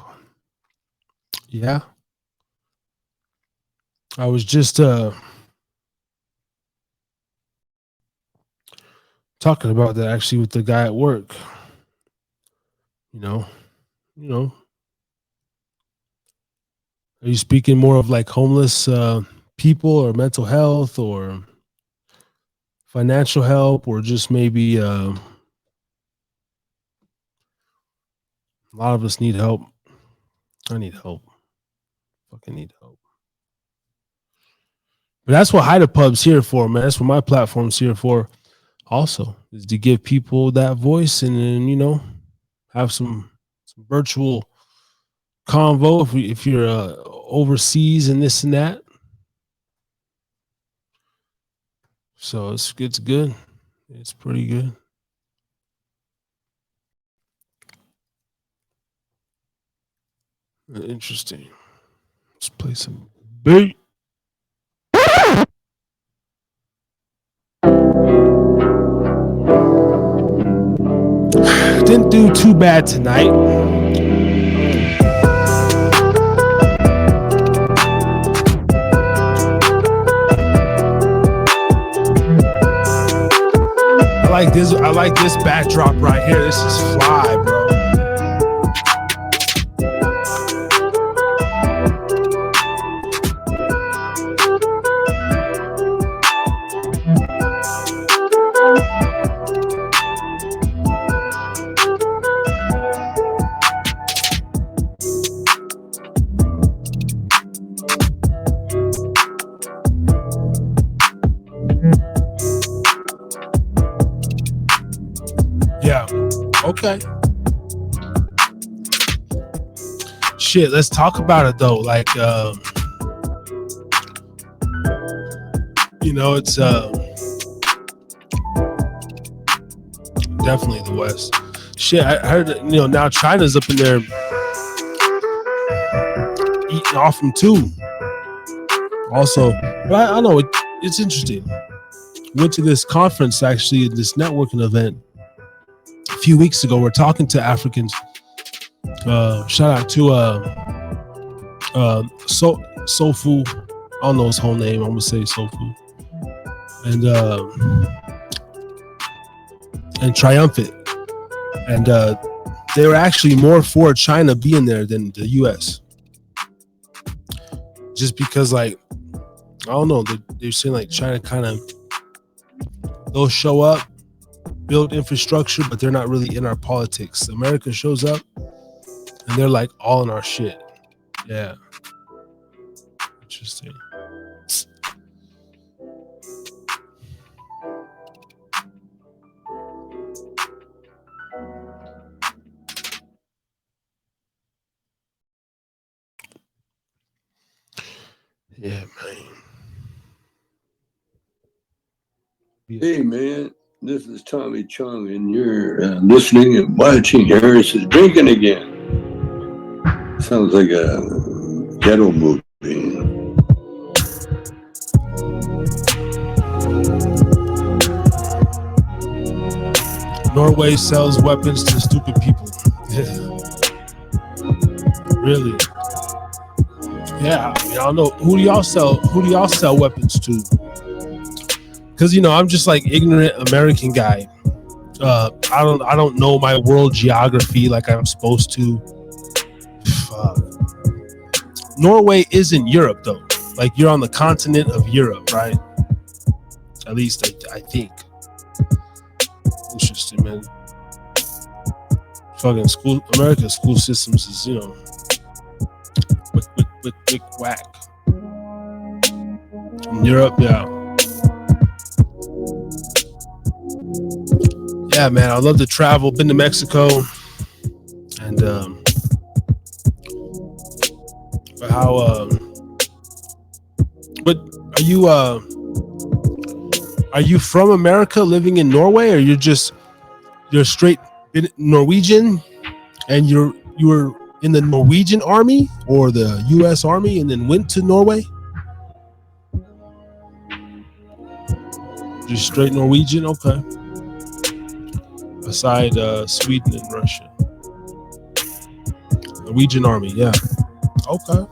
Yeah. I was just talking about that actually with the guy at work. Are you speaking more of like homeless people or mental health or financial help, or just maybe a lot of us need help. I need help. Fucking need help. But that's what Hide a Pub's here for, man. That's what my platform's here for also, is to give people that voice and then, you know, have some virtual convo if you're overseas and this and that. So it's good. It's pretty good. Interesting. Let's play some beat. Didn't do too bad tonight. I like this backdrop right here. This is fly, bro. Okay. Shit, let's talk about it though. Like, you know, it's definitely the West. Shit, I heard that, you know, now China's up in there eating off them too. Also, but I don't know, it's interesting. Went to this conference, actually, this networking event a few weeks ago. We're talking to Africans. Shout out to Sofu. I don't know his whole name. I'm gonna say Sofu. And Triumphant. And they were actually more for China being there than the US. Just because, like, I don't know, they're saying like China kind of, they'll show up, build infrastructure, but they're not really in our politics. America shows up and they're like all in our shit. Yeah. Interesting. Yeah, man. Hey, man, this is Tommy Chung, and you're listening and watching Harris is Drinking Again. Sounds like a ghetto movie. Norway sells weapons to stupid people. Yeah. Really? Yeah, I mean, I don't know. Who do y'all sell weapons to? Because, you know, I'm just like ignorant American guy. I don't know my world geography like I'm supposed to. Norway isn't Europe though. Like, you're on the continent of Europe, right? At least I think. Interesting, man. Fucking America's school systems is, you know, whack. In Europe, yeah. Yeah, man, I love to travel. Been to Mexico, and but are you from America living in Norway, or you're straight Norwegian, and you were in the Norwegian army or the US army and then went to Norway? Just straight Norwegian? Okay. Aside Sweden and Russia. Norwegian army, yeah. Okay.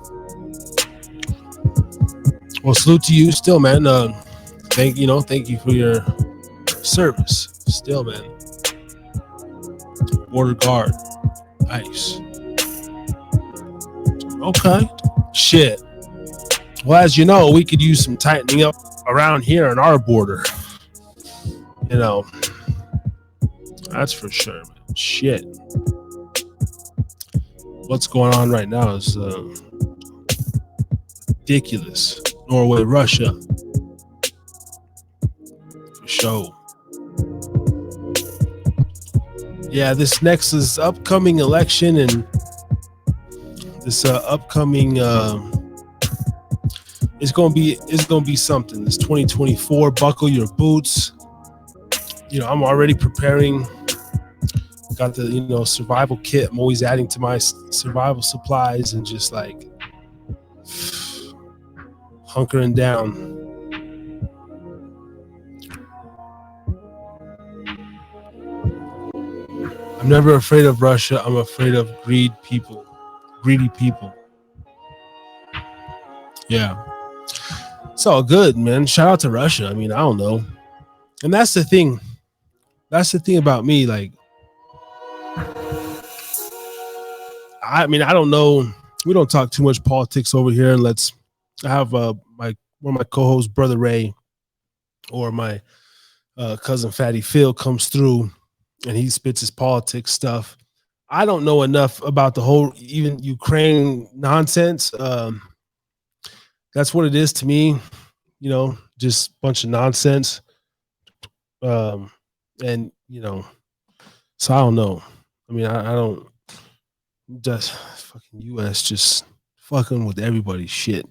Well, salute to you still, man. Thank you for your service. Still, man. Border guard. Nice. Okay. Shit. Well, as you know, we could use some tightening up around here on our border. You know, that's for sure. Man. Shit. What's going on right now is ridiculous. Norway, Russia. For sure. Yeah, this next is upcoming election and this upcoming it's gonna be something. It's 2024. Buckle your boots. You know, I'm already preparing. Got the survival kit. I'm always adding to my survival supplies and just like hunkering down. I'm never afraid of Russia. I'm afraid of greedy people. Yeah. It's all good, man. Shout out to Russia. I mean, I don't know. And that's the thing. That's the thing about me. Like, I mean, I don't know. We don't talk too much politics over here. Let's have one of my co-hosts, Brother Ray, or my cousin Fatty Phil comes through and he spits his politics stuff. I don't know enough about the whole even Ukraine nonsense. That's what it is to me, just a bunch of nonsense. And so I don't know. I mean, I don't just fucking US just fucking with everybody's shit.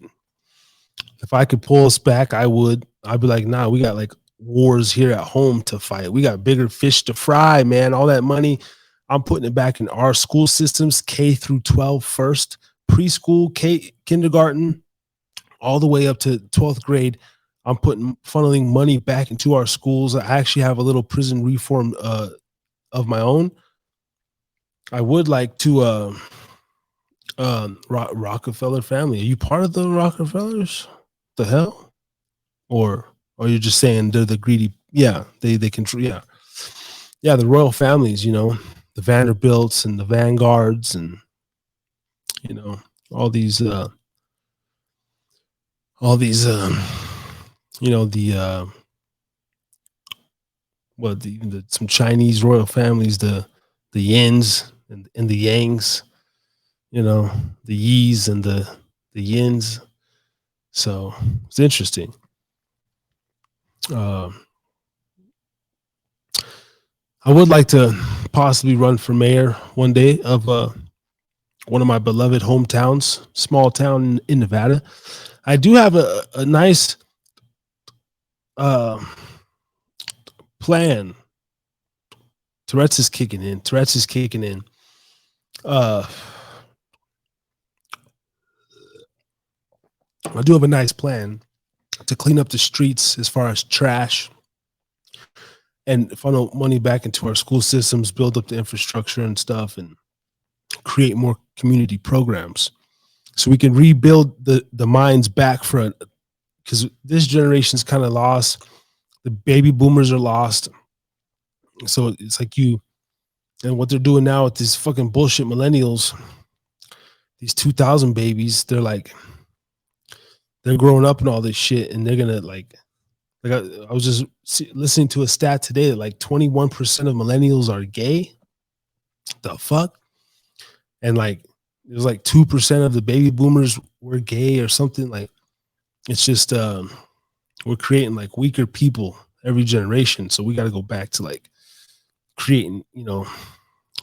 If I could pull us back, I would. I'd be like, nah, we got like wars here at home to fight. We got bigger fish to fry, man. All that money, I'm putting it back in our school systems, K through 12 first, preschool, kindergarten, all the way up to 12th grade. I'm funneling money back into our schools. I actually have a little prison reform of my own. I would like to Rockefeller family. Are you part of the Rockefellers? The hell? Or you're just saying they're the greedy? Yeah, they control. Yeah, the royal families. The Vanderbilts and the Vanguards, and all these some Chinese royal families, the Yins and the Yangs, the Yis and the Yins. So it's interesting. I would like to possibly run for mayor one day of one of my beloved hometowns, small town in Nevada. I do have a nice plan. Tourette's is kicking in. I do have a nice plan to clean up the streets as far as trash and funnel money back into our school systems, build up the infrastructure and stuff, and create more community programs so we can rebuild the minds back because this generation's kind of lost. The baby boomers are lost. So it's like and what they're doing now with these fucking bullshit millennials, these 2000 babies, they're growing up and all this shit, and they're gonna I was just listening to a stat today that like 21% of millennials are gay. The fuck? And it was like 2% of the baby boomers were gay or something. Like, it's just we're creating like weaker people every generation. So we got to go back to like creating,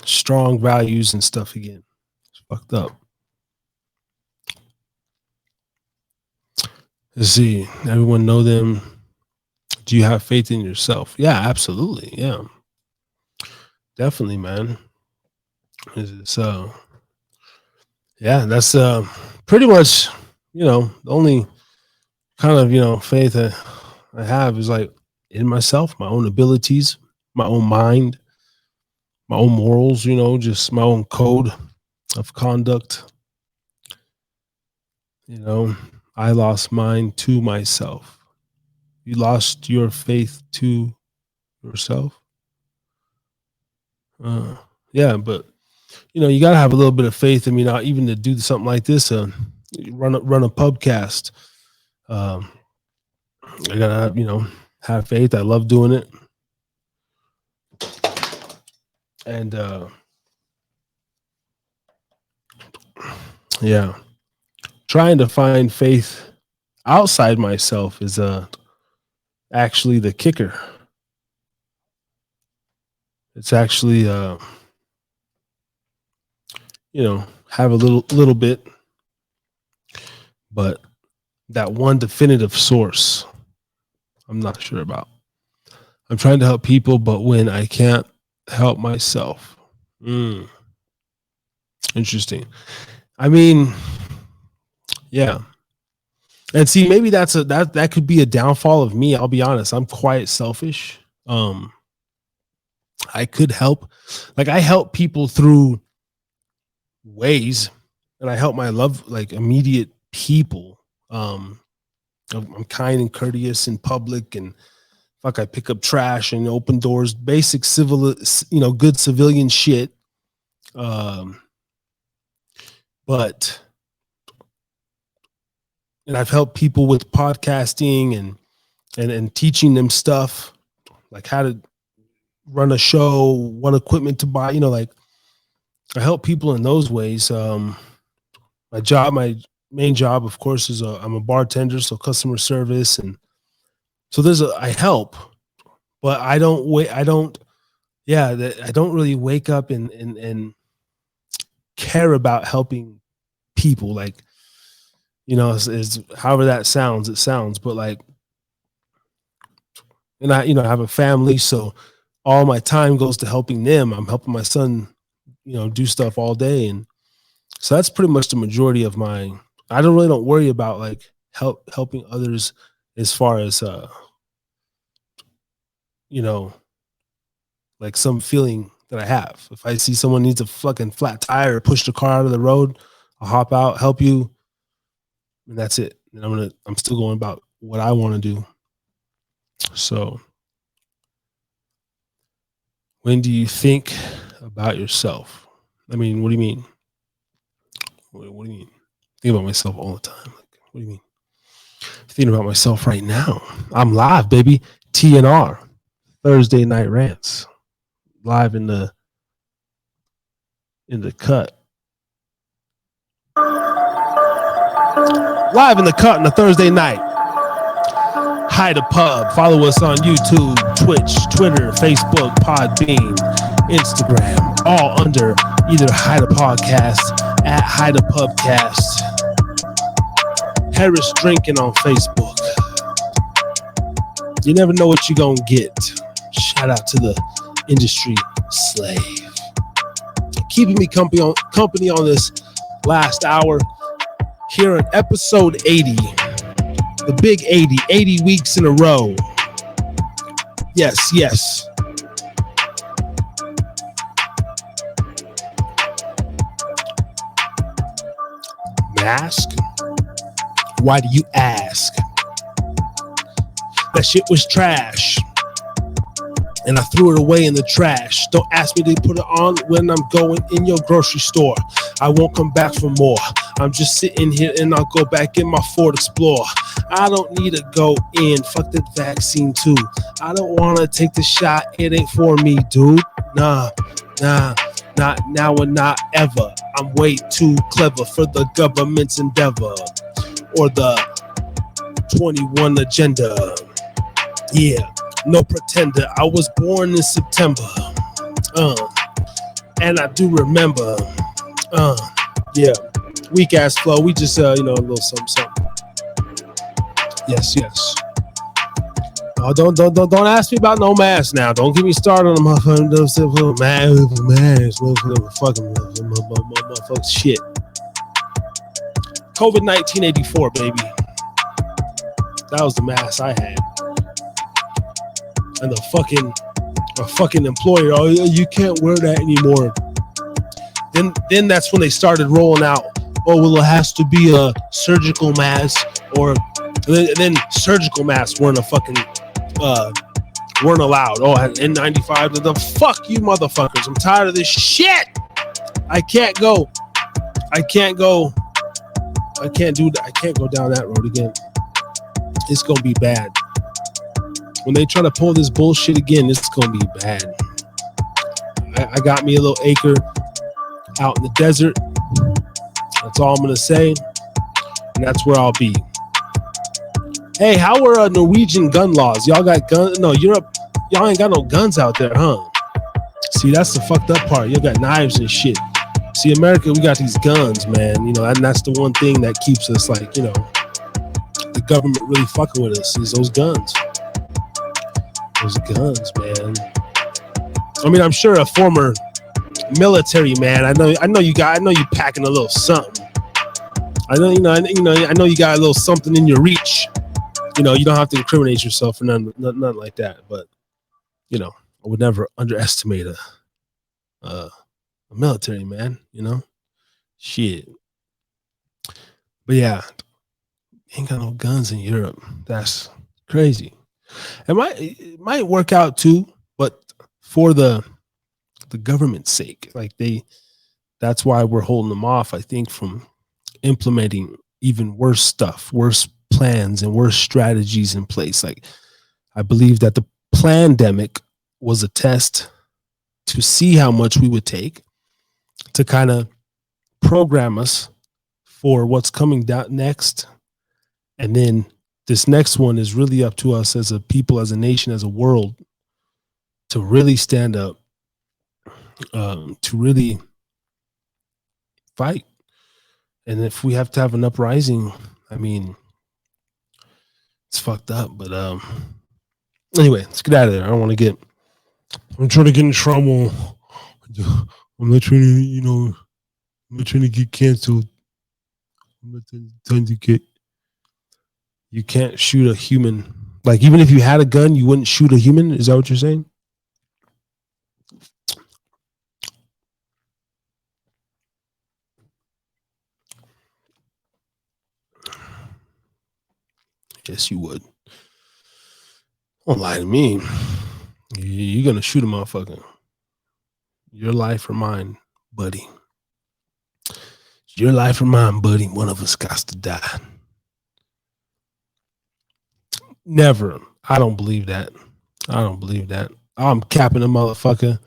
strong values and stuff again. It's fucked up. Let's see. Everyone know them. Do you have faith in yourself? Yeah, absolutely. Yeah, definitely, man. So, yeah, that's pretty much, the only kind of, faith I have is like in myself, my own abilities, my own mind, my own morals, just my own code of conduct. I lost mine to myself. You lost your faith to yourself. Yeah, but you gotta have a little bit of faith. I mean, even to do something like this, run a pubcast. I gotta have faith. I love doing it. And yeah, trying to find faith outside myself is actually the kicker. It's actually have a little bit, but that one definitive source I'm not sure about. I'm trying to help people, but when I can't help myself. Interesting. I mean, yeah. And see, maybe that could be a downfall of me. I'll be honest. I'm quite selfish. I could help. Like, I help people through ways, and I help my immediate people. I'm kind and courteous in public, and I pick up trash and open doors, basic good civilian shit. But I've helped people with podcasting and teaching them stuff like how to run a show, what equipment to buy. I help people in those ways. My main job, of course, is I'm a bartender, so customer service, and so I help, but I don't really wake up and care about helping people. Is however that sounds, it sounds, but and I have a family, so all my time goes to helping them. I'm helping my son, do stuff all day. And so that's pretty much the majority of I don't worry about helping others as far as, some feeling that I have. If I see someone needs a fucking flat tire or push the car out of the road, I'll hop out, help you. And that's it. And I'm still going about what I want to do. So when do you think about yourself? I mean, what do you mean? What do you mean? I think about myself all the time. What do you mean? I'm thinking about myself right now. I'm live, baby. TNR, Thursday Night Rants, live in the cut. Live in the cut on a Thursday night. Hi to Pub. Follow us on YouTube, Twitch, Twitter, Facebook, Podbean, Instagram, all under either Hi to Podcast, at Hi to Pubcast, Harris Drinkin on Facebook. You never know what you're going to get. Shout out to the industry slave. Keeping me company on this last hour here on episode 80. The big 80 weeks in a row. Yes. Mask? Why do you ask? That shit was trash. And I threw it away in the trash. Don't ask me to put it on when I'm going in your grocery store. I won't come back for more. I'm just sitting here and I'll go back in my Ford Explorer. I don't need to go in. Fuck the vaccine too. I don't want to take the shot. It ain't for me, dude. Nah. Not now or not ever. I'm way too clever for the government's endeavor or the 21 agenda. Yeah. No pretender. I was born in September. And I do remember. Yeah. Weak ass flow. We just a little something. Yes. Oh, don't ask me about no mask now. Don't get me started on the motherfucking shit. COVID-19 84, baby. That was the mask I had. And the fucking employer, oh, you can't wear that anymore. Then that's when they started rolling out, oh, well, it has to be a surgical mask, or then surgical masks weren't allowed. Oh, N95, the fuck you motherfuckers. I'm tired of this shit. I can't go. I can't do that. I can't go down that road again. It's gonna be bad. When they try to pull this bullshit again, it's gonna be bad. I got me a little acre out in the desert. That's all I'm gonna say, and that's where I'll be. Hey, how are Norwegian gun laws? Y'all got guns? No, Europe. Y'all ain't got no guns out there, huh? See, that's the fucked up part. You got knives and shit. See, America, we got these guns, man. You know, and that's the one thing that keeps us like, you know, the government really fucking with us is those guns. Those guns, man. I mean, I'm sure a former military man. I know you packing a little something. I know you got a little something in your reach. You know, you don't have to incriminate yourself for nothing like that. But you know, I would never underestimate a military man. You know, shit. But yeah, ain't got no guns in Europe. That's crazy. It might work out too, but for the government's sake, like that's why we're holding them off, I think, from implementing even worse stuff, worse plans and worse strategies in place. Like, I believe that the plandemic was a test to see how much we would take to kind of program us for what's coming down next. And then this next one is really up to us as a people, as a nation, as a world, to really stand up, to really fight. And if we have to have an uprising, I mean, it's fucked up. But anyway, let's get out of there. I'm trying to get in trouble. I'm not trying to, I'm not trying to get canceled. I'm not trying to get. You can't shoot a human. Like, even if you had a gun, you wouldn't shoot a human? Is that what you're saying? Yes, you would. Don't lie to me. You're going to shoot a motherfucker. Your life or mine, buddy. Your life or mine, buddy. One of us got to die. Never. I don't believe that. I'm capping a motherfucker.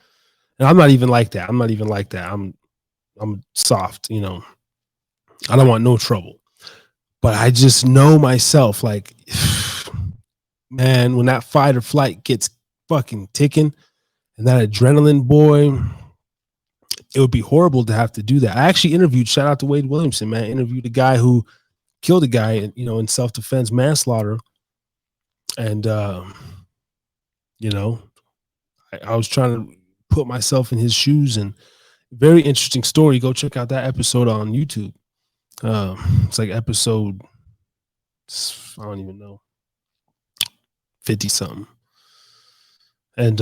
And I'm not even like that. I'm soft, you know. I don't want no trouble. But I just know myself, like, man, when that fight or flight gets fucking ticking and that adrenaline, boy, it would be horrible to have to do that. I actually interviewed, shout out to Wade Williamson, man, interviewed a guy who killed a guy, you know, in self-defense manslaughter. And, you know, I was trying to put myself in his shoes, and very interesting story. Go check out that episode on YouTube. It's like episode, I don't even know, 50 something. And,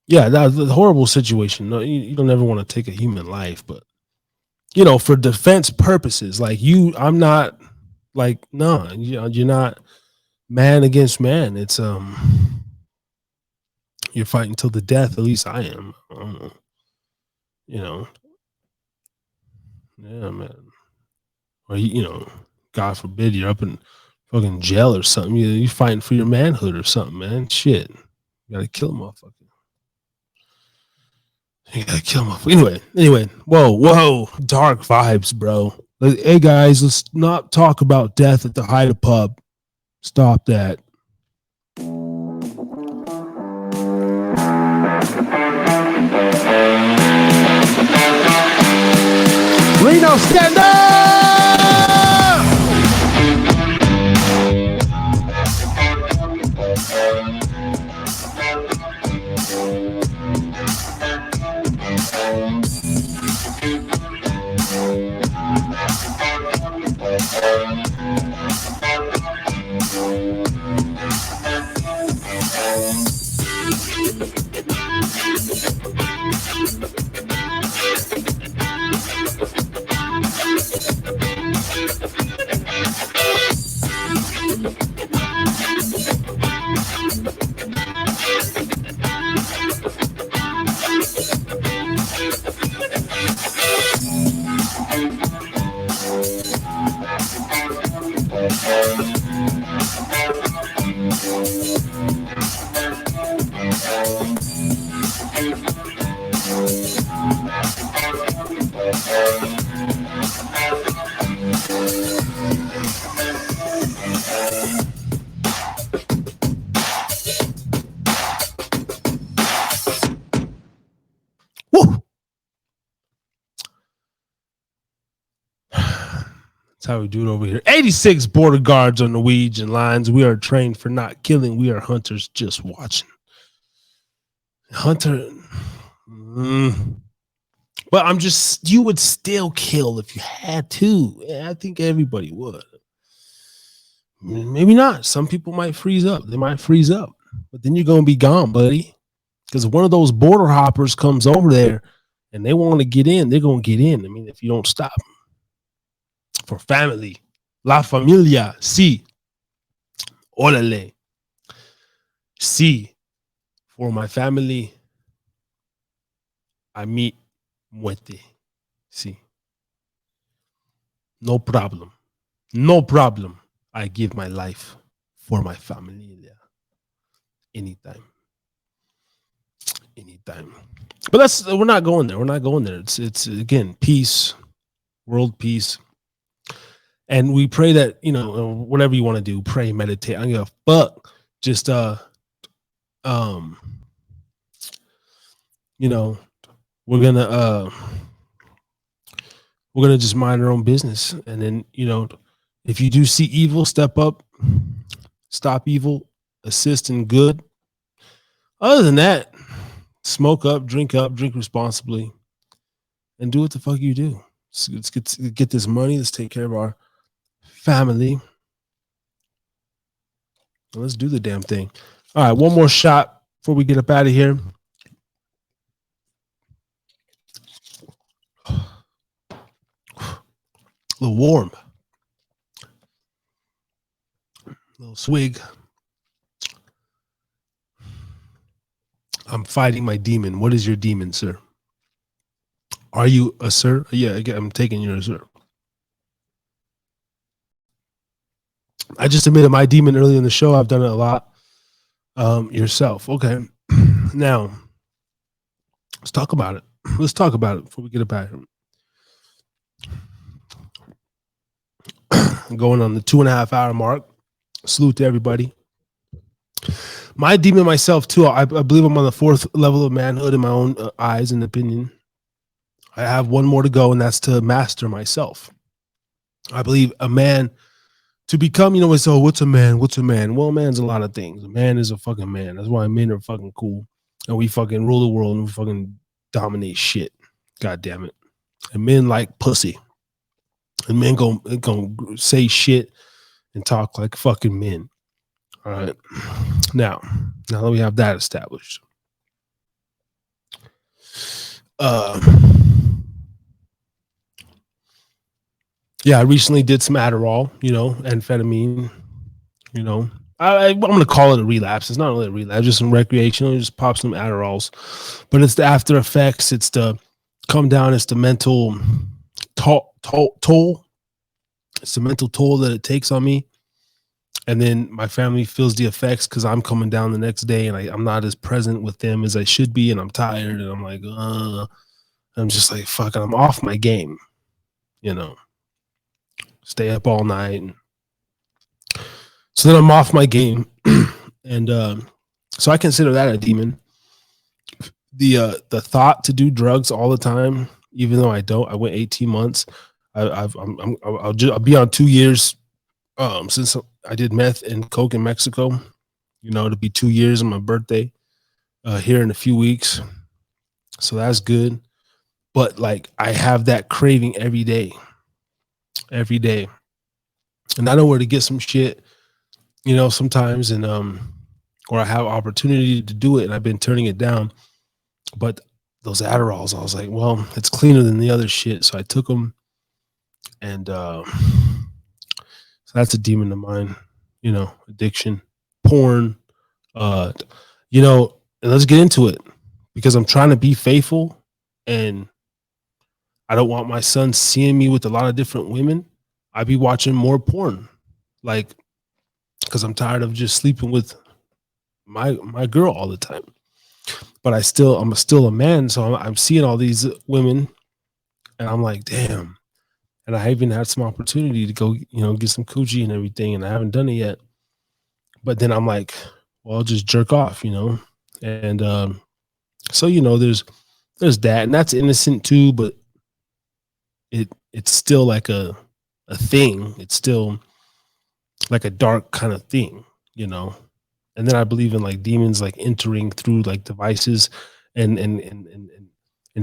yeah, that was a horrible situation. No, you don't ever want to take a human life, but, you know, for defense purposes, like I'm not like, no, you're not man against man. It's, you're fighting till the death. At least I am. You know, yeah, man. Or, you know, God forbid you're up in fucking jail or something. You're fighting for your manhood or something, man. Shit. You gotta kill a motherfucker. Anyway. Whoa. Dark vibes, bro. Hey, guys, let's not talk about death at the Haida pub. Stop that. Reno, stand up! Woo! That's how we do it over here. 86 border guards on Norwegian lines. We are trained for not killing. We are hunters just watching. Hunter. But I'm just, you would still kill if you had to. Yeah, I think everybody would. Maybe not. Some people might freeze up. They might freeze up. But then you're going to be gone, buddy. Because if one of those border hoppers comes over there and they want to get in, they're going to get in. I mean, if you don't stop. For family. La familia. Si. Órale. Si. For my family, I meet muerte. Si. No problem. No problem. I give my life for my familia. Anytime. Anytime. But we're not going there. We're not going there. It's again, peace, world peace. And we pray that, you know, whatever you want to do, pray, meditate. I don't give a fuck. Just you know, we're gonna just mind our own business. And then, you know, if you do see evil, step up, stop evil, assist in good. Other than that, smoke up, drink responsibly, and do what the fuck you do. Let's get this money. Let's take care of our family. Let's do the damn thing. All right, one more shot before we get up out of here. A little warm. A little swig. I'm fighting my demon. What is your demon, sir? Are you a sir? Yeah, I'm taking you as a sir. I just admitted my demon earlier in the show. I've done it a lot. Yourself. Okay. Now, let's talk about it. Let's talk about it before we get it back. Going on the 2.5 hour mark. Salute to everybody. My demon myself, too. I believe I'm on the 4th level of manhood in my own eyes and opinion. I have one more to go, and that's to master myself. I believe a man to become, you know, so what's a man? What's a man? Well, a man's a lot of things. A man is a fucking man. That's why men are fucking cool. And we fucking rule the world and we fucking dominate shit. God damn it. And men like pussy. And men gonna say shit and talk like fucking men. All right. Now that we have that established. Yeah, I recently did some Adderall, you know, amphetamine, you know. I'm going to call it a relapse. It's not really a relapse, just some recreational, just pop some Adderalls. But it's the after effects. It's the come down. It's the mental toll. It's the mental toll that it takes on me. And then my family feels the effects because I'm coming down the next day and I'm not as present with them as I should be. And I'm tired and I'm like, I'm just like, fuck, I'm off my game, you know. Stay up all night. And so then I'm off my game. And so I consider that a demon. The thought to do drugs all the time, even though I don't, I went 18 months. I'll be on 2 years since I did meth and coke in Mexico. You know, it'll be 2 years on my birthday here in a few weeks. So that's good. But like I have that craving every day. And I know where to get some shit, you know, sometimes, and or I have opportunity to do it and I've been turning it down. But those Adderalls, I was like, well, it's cleaner than the other shit. So I took them, and so that's a demon of mine, you know, addiction, porn, you know, and let's get into it because I'm trying to be faithful and I don't want my son seeing me with a lot of different women. I be watching more porn, like, because I'm tired of just sleeping with my girl all the time. but I'm still a man. So I'm seeing all these women, and I'm like, damn. And I even had some opportunity to go, get some coochie and everything, and I haven't done it yet. But then I'm like, well, I'll just jerk off, and so there's that, and that's innocent too, but it's still like a thing. It's still like a dark kind of thing, And then I believe in like demons like entering through like devices and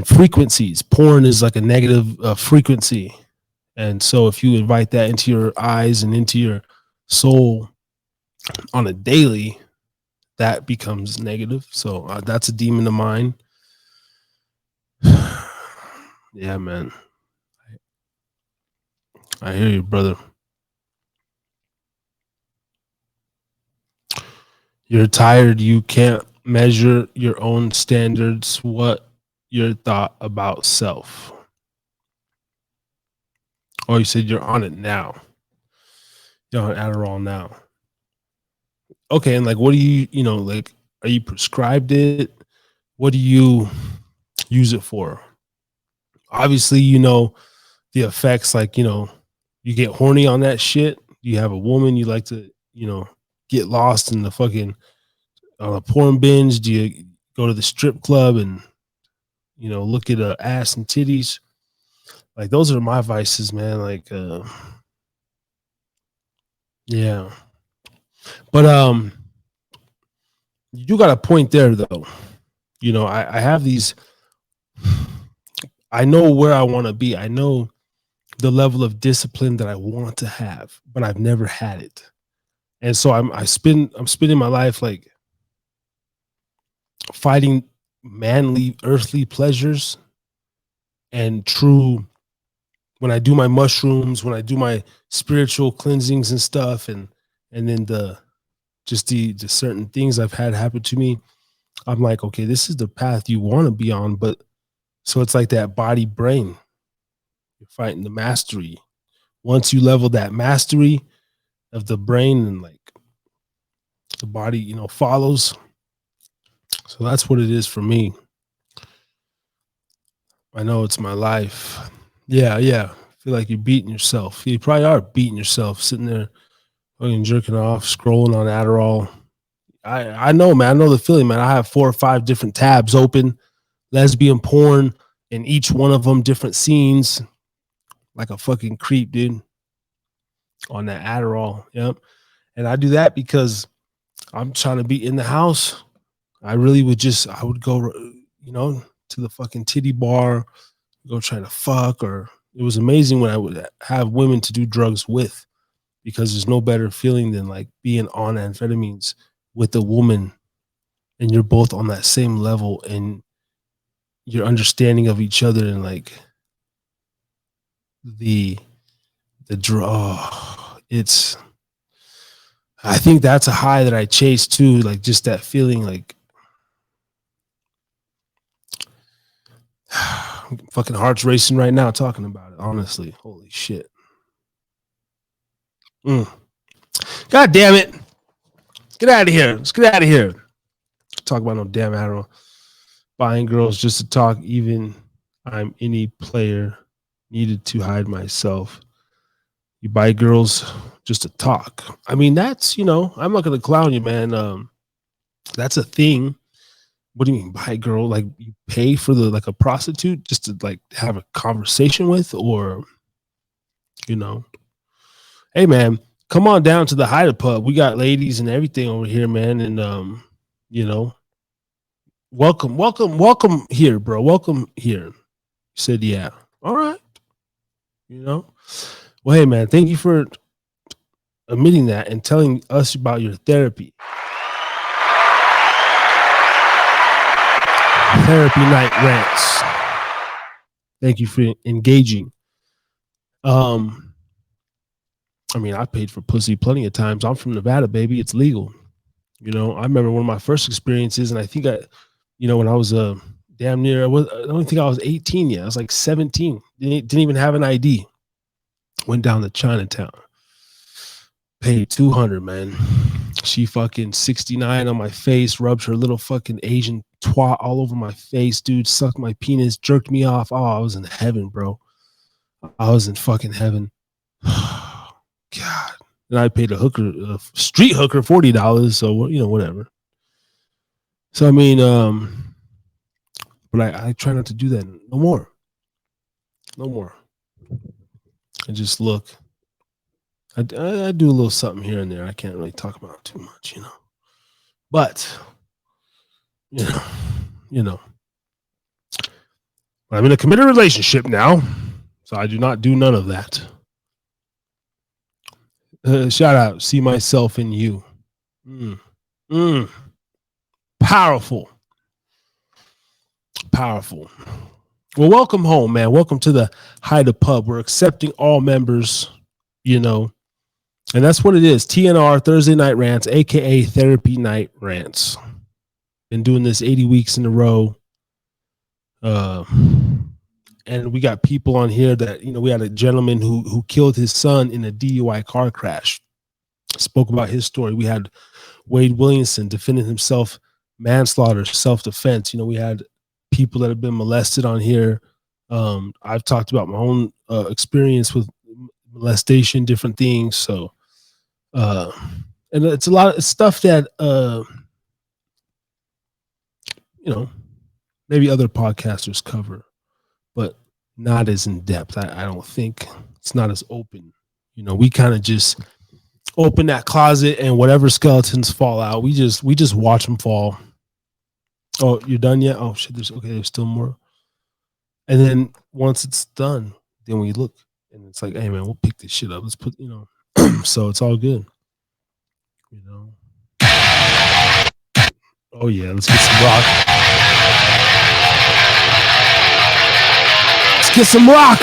frequencies. Porn is like a negative frequency. And so if you invite that into your eyes and into your soul on a daily, that becomes negative. So that's a demon of mine. Yeah, man. I hear you, brother. You're tired. You can't measure your own standards. What your thought about self? Oh, you said you're on it now. You're on Adderall now. Okay, and like, what do you, like, are you prescribed it? What do you use it for? Obviously, the effects, like, you get horny on that shit. You have a woman you like to, get lost in the fucking on a porn binge. Do you go to the strip club and, look at ass and titties? Like, those are my vices, man. Like, yeah. But you got a point there, though. I have these. I know where I want to be. I know the level of discipline that I want to have, but I've never had it. And so I'm spending my life like fighting manly earthly pleasures and true. When I do my mushrooms, when I do my spiritual cleansings and stuff, and then the certain things I've had happen to me, I'm like, okay, this is the path you want to be on. But so it's like that body brain. You're fighting the mastery. Once you level that mastery of the brain, and like the body, follows. So that's what it is for me. I know it's my life. Yeah. Feel like you're beating yourself. You probably are beating yourself, sitting there fucking jerking off, scrolling on Adderall. I know, man. I know the feeling, man. I have 4 or 5 different tabs open, lesbian porn, and each one of them different scenes, like a fucking creep, dude, on that Adderall. Yep. And I do that because I'm trying to be in the house. I would go, to the fucking titty bar, go try to fuck, or it was amazing when I would have women to do drugs with, because there's no better feeling than like being on amphetamines with a woman, and you're both on that same level, and your understanding of each other, and like the draw. I think that's a high that I chase too, like just that feeling, like fucking heart's racing right now talking about it, honestly. Holy shit. God damn it. Get out of here. Let's get out of here. Talk about no damn Adderall. Buying girls just to talk, even I'm any player, needed to hide myself. You buy girls just to talk. I mean, that's, I'm not going to clown you, man. That's a thing. What do you mean buy a girl? Like you pay for like a prostitute just to like have a conversation with, or, hey man, come on down to the Hyder Pub. We got ladies and everything over here, man. And, welcome here, bro. Welcome here. You said, yeah. All right. Well, hey man, thank you for admitting that and telling us about your therapy. Therapy night rants. Thank you for engaging. I mean, I paid for pussy plenty of times. I'm from Nevada, baby. It's legal. I remember one of my first experiences, and I think when I was damn near, I don't think I was 18 yet. I was like 17. Didn't even have an ID. Went down to Chinatown. Paid $200, man. She fucking 69 on my face, rubs her little fucking Asian twat all over my face, dude. Sucked my penis, jerked me off. Oh, I was in heaven, bro. I was in fucking heaven. God. And I paid a street hooker, $40. So, you know, whatever. So, I mean, but I try not to do that no more. No more. I just look. I do a little something here and there. I can't really talk about it too much, you know. But, you know. I'm in a committed relationship now, so I do not do none of that. Shout out, see myself in you. Powerful. Powerful. Well, welcome home, man. Welcome to the Haida Pub. We're accepting all members, you know, and that's what it is. TNR, Thursday Night Rants, a.k.a. Therapy Night Rants. Been doing this 80 weeks in a row. And we got people on here that, you know, we had a gentleman who killed his son in a DUI car crash. Spoke about his story. We had Wade Williamson defending himself, manslaughter, self-defense. You know, we had people that have been molested on here. I've talked about my own experience with molestation, different things. So, and it's a lot of stuff that, you know, maybe other podcasters cover, but not as in depth. I don't think it's not as open. You know, we kind of just open that closet and whatever skeletons fall out, we just watch them fall. Oh, you're done yet? Oh shit, there's still more. And then once it's done, then we look and it's like, hey man, we'll pick this shit up. Let's put, you know, so it's all good. You know. Oh yeah, let's get some rock. Let's get some rock.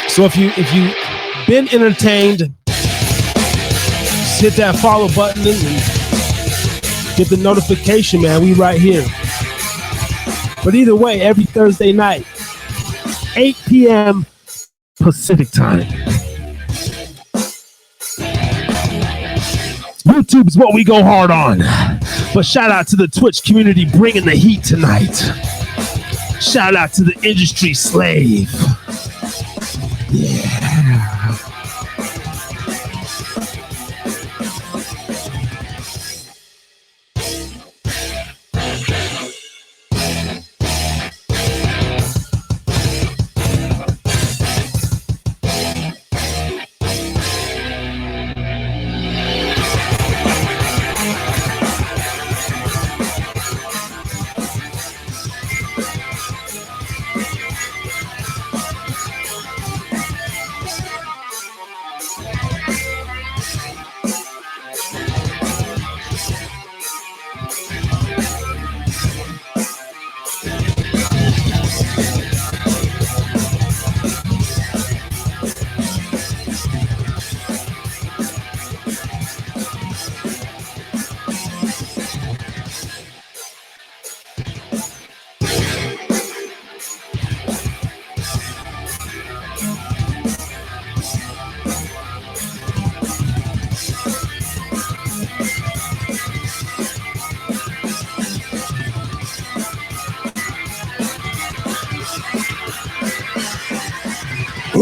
So if you been entertained, just hit that follow button and get the notification, man. We right here. But either way, every Thursday night, 8 p.m. Pacific time. YouTube is what we go hard on. But shout out to the Twitch community bringing the heat tonight. Shout out to the industry slave. Yeah.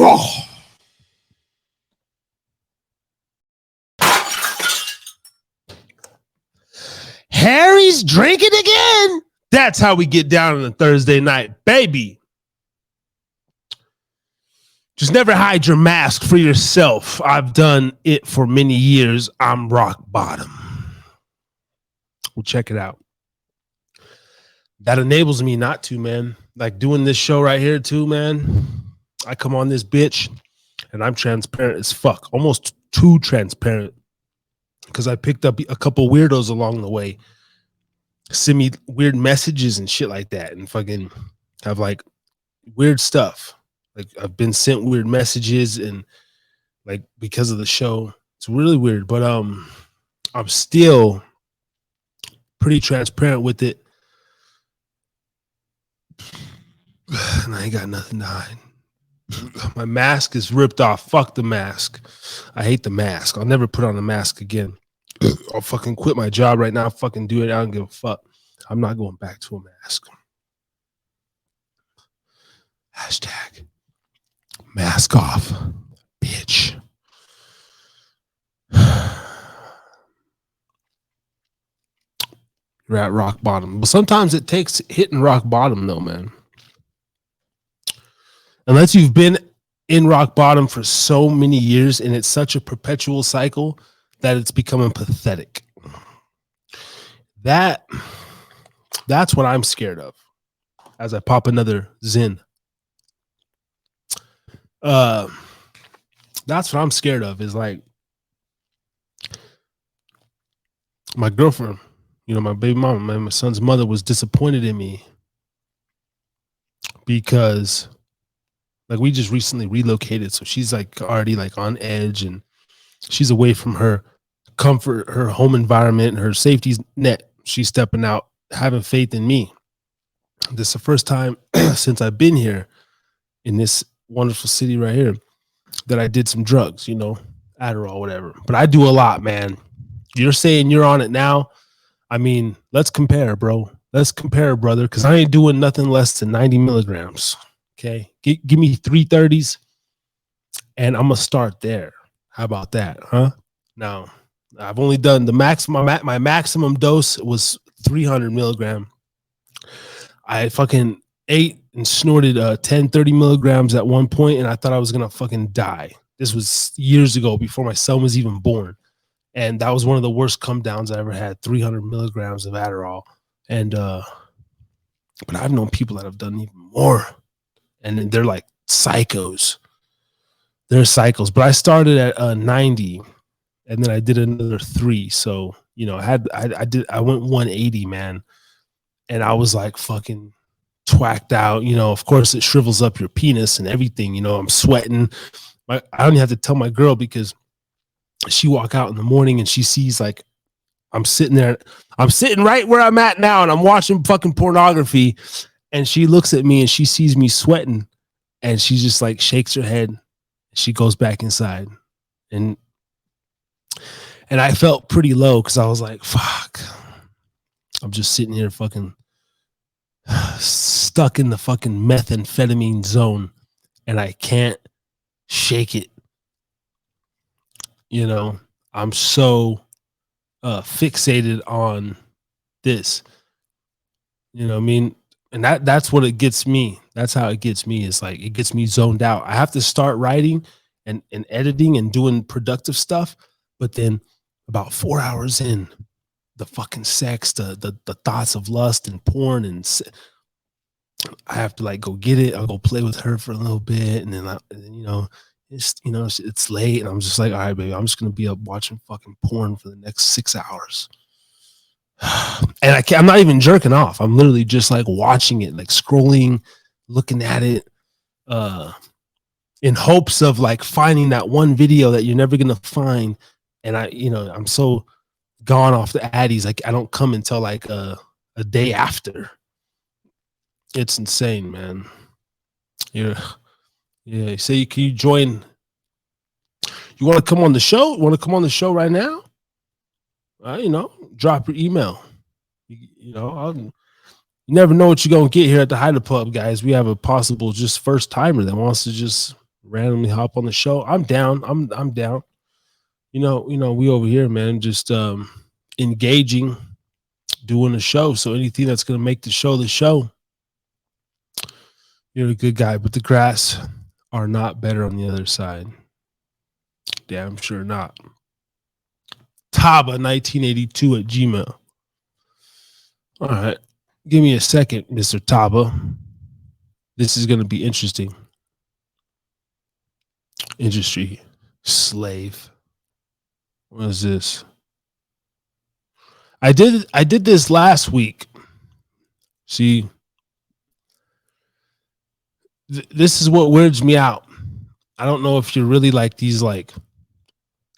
Oh. Harry's drinking again. That's how we get down on a Thursday night, baby. Just never hide your mask for yourself. I've done it for many years. I'm rock bottom. Well, check it out. That enables me not to, man. Like doing this show right here too, man. I come on this bitch and I'm transparent as fuck. Almost too transparent. Because I picked up a couple weirdos along the way. Send me weird messages and shit like that. And fucking have like weird stuff. Like I've been sent weird messages and like because of the show. It's really weird. But I'm still pretty transparent with it. And I ain't got nothing to hide. My mask is ripped off. Fuck the mask. I hate the mask. I'll never put on a mask again. I'll fucking quit my job right now. Fucking do it. I don't give a fuck. I'm not going back to a mask. Hashtag mask off, bitch. You're at rock bottom. But sometimes it takes hitting rock bottom, though, man. Unless you've been in rock bottom for so many years and it's such a perpetual cycle that it's becoming pathetic. That's what I'm scared of as I pop another Zin. That's what I'm scared of, is like my girlfriend, my baby mama, my son's mother was disappointed in me because like we just recently relocated. So she's like already like on edge and she's away from her comfort, her home environment, her safety net. She's stepping out, having faith in me. This is the first time since I've been here in this wonderful city right here that I did some drugs, Adderall, whatever. But I do a lot, man. You're saying you're on it now. I mean, let's compare, bro. Let's compare, brother, because I ain't doing nothing less than 90 milligrams. Okay. Give me 330s and I'm going to start there. How about that? Huh? Now, I've only done the maximum. My maximum dose was 300 milligram. I fucking ate and snorted 30 milligrams at one point, and I thought I was going to fucking die. This was years ago before my son was even born. And that was one of the worst come downs I ever had, 300 milligrams of Adderall. And, but I've known people that have done even more. And they're like psychos. They're psychos. But I started at 90 and then I did another 3. So, I went 180, man. And I was like fucking twacked out. Of course it shrivels up your penis and everything. I'm sweating. I don't even have to tell my girl because she walk out in the morning and she sees like I'm sitting there. I'm sitting right where I'm at now and I'm watching fucking pornography. And she looks at me and she sees me sweating and she just like shakes her head. She goes back inside. And I felt pretty low because I was like, fuck. I'm just sitting here fucking stuck in the fucking methamphetamine zone and I can't shake it. I'm so fixated on this. What I mean? And that's what it gets me. That's how it gets me. It's like it gets me zoned out. I have to start writing and editing and doing productive stuff. But then about 4 hours in, the fucking sex, the thoughts of lust and porn, and I have to like go get it. I'll go play with her for a little bit, and then it's late, and I'm just like, all right, baby, I'm just gonna be up watching fucking porn for the next 6 hours. And I'm not even jerking off. I'm literally just like watching it, like scrolling, looking at it, in hopes of like finding that one video that you're never gonna find. And I'm so gone off the addies. Like I don't come until like a day after. It's insane, man. Yeah. Say, can you join? You want to come on the show? Want to come on the show right now? Drop your email. You never know what you're gonna get here at the Hider Pub, guys. We have a possible just first timer that wants to just randomly hop on the show. I'm down. I'm down. We over here, man, just engaging, doing a show. So anything that's gonna make the show. You're a good guy, but the grass are not better on the other side. Damn sure not. Taba1982 at Gmail. All right. Give me a second, Mr. Taba. This is going to be interesting. Industry slave. What is this? I did this last week. See, this is what weirds me out. I don't know if you're really like these like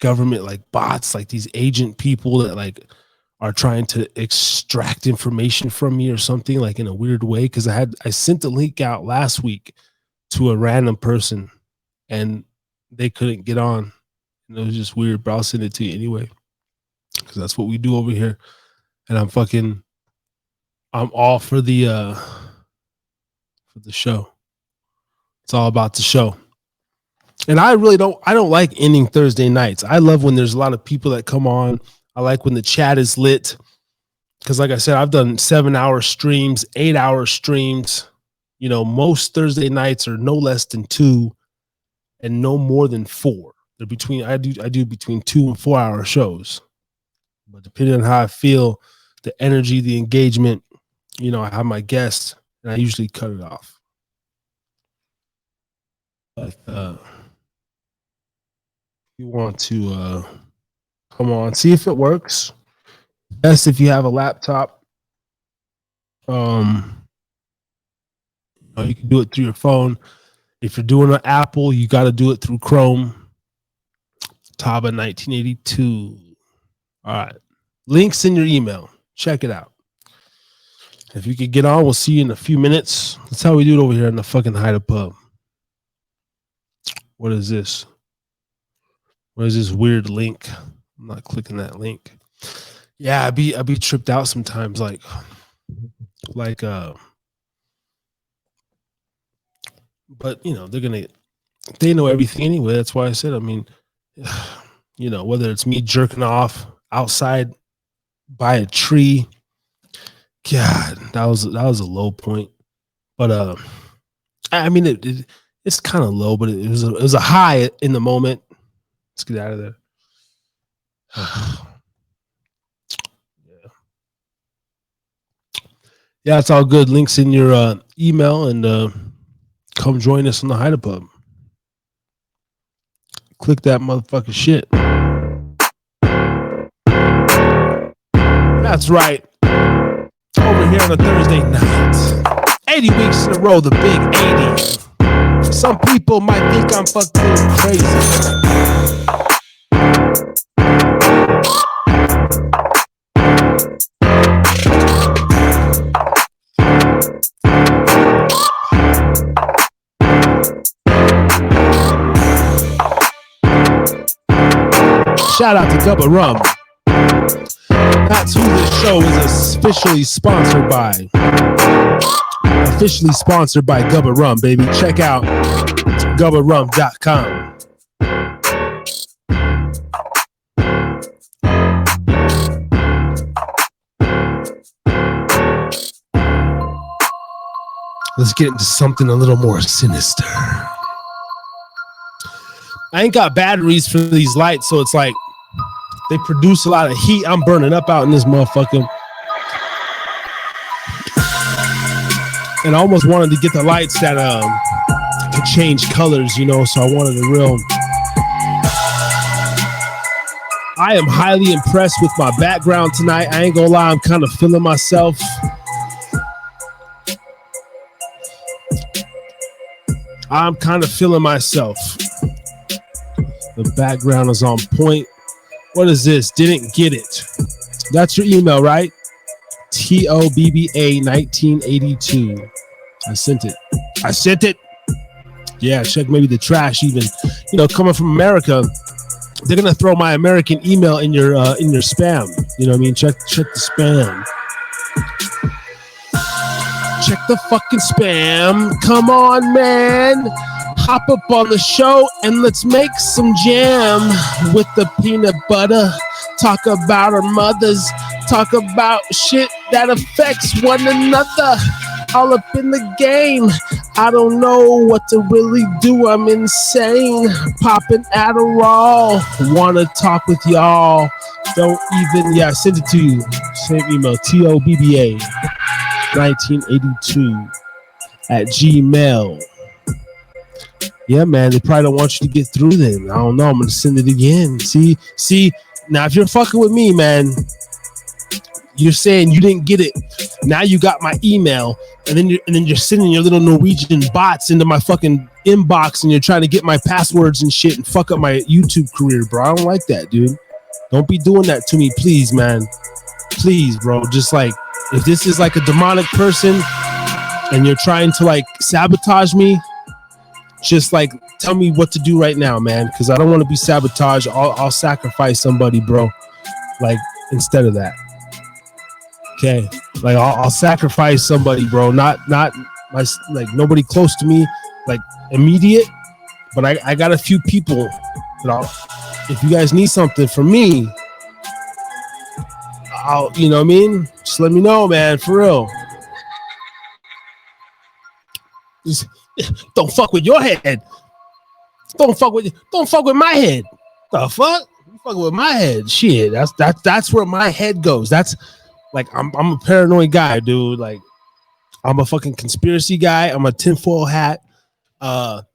government like bots, like these agent people that like are trying to extract information from me or something like in a weird way. Cause I sent the link out last week to a random person and they couldn't get on. And it was just weird, but I'll send it to you anyway. Because that's what we do over here. And I'm all for the show. It's all about the show. And I don't like ending Thursday nights. I love when there's a lot of people that come on. I like when the chat is lit. Because like I said, I've done 7-hour streams, 8-hour streams. You know, most Thursday nights are no less than 2 and no more than 4. They're between, I do between 2 and 4 hour shows. But depending on how I feel, the energy, the engagement, you know, I have my guests and I usually cut it off. But you want to come on, see if it works. Best if you have a laptop. You can do it through your phone. If you're doing an Apple, you got to do it through Chrome. Taba 1982. All right. Links in your email. Check it out. If you could get on, we'll see you in a few minutes. That's how we do it over here in the fucking Haida Pub. What is this? What is this weird link? I'm not clicking that link. Yeah, I'd be tripped out sometimes, like but you know, they know everything anyway. That's why I said, I mean, you know, whether it's me jerking off outside by a tree, God, that was a low point. But I mean, it's kind of low, but it was a high in the moment. Let's get out of there. Yeah, it's all good. Links in your email, and come join us in the Haida Pub. Click that motherfucking shit. That's right. Over here on a Thursday night. 80 weeks in a row, the big 80. Some people might think I'm fucking crazy. Shout out to Gubba Rum. That's who this show is officially sponsored by. Officially sponsored by Gubba Rum, baby. Check out gubbarum.com. Let's get into something a little more sinister. I ain't got batteries for these lights, so it's like they produce a lot of heat. I'm burning up out in this motherfucker. And I almost wanted to get the lights that could change colors, you know, so I wanted a real... I am highly impressed with my background tonight. I ain't gonna lie, I'm kind of feeling myself. I'm kind of feeling myself. The background is on point. What is this? Didn't get it. That's your email, right? TOBBA 1982. I sent it. Yeah, check maybe the trash even. You know, coming from America, they're gonna throw my American email in your spam. You know what I mean? Check the spam. Check the fucking spam. Come on, man. Hop up on the show and let's make some jam with the peanut butter. Talk about our mothers. Talk about shit that affects one another. All up in the game. I don't know what to really do. I'm insane. Popping Adderall. Wanna talk with y'all. Don't even, yeah, I sent it to you. Same email, TOBBA 1982 at Gmail. Yeah, man, they probably don't want you to get through then. I don't know. I'm going to send it again. See, now if you're fucking with me, man, you're saying you didn't get it. Now you got my email, and then you're sending your little Norwegian bots into my fucking inbox, and you're trying to get my passwords and shit and fuck up my YouTube career, bro. I don't like that, dude. Don't be doing that to me, please, man. Please, bro. Just like, if this is like a demonic person and you're trying to like sabotage me, just like tell me what to do right now, man, because I don't want to be sabotaged. I'll sacrifice somebody, bro. Like instead of that, okay. Like I'll sacrifice somebody, bro. Not my like nobody close to me, like immediate. But I got a few people that if you guys need something from me, you know what I mean? Just let me know, man, for real. Just, don't fuck with your head. Don't fuck with my head. The fuck? You fucking with my head. Shit. That's where my head goes. That's like I'm a paranoid guy, dude. Like I'm a fucking conspiracy guy. I'm a tinfoil hat. I'm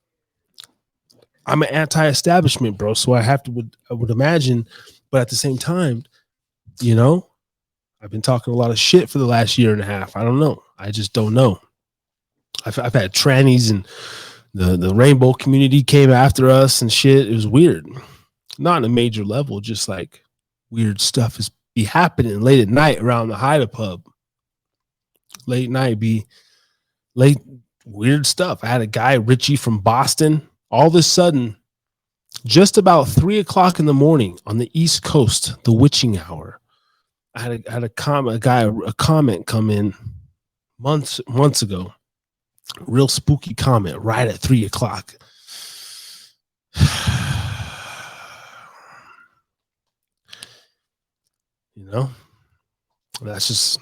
an anti-establishment, bro. So I would imagine, but at the same time, you know, I've been talking a lot of shit for the last year and a half. I don't know. I just don't know. I've had trannies and the rainbow community came after us and shit. It was weird. Not on a major level, just like weird stuff is be happening late at night around the Hyde Pub. Late night weird stuff. I had a guy, Richie from Boston, all of a sudden, just about 3:00 in the morning on the East Coast, the witching hour. I had a comment come in months ago. Real spooky comment right at 3:00. You know, that's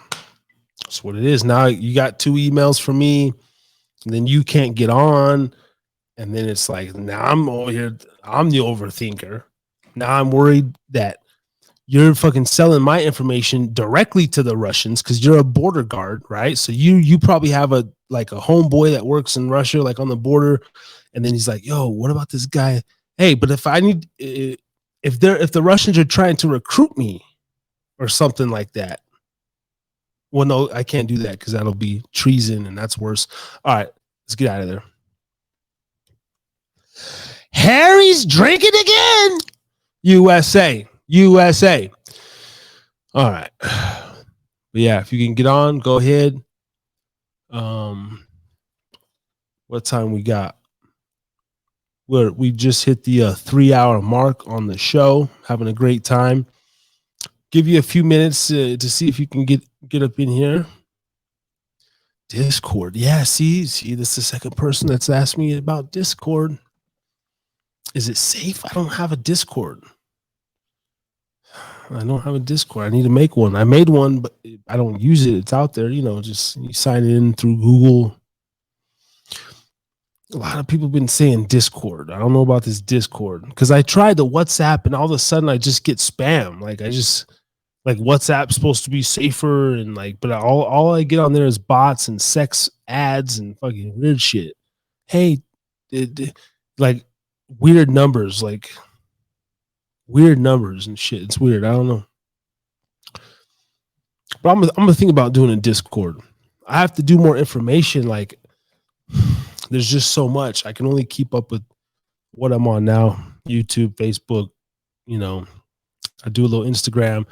what it is. Now you got 2 emails from me, and then you can't get on, and then it's like now I'm over here. I'm the overthinker. Now I'm worried that you're fucking selling my information directly to the Russians because you're a border guard, right? So you probably have a homeboy that works in Russia, like on the border, and then he's like, "Yo, what about this guy? Hey, but if the Russians are trying to recruit me or something like that, well, no, I can't do that because that'll be treason and that's worse. All right, let's get out of there." Harry's drinking again. USA. All right. But yeah, if you can get on, go ahead. What time we got? We just hit the 3-hour mark on the show. Having a great time. Give you a few minutes to see if you can get up in here. Discord. Yeah, see, this is the second person that's asked me about Discord. Is it safe? I don't have a Discord. I need to make one. I made one, but I don't use it. It's out there, you know, just you sign in through Google. A lot of people have been saying Discord. I don't know about this Discord because I tried the WhatsApp and all of a sudden I just get spam. Like WhatsApp's supposed to be safer and but all I get on there is bots and sex ads and fucking weird shit. Hey, weird numbers, weird numbers and shit. It's weird. I don't know. But I'm gonna think about doing a Discord. I have to do more information. There's just so much. I can only keep up with what I'm on now. YouTube, Facebook, you know. I do a little Instagram.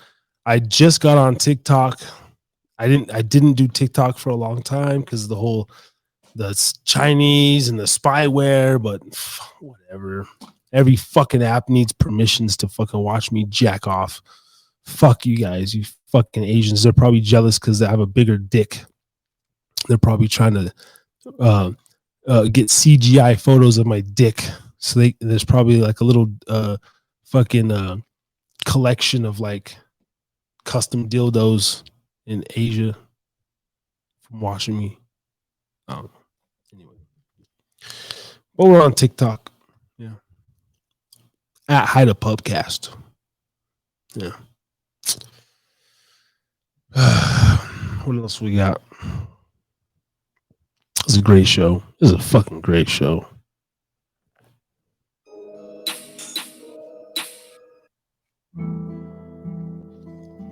I just got on TikTok. I didn't do TikTok for a long time because of the Chinese and the spyware, but whatever. Every fucking app needs permissions to fucking watch me jack off. Fuck you guys, you fucking Asians. They're probably jealous because I have a bigger dick. They're probably trying to get CGI photos of my dick. So there's probably a little fucking collection of custom dildos in Asia from watching me. I don't know. Anyway, but we're on TikTok. Yeah. At Hyde Pubcast. Yeah. What else we got? It's a great show. This is a fucking great show.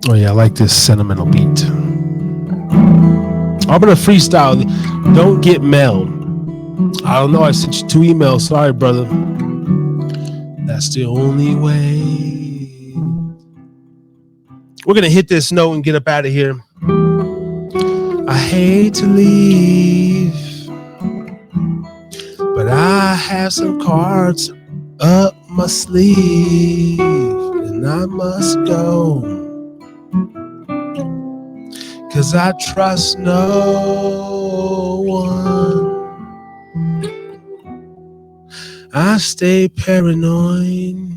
Oh yeah, I like this sentimental beat. I'm gonna freestyle. Don't get mail. I don't know. I sent you 2 emails. Sorry, brother. That's the only way. We're gonna hit this note and get up out of here. I hate to leave, but But I have some cards up my sleeve, and I must go, 'cause I trust no one. I stay paranoid.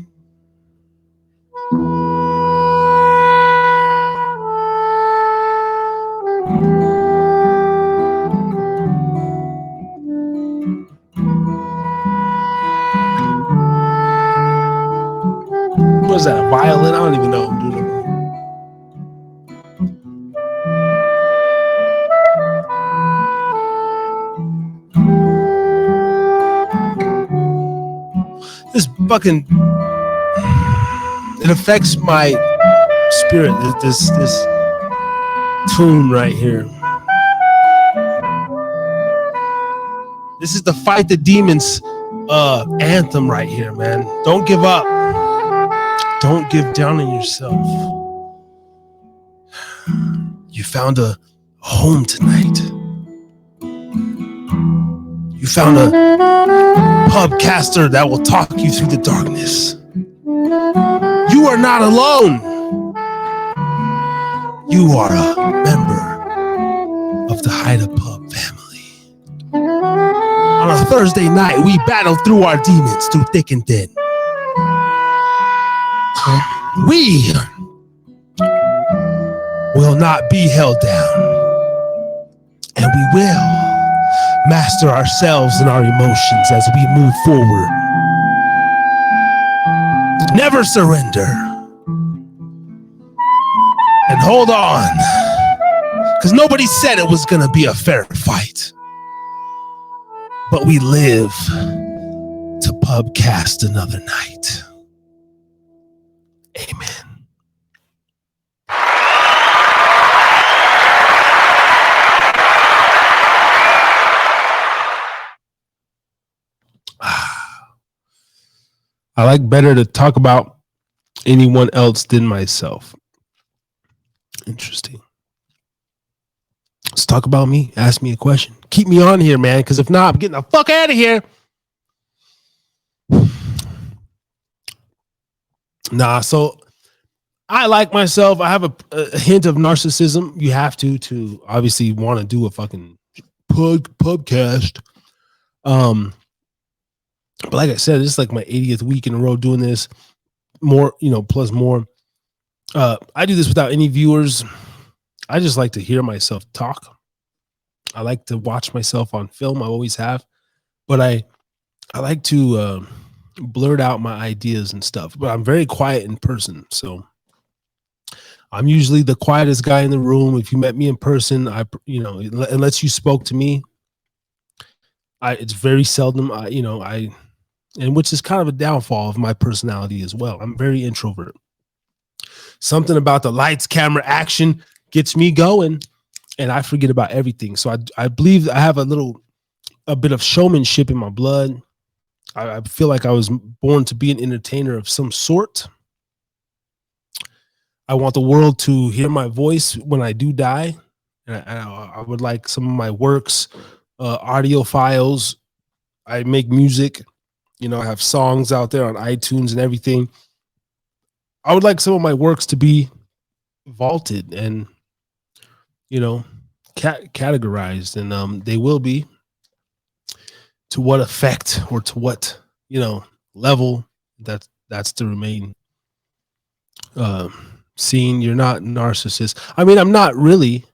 What is that, a violin? I don't even know. This fucking, it affects my spirit. This tune right here. This is the Fight the Demons anthem right here, man. Don't give up. Don't give down on yourself. You found a home tonight. You found a pubcaster that will talk you through the darkness. You are not alone. You are a member of the Haida Pub family. On a Thursday night, we battle through our demons, through thick and thin. We will not be held down, and we will master ourselves and our emotions as we move forward. Never surrender. And hold on, because nobody said it was going to be a fair fight. But we live to pubcast another night. Amen. I like better to talk about anyone else than myself. Interesting. Let's talk about me. Ask me a question. Keep me on here, man, because if not, I'm getting the fuck out of here. Nah, so I like myself. I have a hint of narcissism. You have to obviously want to do a fucking pubcast. But like I said, this is like my 80th week in a row doing this. More, plus more. I do this without any viewers. I just like to hear myself talk. I like to watch myself on film. I always have. But I like to blurt out my ideas and stuff. But I'm very quiet in person. So I'm usually the quietest guy in the room. If you met me in person, unless you spoke to me, it's very seldom, and which is kind of a downfall of my personality as well. I'm very introvert. Something about the lights, camera, action gets me going, and I forget about everything. So I believe I have a bit of showmanship in my blood. I feel like I was born to be an entertainer of some sort. I want the world to hear my voice when I do die. And I would like some of my works, audio files. I make music. I have songs out there on iTunes and everything. I would like some of my works to be vaulted and, categorized, and they will be. To what effect or to what, level, that's to remain seen. You're not narcissist. I mean, I'm not really,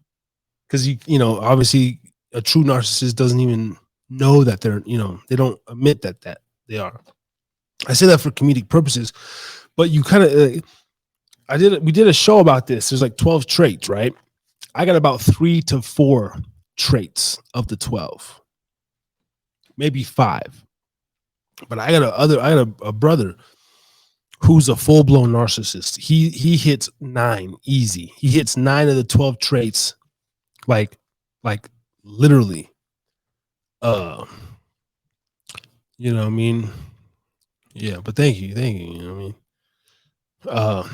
because obviously a true narcissist doesn't even know that they're, they don't admit that they are. I say that for comedic purposes, but you kind of, we did a show about this. There's like 12 traits, right? I got about 3 to 4 traits of the 12, maybe 5. But I got a brother who's a full-blown narcissist. He hits 9 easy. He hits 9 of the 12 traits, like literally. You know what I mean? Yeah, but thank you. You know what I mean?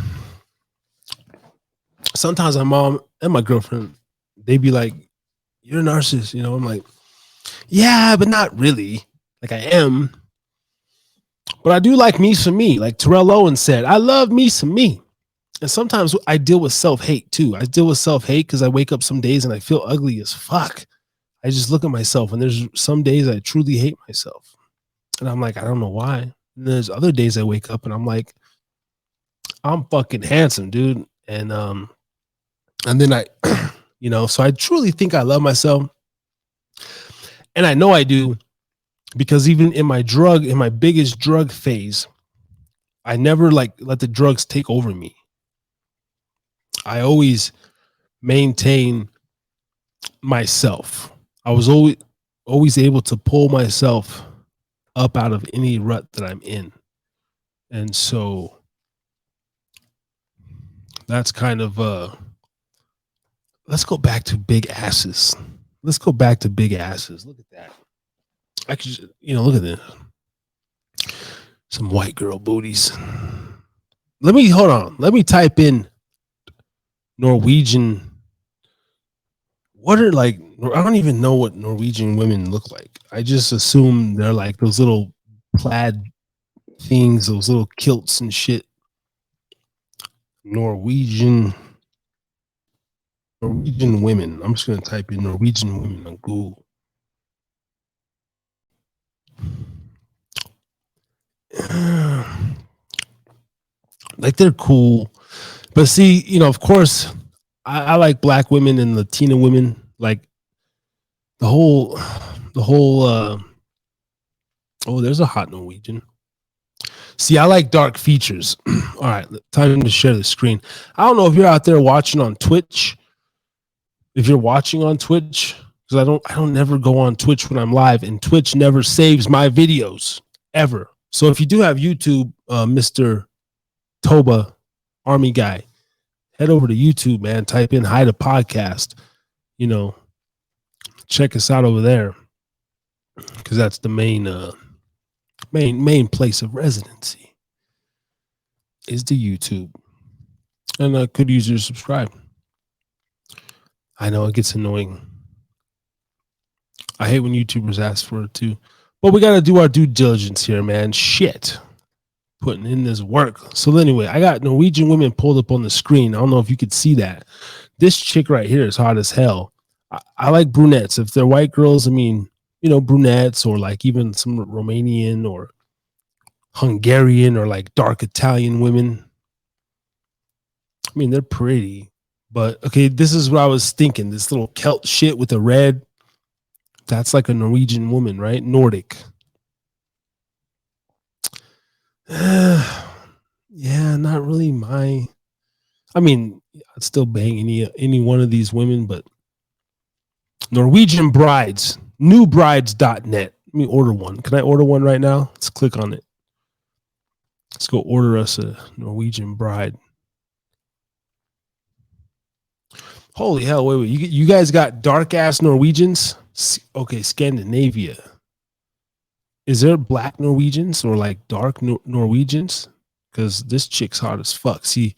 Sometimes my mom and my girlfriend, they be like, "You're a narcissist," I'm like, "Yeah, but not really." like I am. But I do like me some me. Like Terrell Owens said, I love me some me. And sometimes I deal with self-hate too. I deal with self-hate because I wake up some days and I feel ugly as fuck. I just look at myself, and there's some days I truly hate myself. And I'm like, I don't know why. And there's other days I wake up and I'm like, I'm fucking handsome, dude. And then I, so I truly think I love myself. And I know I do, because even in my biggest drug phase, I never like let the drugs take over me. I always maintain myself. I was always able to pull myself up out of any rut that I'm in. And so that's kind of let's go back to big asses. Let's go back to big asses. Look at that. I could just, look at this. Some white girl booties. Hold on. Let me type in Norwegian. What are like, I don't even know what Norwegian women look like. I just assume they're like those little plaid things, those little kilts and shit. Norwegian women. I'm just going to type in Norwegian women on Google. Like they're cool. But see, of course, I like black women and Latina women. Like the whole there's a hot Norwegian. See, I like dark features. All right, time to share the screen. I don't know if you're out there watching on Twitch. If you're watching on Twitch, because I don't never go on Twitch when I'm live, and Twitch never saves my videos ever. So if you do have YouTube, Mr. Toba Army guy, head over to YouTube, man. Type in Hide a Podcast. Check us out over there, because that's the main place of residency is the YouTube. And I could use your subscribe. I know it gets annoying. I hate when YouTubers ask for it too. But we got to do our due diligence here, man. Shit. Putting in this work. So anyway, I got Norwegian women pulled up on the screen. I don't know if you could see that. This chick right here is hot as hell. I like brunettes. If they're white girls, I mean, brunettes, or like even some Romanian or Hungarian or like dark Italian women. I mean, they're pretty. But okay, this is what I was thinking. This little Celt shit with the red. That's like a Norwegian woman, right? Nordic. Yeah, not really I mean, I'd still bang any one of these women, but Norwegian brides, newbrides.net. Let me order one. Can I order one right now? Let's click on it. Let's go order us a Norwegian bride. Holy hell, wait. You guys got dark ass Norwegians? Okay, Scandinavia. Is there black Norwegians or like dark Norwegians? Because this chick's hot as fuck. See,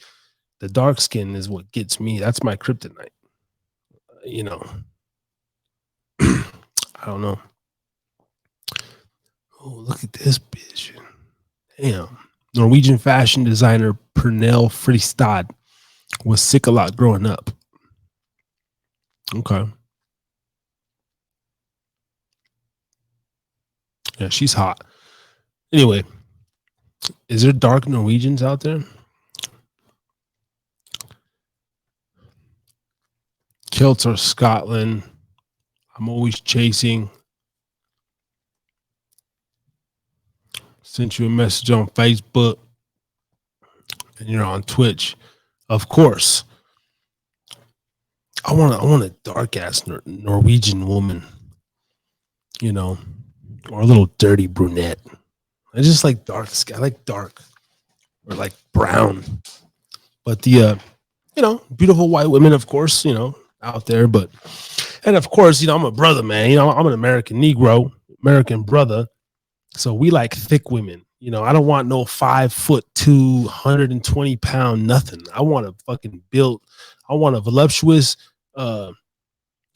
the dark skin is what gets me. That's my kryptonite. I don't know. Oh, look at this bitch. Damn. Norwegian fashion designer Pernille Fristad was sick a lot growing up. Okay. Yeah, she's hot. Anyway, is there dark Norwegians out there? Kilts are Scotland. I'm always chasing. Sent you a message on Facebook, and you're on Twitch. Of course. I want a dark ass Norwegian woman, or a little dirty brunette. I just like dark skin. I like dark or like brown. But the beautiful white women, of course, out there. And of course, I'm a brother, man. I'm an American Negro, American brother. So we like thick women. I don't want no 5'2", 120-pound nothing. I want a fucking built. I want a voluptuous,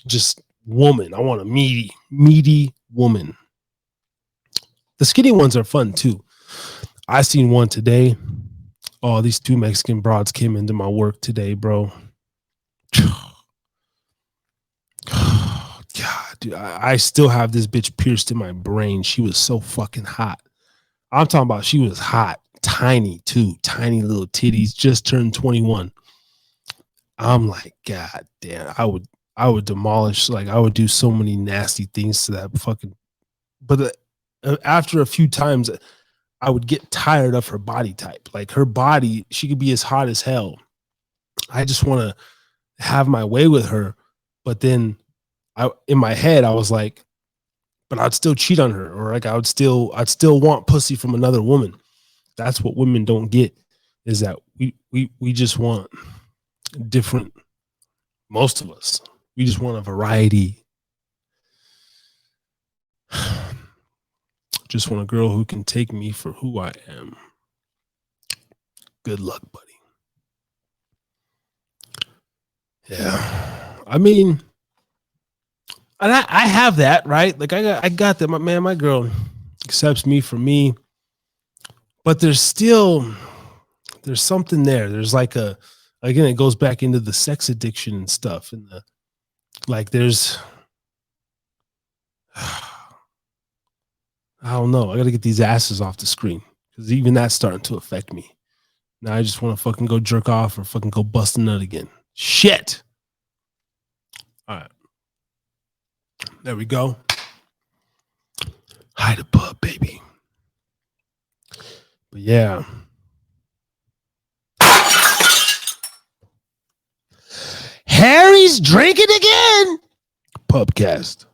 just woman. I want a meaty woman. The skinny ones are fun too. I seen one today. Oh, these 2 Mexican broads came into my work today, bro. God, dude, I still have this bitch pierced in my brain. She was so fucking hot. I'm talking about she was hot. Tiny too. Tiny little titties. Just turned 21. I'm like, God damn. I would demolish. Like, I would do so many nasty things to that fucking. But after a few times, I would get tired of her body type. Like, her body, she could be as hot as hell. I just want to have my way with her. But then in my head, I was like, but I'd still cheat on her, or like I'd still want pussy from another woman. That's what women don't get, is that we just want different. Most of us, we just want a variety. Just want a girl who can take me for who I am. Good luck, buddy. Yeah, I mean, and I have that, right? Like I got that. My girl accepts me for me, but there's something there. There's like again, it goes back into the sex addiction and stuff, and there's. I don't know. I got to get these asses off the screen because even that's starting to affect me. Now I just want to fucking go jerk off or fucking go bust a nut again. Shit. All right. There we go. Hide a pub, baby. But yeah. Harry's drinking again. Pubcast.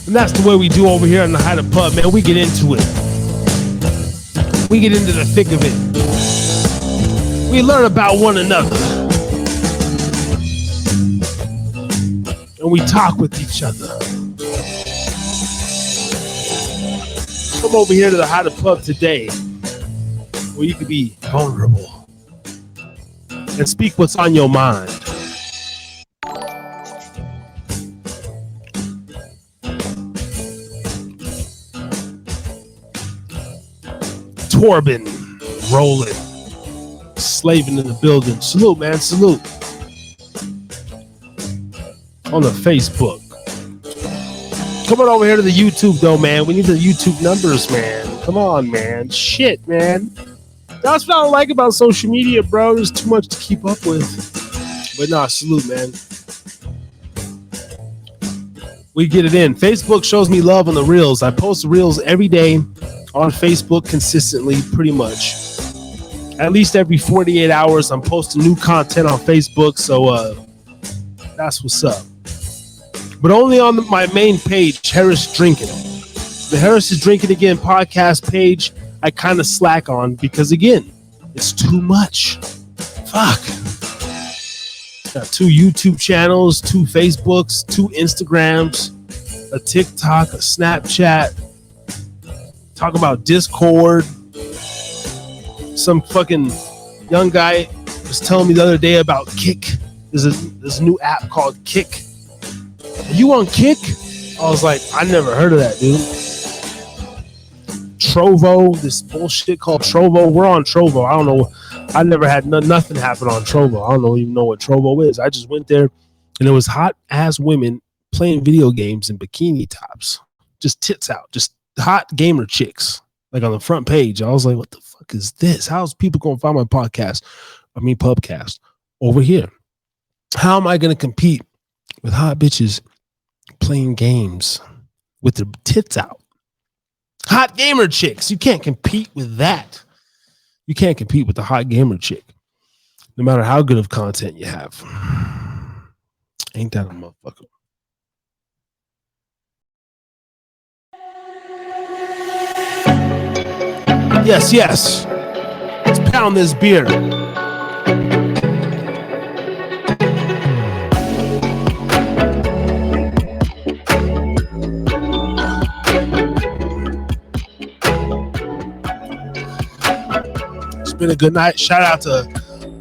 And that's the way we do over here on the Hide a Pub, man. We get into it. We get into the thick of it. We learn about one another. And we talk with each other. Come over here to the Hide a Pub today, where you can be vulnerable and speak what's on your mind. Corbin rolling, slaving in the building. Salute, man. Salute. On the Facebook. Come on over here to the YouTube, though, man. We need the YouTube numbers, man. Come on, man. Shit, man. That's what I don't like about social media, bro. There's too much to keep up with. But nah, salute, man. We get it in. Facebook shows me love on the reels. I post reels every day on Facebook consistently, pretty much. At least every 48 hours, I'm posting new content on Facebook. So that's what's up. But only on my main page, Harris Drinkin. The Harris is Drinking Again podcast page, I kind of slack on because, again, it's too much. Fuck. Got 2 YouTube channels, 2 Facebooks, 2 Instagrams, a TikTok, a Snapchat. Talk about Discord. Some fucking young guy was telling me the other day about Kick. There's a new app called Kick. Are you on Kick? I was like, I never heard of that, dude. Trovo, this bullshit called Trovo. We're on Trovo. I don't know. I never had nothing happen on Trovo. I don't even know what Trovo is. I just went there, and it was hot ass women playing video games in bikini tops, just tits out, just hot gamer chicks, like on the front page. I was like, what the fuck is this? How's people gonna find my pubcast over here? How am I gonna compete with hot bitches playing games with their tits out? Hot gamer chicks. You can't compete with that. You can't compete with the hot gamer chick, no matter how good of content you have. Ain't that a motherfucker? Yes, yes. Let's pound this beer. It's been a good night. Shout out to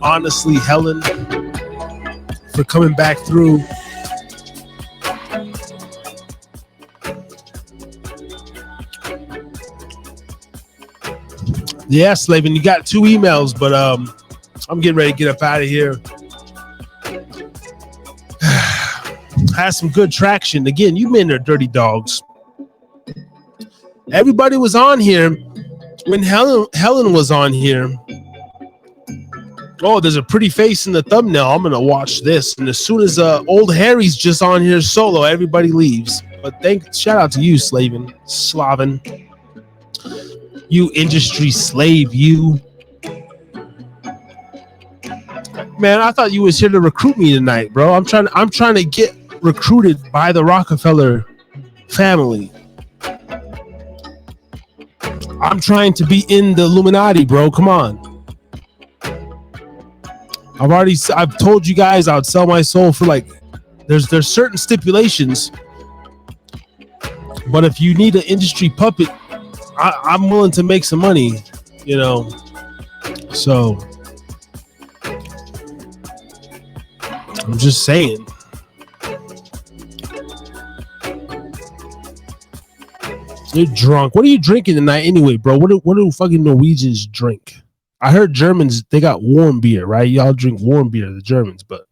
HonestlyHelen for coming back through Yeah, Slavin, you got 2 emails, but I'm getting ready to get up out of here. Has some good traction. Again, you men are dirty dogs. Everybody was on here when Helen was on here. Oh, there's a pretty face in the thumbnail. I'm gonna watch this, and as soon as old Harry's just on here solo, everybody leaves. But shout out to you, Slavin, you industry slave, you. Man, I thought you was here to recruit me tonight, bro. I'm trying to get recruited by the Rockefeller family. I'm trying to be in the Illuminati, bro. Come on. I've told you guys I would sell my soul for like there's certain stipulations, but if you need an industry puppet, I'm willing to make some money, you know. So I'm just saying. You're drunk. What are you drinking tonight anyway, bro? What do fucking Norwegians drink? I heard Germans, they got warm beer, right? Y'all drink warm beer, the Germans, but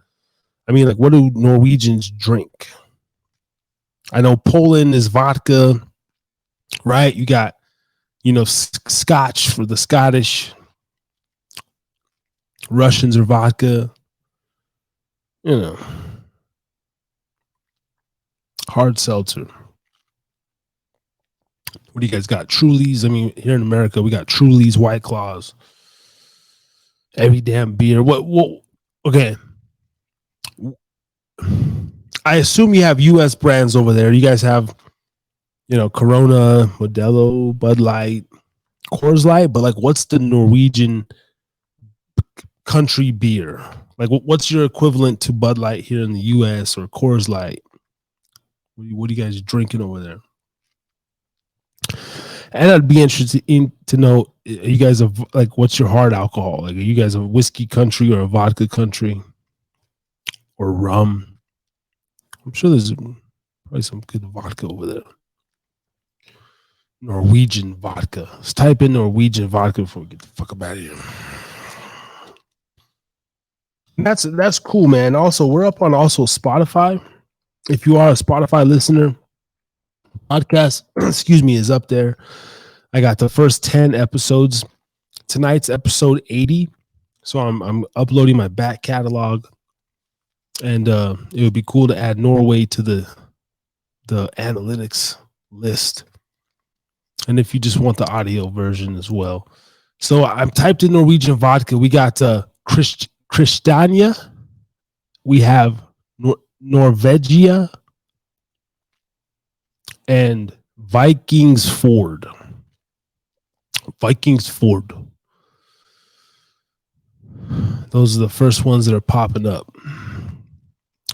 I mean, like, what do Norwegians drink? I know Poland is vodka, right? You got, Scotch for the Scottish. Russians are vodka. Hard seltzer. What do you guys got? Trulies. I mean, here in America, we got Trulies, White Claws. Every damn beer. What? Okay. I assume you have U.S. brands over there. You guys have, Corona, Modelo, Bud Light, Coors Light. But like, what's the Norwegian country beer? Like, what's your equivalent to Bud Light here in the U.S. or Coors Light? What are you guys drinking over there? And I'd be interested to know, you guys have like, what's your hard alcohol? Like, are you guys a whiskey country or a vodka country or rum? I'm sure there's probably some good vodka over there. Norwegian vodka. Let's type in Norwegian vodka before we get the fuck up out of here. And that's cool, man. Also, we're up on Spotify. If you are a Spotify listener, podcast, is up there. I got the first 10 episodes. Tonight's episode 80. So I'm uploading my back catalog. And it would be cool to add Norway to the analytics list. And if you just want the audio version as well. So I've typed in Norwegian vodka. We got Christiania. We have Norvegia and Vikingsford. Those are the first ones that are popping up.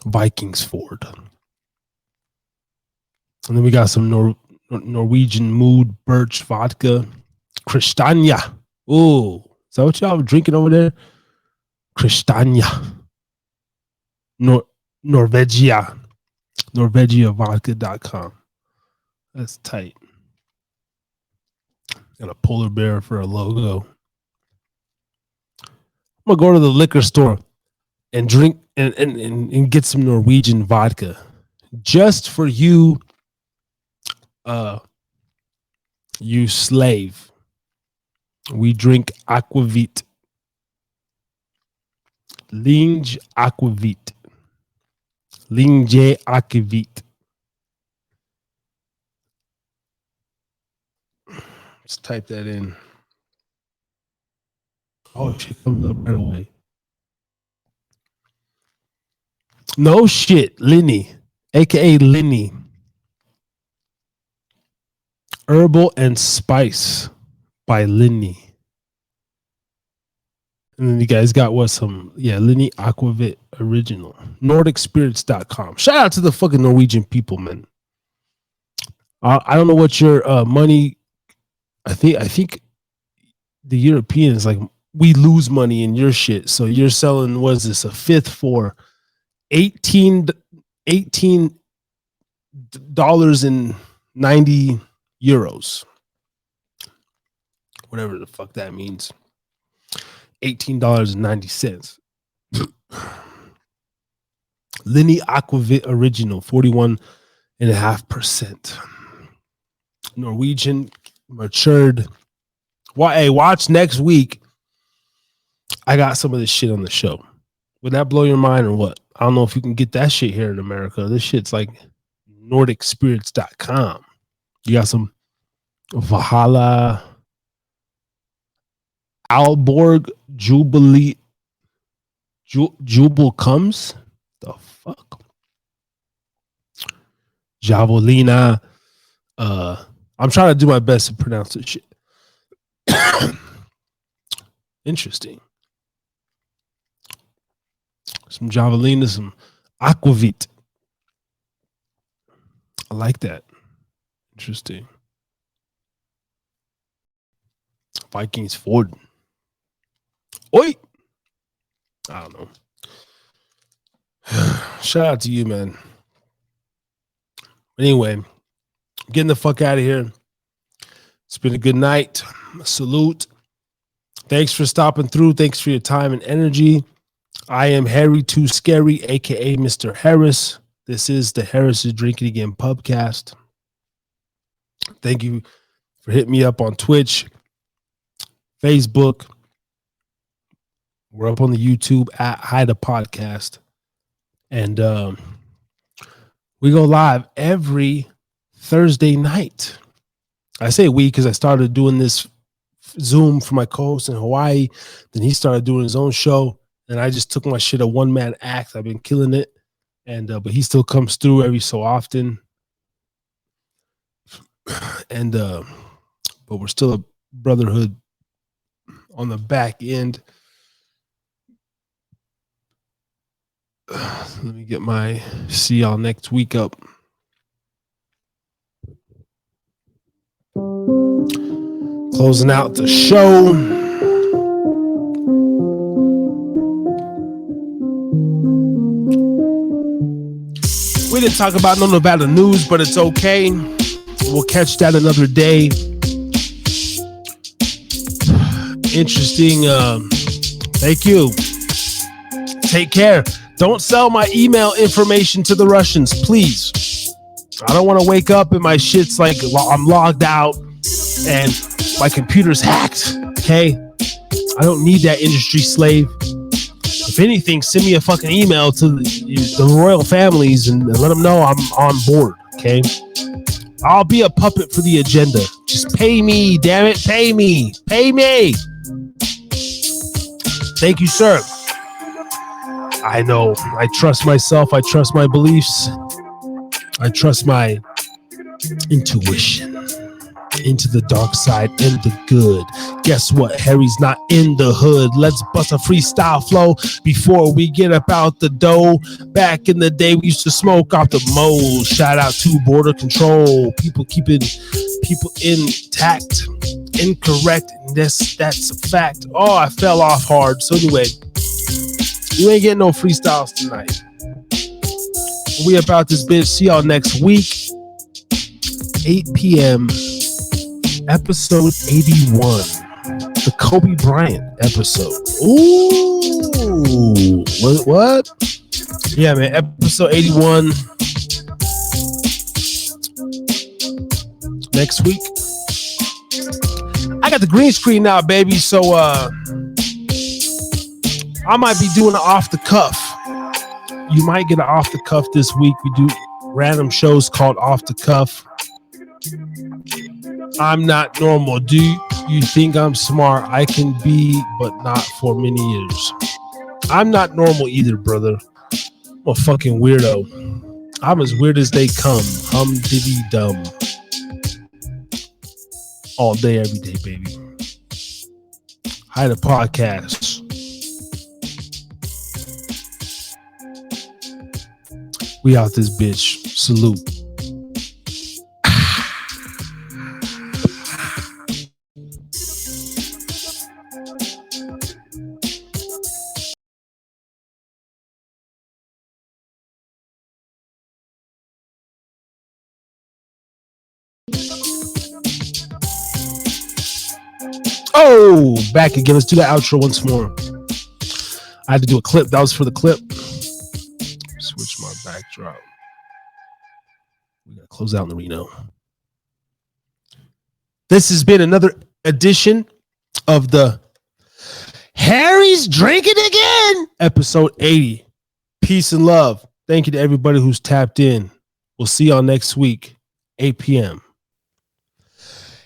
Vikingsford. And then we got some Norwegian Mood Birch Vodka. Christiania. Oh, is that what y'all are drinking over there? Christiania. Norvegia. NorvegiaVodka.com. That's tight. Got a polar bear for a logo. I'm going to go to the liquor store and drink and get some Norwegian vodka. Just for you, you slave. We drink aquavit. Linge aquavit. Linge aquavit. Let's type that in. Oh, shit comes up right away. No shit, Linny, aka Linny. Herbal and Spice by Linny. And then you guys got Linny Aquavit Original. NordicSpirits.com. Shout out to the fucking Norwegian people, man. I don't know what your money. I think the Europeans, like, we lose money in your shit. So you're selling, what is this, a fifth for $18.90. whatever the fuck that means. $18.90. Linny Aquavit Original, 41.5%. Norwegian matured. Hey, watch next week. I got some of this shit on the show. Would that blow your mind or what? I don't know if you can get that shit here in America. This shit's like NordicSpirits.com. You got some Valhalla Alborg Jubilee Jubal comes. The fuck? Javelina. I'm trying to do my best to pronounce this shit. Interesting. Some Javelina, some Aquavit. I like that. Interesting. Vikings Ford. Oi! I don't know. Shout out to you, man. Anyway, getting the fuck out of here. It's been a good night. Salute. Thanks for stopping through. Thanks for your time and energy. I am Harry Too Scary, aka Mr. Harris. This is the Harris is Drinking Again podcast. Thank you for hitting me up on Twitch, Facebook. We're up on the YouTube at Hida Podcast. And we go live every Thursday night. I say we because I started doing this Zoom for my co-host in Hawaii. Then he started doing his own show. And I just took my shit a one-man act. I've been killing it. And but he still comes through every so often. And but we're still a brotherhood on the back end. Let me get my see y'all next week up. Closing out the show. We didn't talk about no Nevada news, but it's okay. We'll catch that another day. Interesting. Thank you. Take care. Don't sell my email information to the Russians, please. I don't want to wake up and my shit's like I'm logged out and my computer's hacked. Okay? I don't need that industry slave. If anything, send me a fucking email to the royal families and let them know I'm on board. Okay? I'll be a puppet for the agenda. Just pay me, damn it. Pay me. Pay me. Thank you, sir. I know. I trust myself. I trust my beliefs. I trust my intuition into the dark side and the good. Guess what? Harry's not in the hood. Let's bust a freestyle flow before we get up out the dough. Back in the day, we used to smoke off the moles. Shout out to border control. People keeping people intact. Incorrect. That's a fact. Oh, I fell off hard. So anyway, you ain't getting no freestyles tonight. We about this bitch. See y'all next week. 8 p.m. Episode 81. The Kobe Bryant episode. Ooh. What? Yeah, man. Episode 81. Next week. I got the green screen now, baby. So I might be doing an off the cuff. You might get an off the cuff this week. We do random shows called Off the Cuff. I'm not normal. Do you think I'm smart? I can be, but not for many years. I'm not normal either, brother. I'm a fucking weirdo. I'm as weird as they come. Hum diddy dum. All day, every day, baby. Hi, the podcast. We out this bitch. Salute. Oh, back again. Let's do the outro once more. I had to do a clip. That was for the clip. Switch my backdrop. We gotta close out in the Reno. This has been another edition of the Harry's Drinking Again, episode 80. Peace and love. Thank you to everybody who's tapped in. We'll see y'all next week, 8 p.m.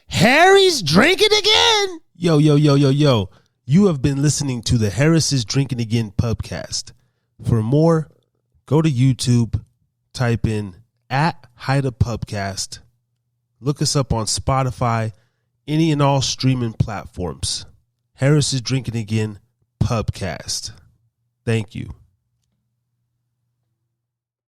Harry's Drinking Again. Yo. You have been listening to the Harris's Drinking Again pubcast. For more, go to YouTube, type in @HideaPubcast. Look us up on Spotify, any and all streaming platforms. Harris's Drinking Again pubcast. Thank you.